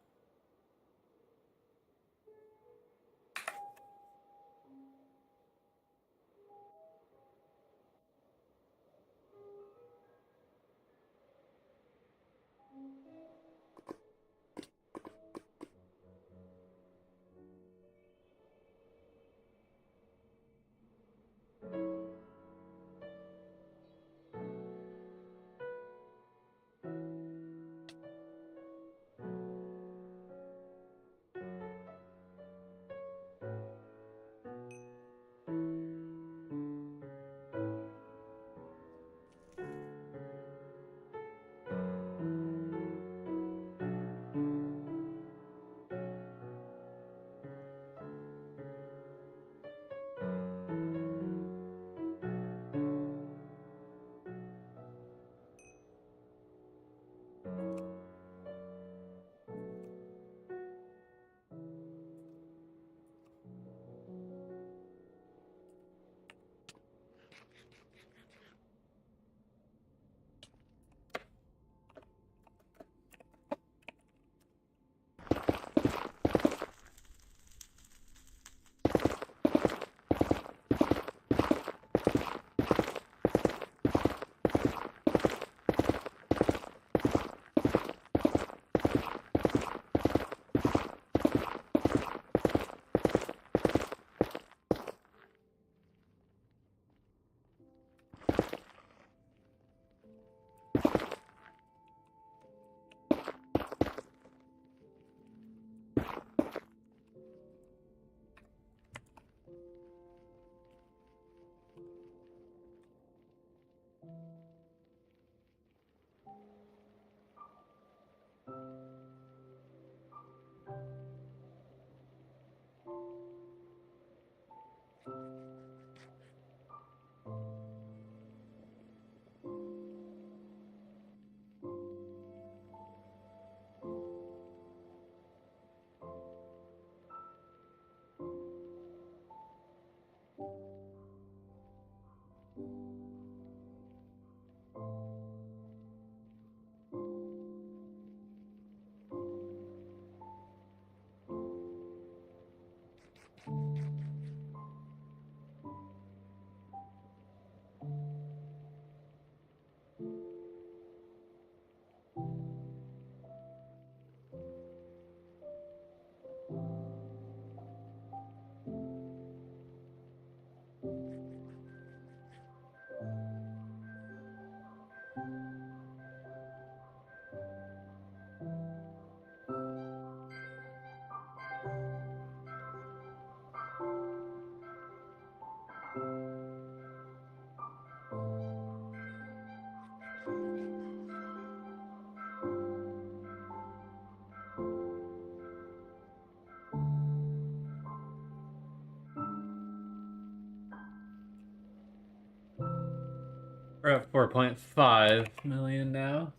We're at 4.5 million now.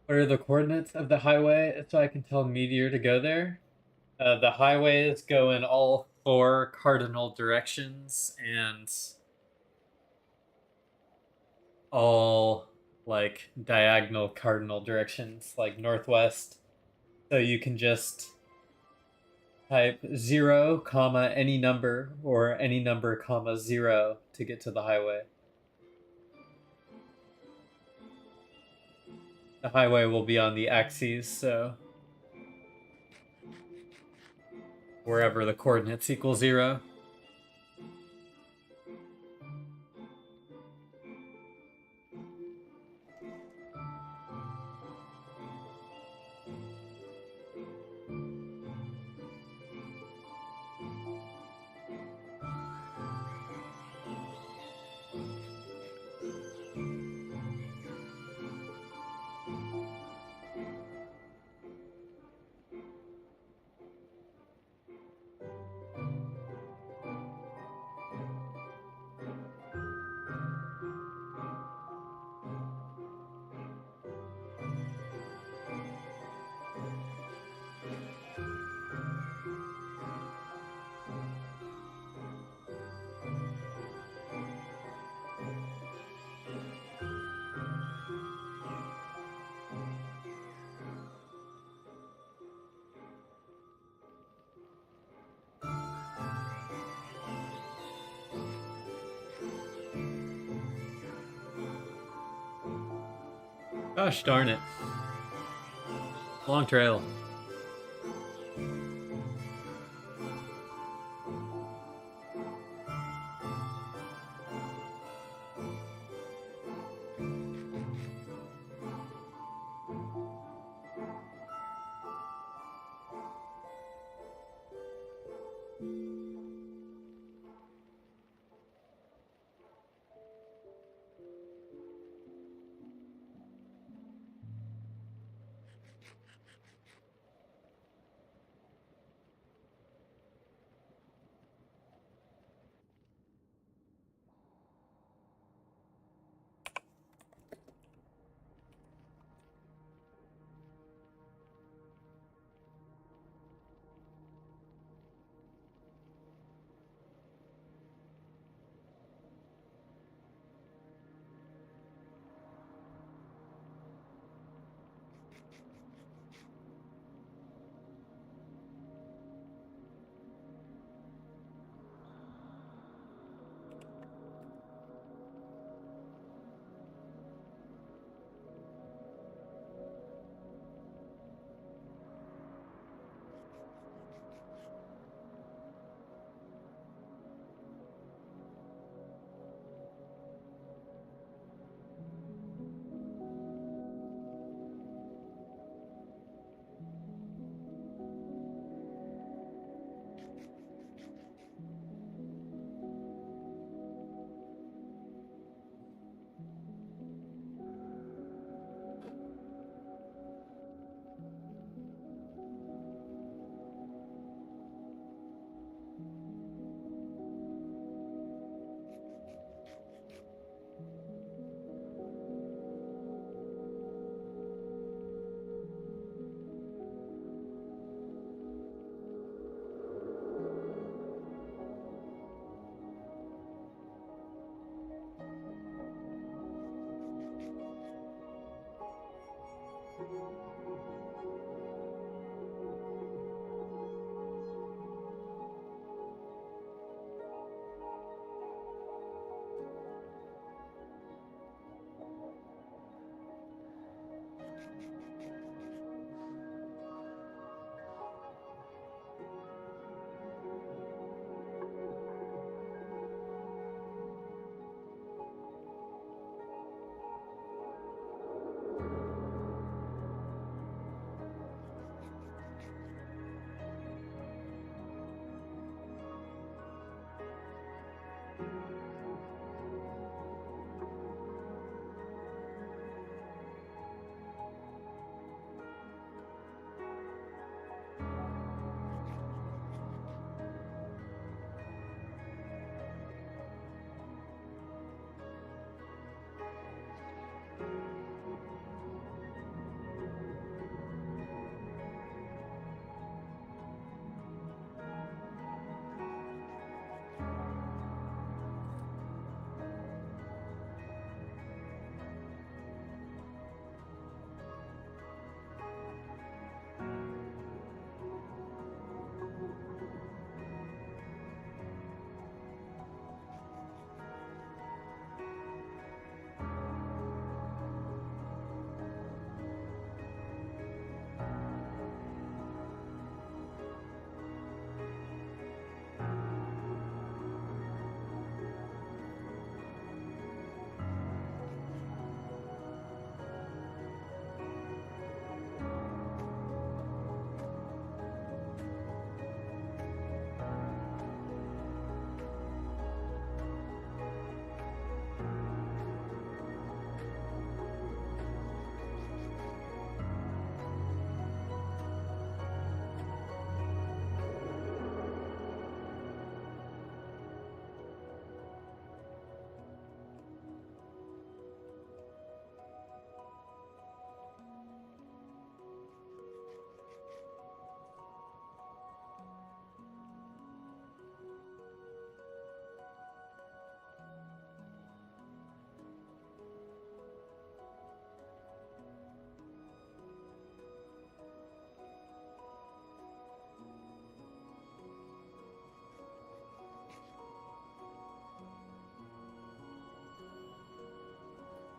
What are the coordinates of the highway so I can tell Meteor to go there? The highways go in all 4 cardinal directions and all like diagonal cardinal directions, like northwest. So you can just type 0, comma, any number, or any number, comma, 0 to get to the highway. The highway will be on the axes, so wherever the coordinates equal 0. Gosh darn it. Long trail.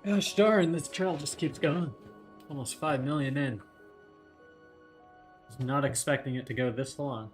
Gosh darn, this trail just keeps going. Almost 5 million in. Was not expecting it to go this long.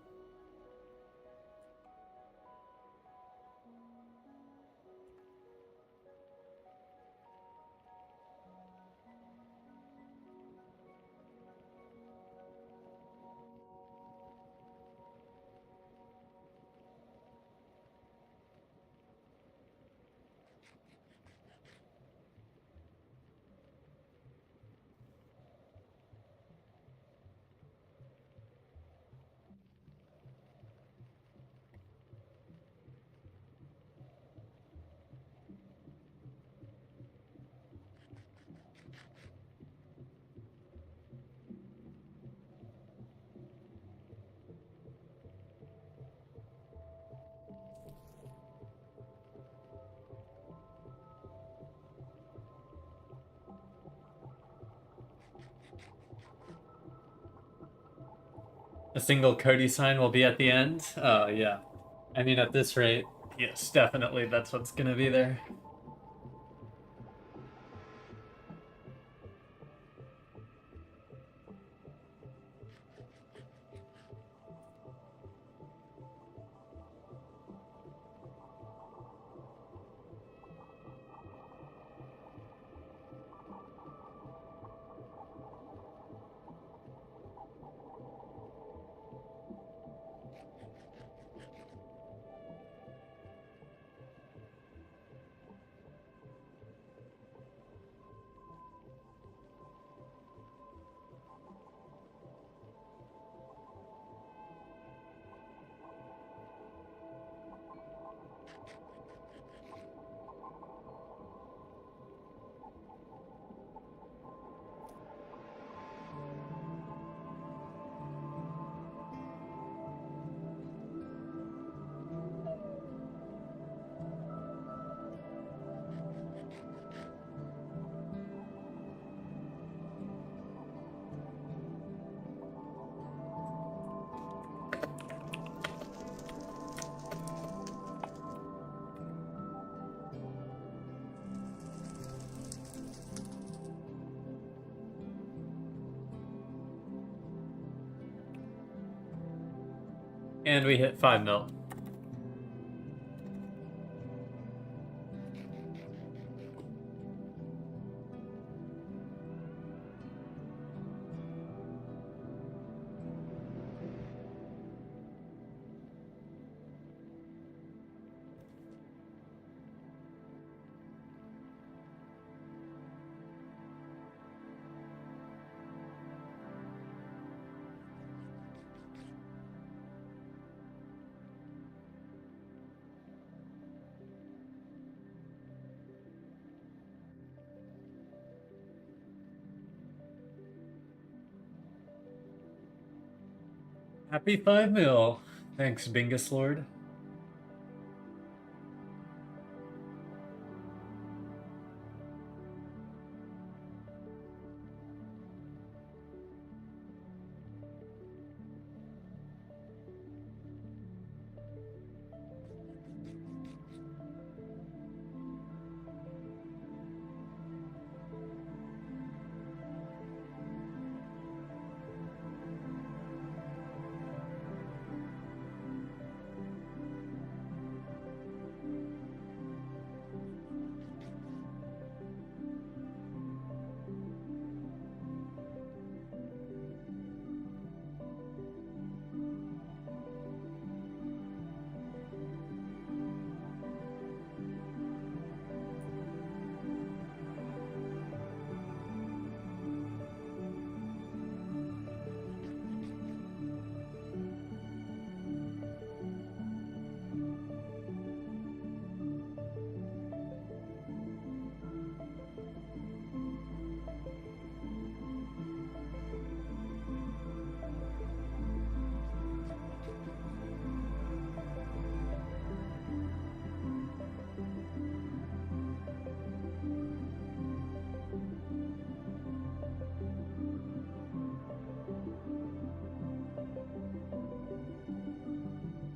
A single Cody sign will be at the end? Oh, yeah. I mean, at this rate, yes, definitely that's what's gonna be there. And we hit 5 mil. Happy 5 mil. Thanks, Bingus Lord.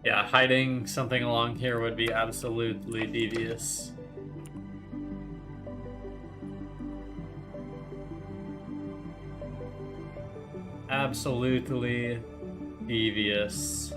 Yeah, hiding something along here would be absolutely devious. absolutely devious.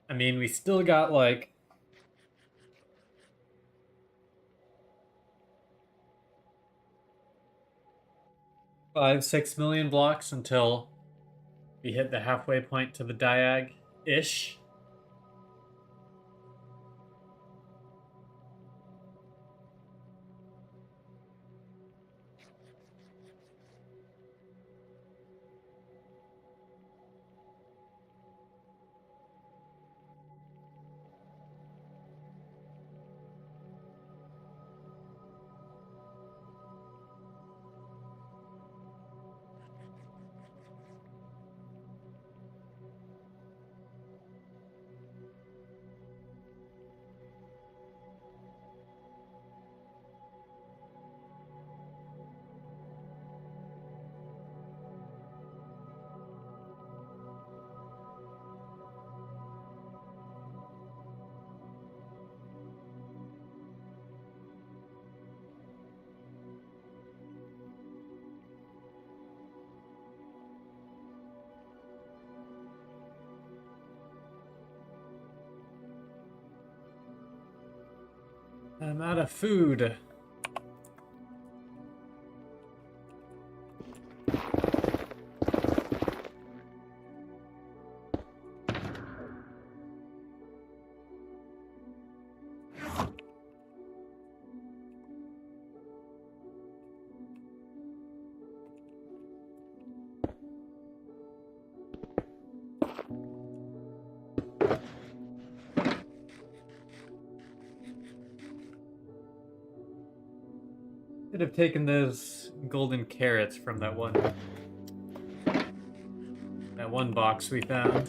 I mean, we still got like 5-6 million blocks until we hit the halfway point to the diag-ish. I'm out of food. Could have taken those golden carrots from that one box we found.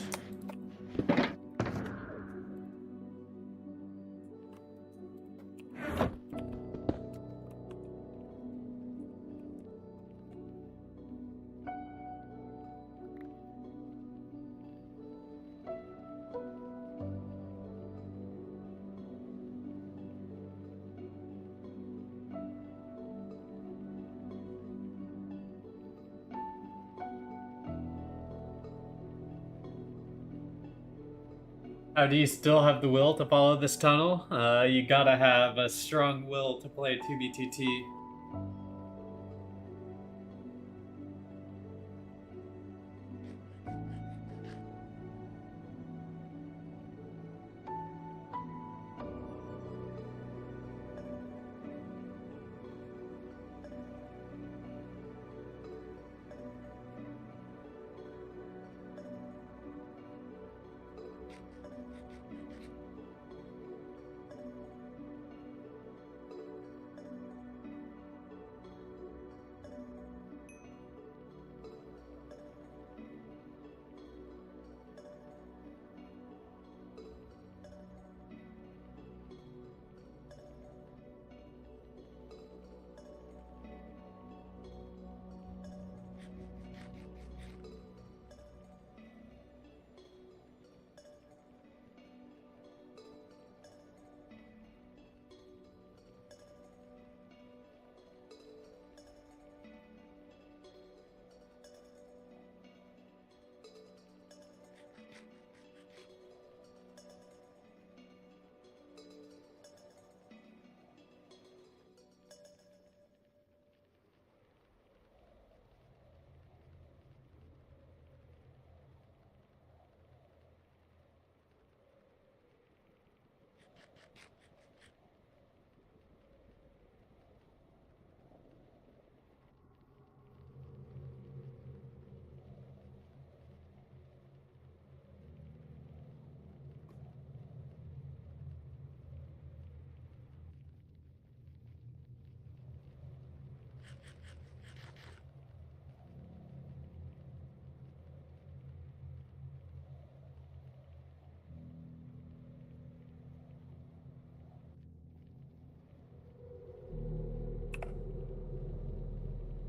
How do you still have the will to follow this tunnel? You gotta have a strong will to play 2BTT.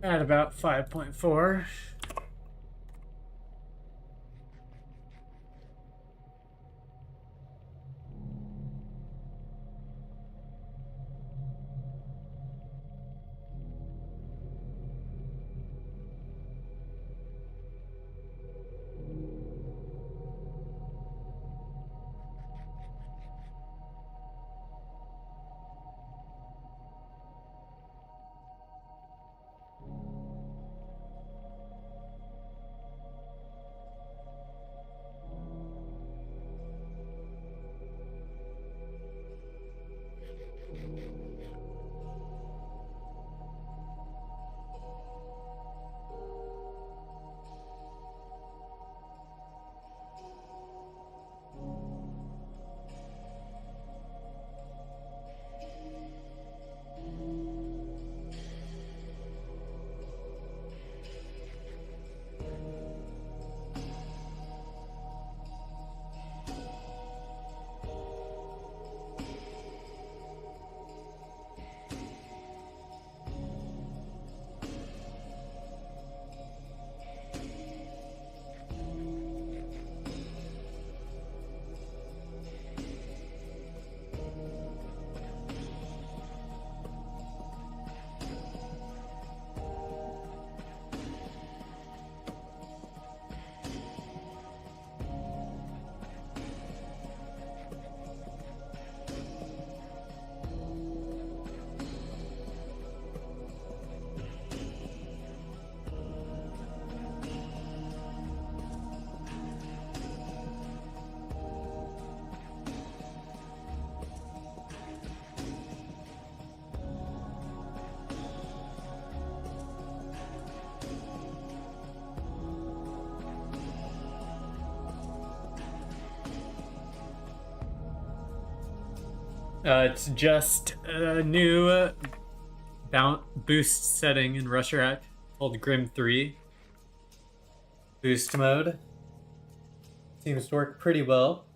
at about 5.4. It's just a new boost setting in Rushrack called Grim 3. Boost mode. Seems to work pretty well.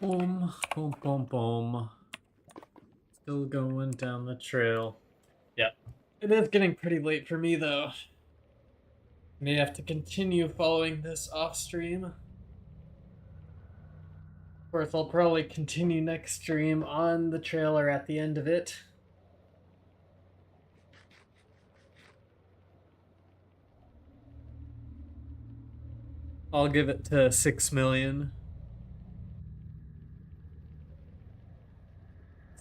Boom, boom, boom, boom. Still going down the trail. Yep. It is getting pretty late for me, though. May have to continue following this off stream. Of course, I'll probably continue next stream on the trail or at the end of it. I'll give it to 6 million.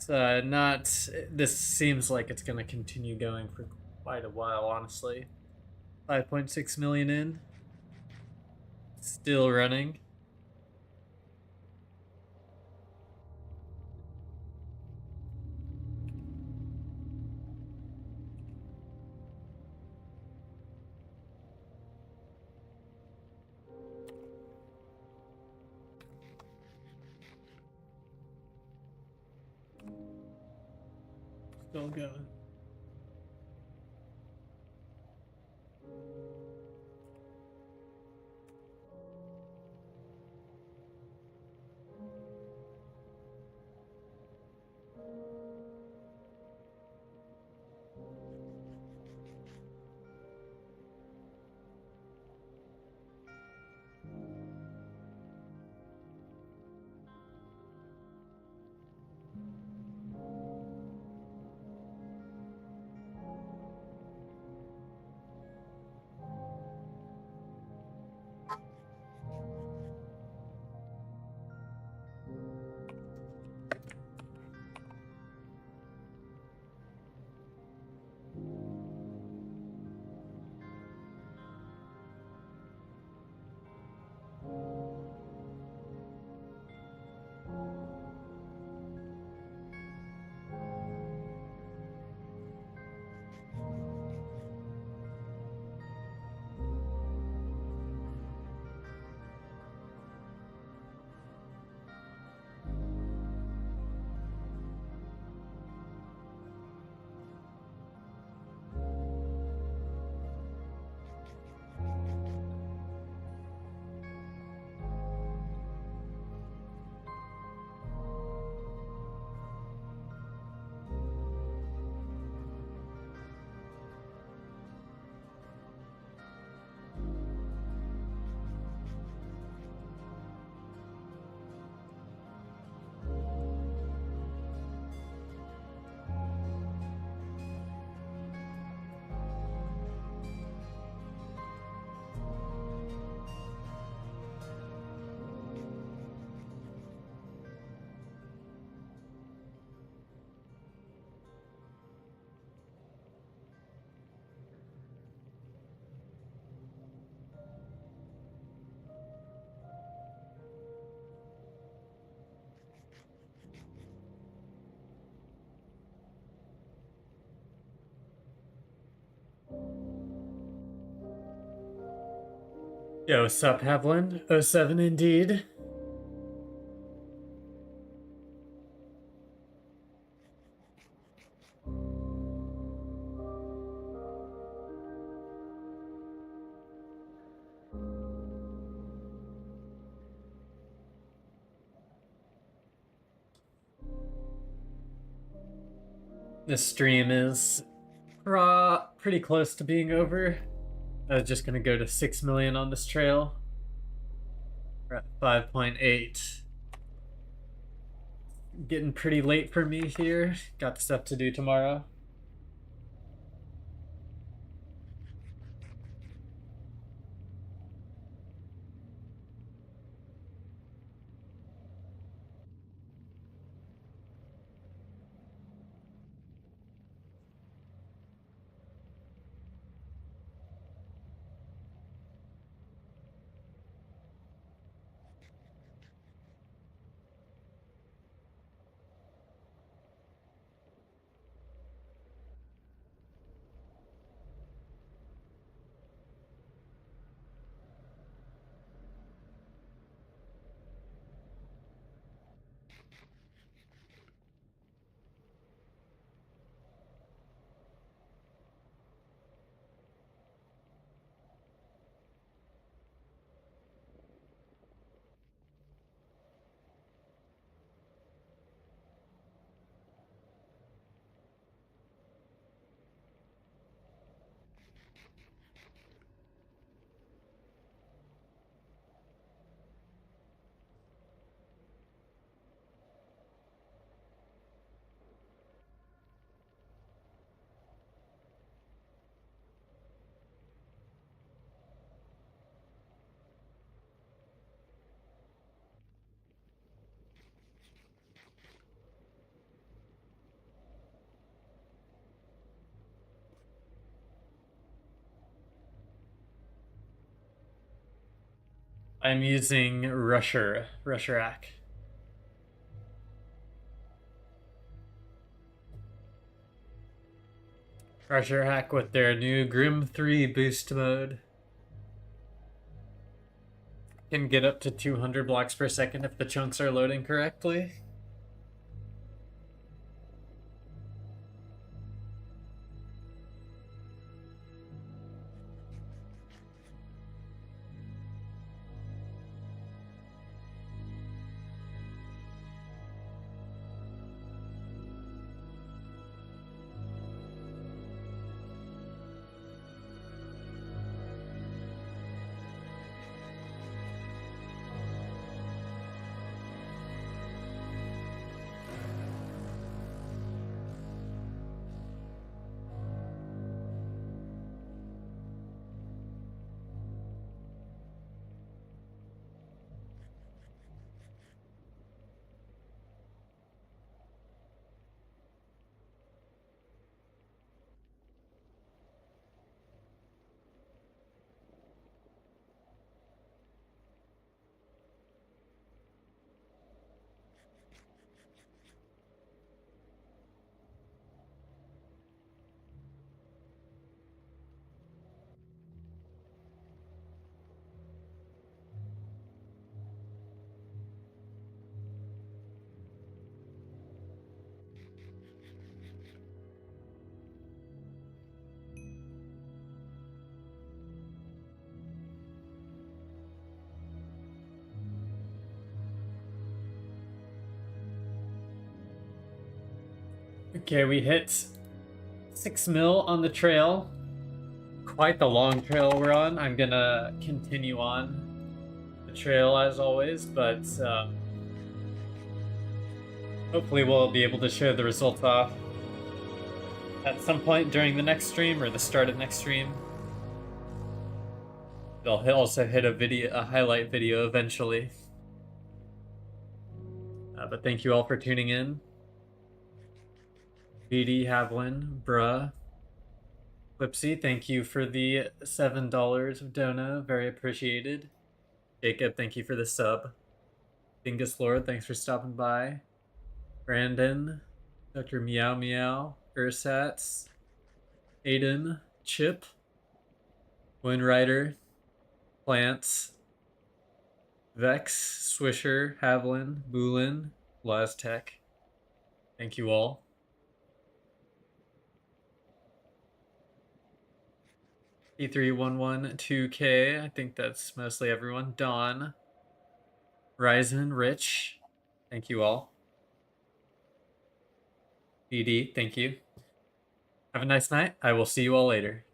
It's not. This seems like it's going to continue going for quite a while, honestly. 5.6 million in. Still running. Still going. Yo, sup, Havlin? Oh 07 indeed. This stream is pretty close to being over. I was just gonna go to 6 million on this trail. We're at 5.8. Getting pretty late for me here. Got stuff to do tomorrow. I'm using Rusherak. Rusherak with their new Grim 3 boost mode. Can get up to 200 blocks per second if the chunks are loading correctly. Okay, we hit 6 mil on the trail. Quite the long trail we're on. I'm gonna continue on the trail as always, but hopefully we'll be able to show the results off at some point during the next stream or the start of next stream. They'll also hit a highlight video eventually. But thank you all for tuning in. BD, Havlin, Bruh, Flipsy, thank you for the $7 of Dono. Very appreciated. Jacob, thank you for the sub. Dingus Lord, thanks for stopping by. Brandon, Dr. Meow Meow, Ursats, Aiden, Chip, Windrider, Plants, Vex, Swisher, Havlin, Boolin, Laztec. Thank you all. P3112K, I think that's mostly everyone. Dawn, Ryzen, Rich, thank you all. BD, thank you. Have a nice night. I will see you all later.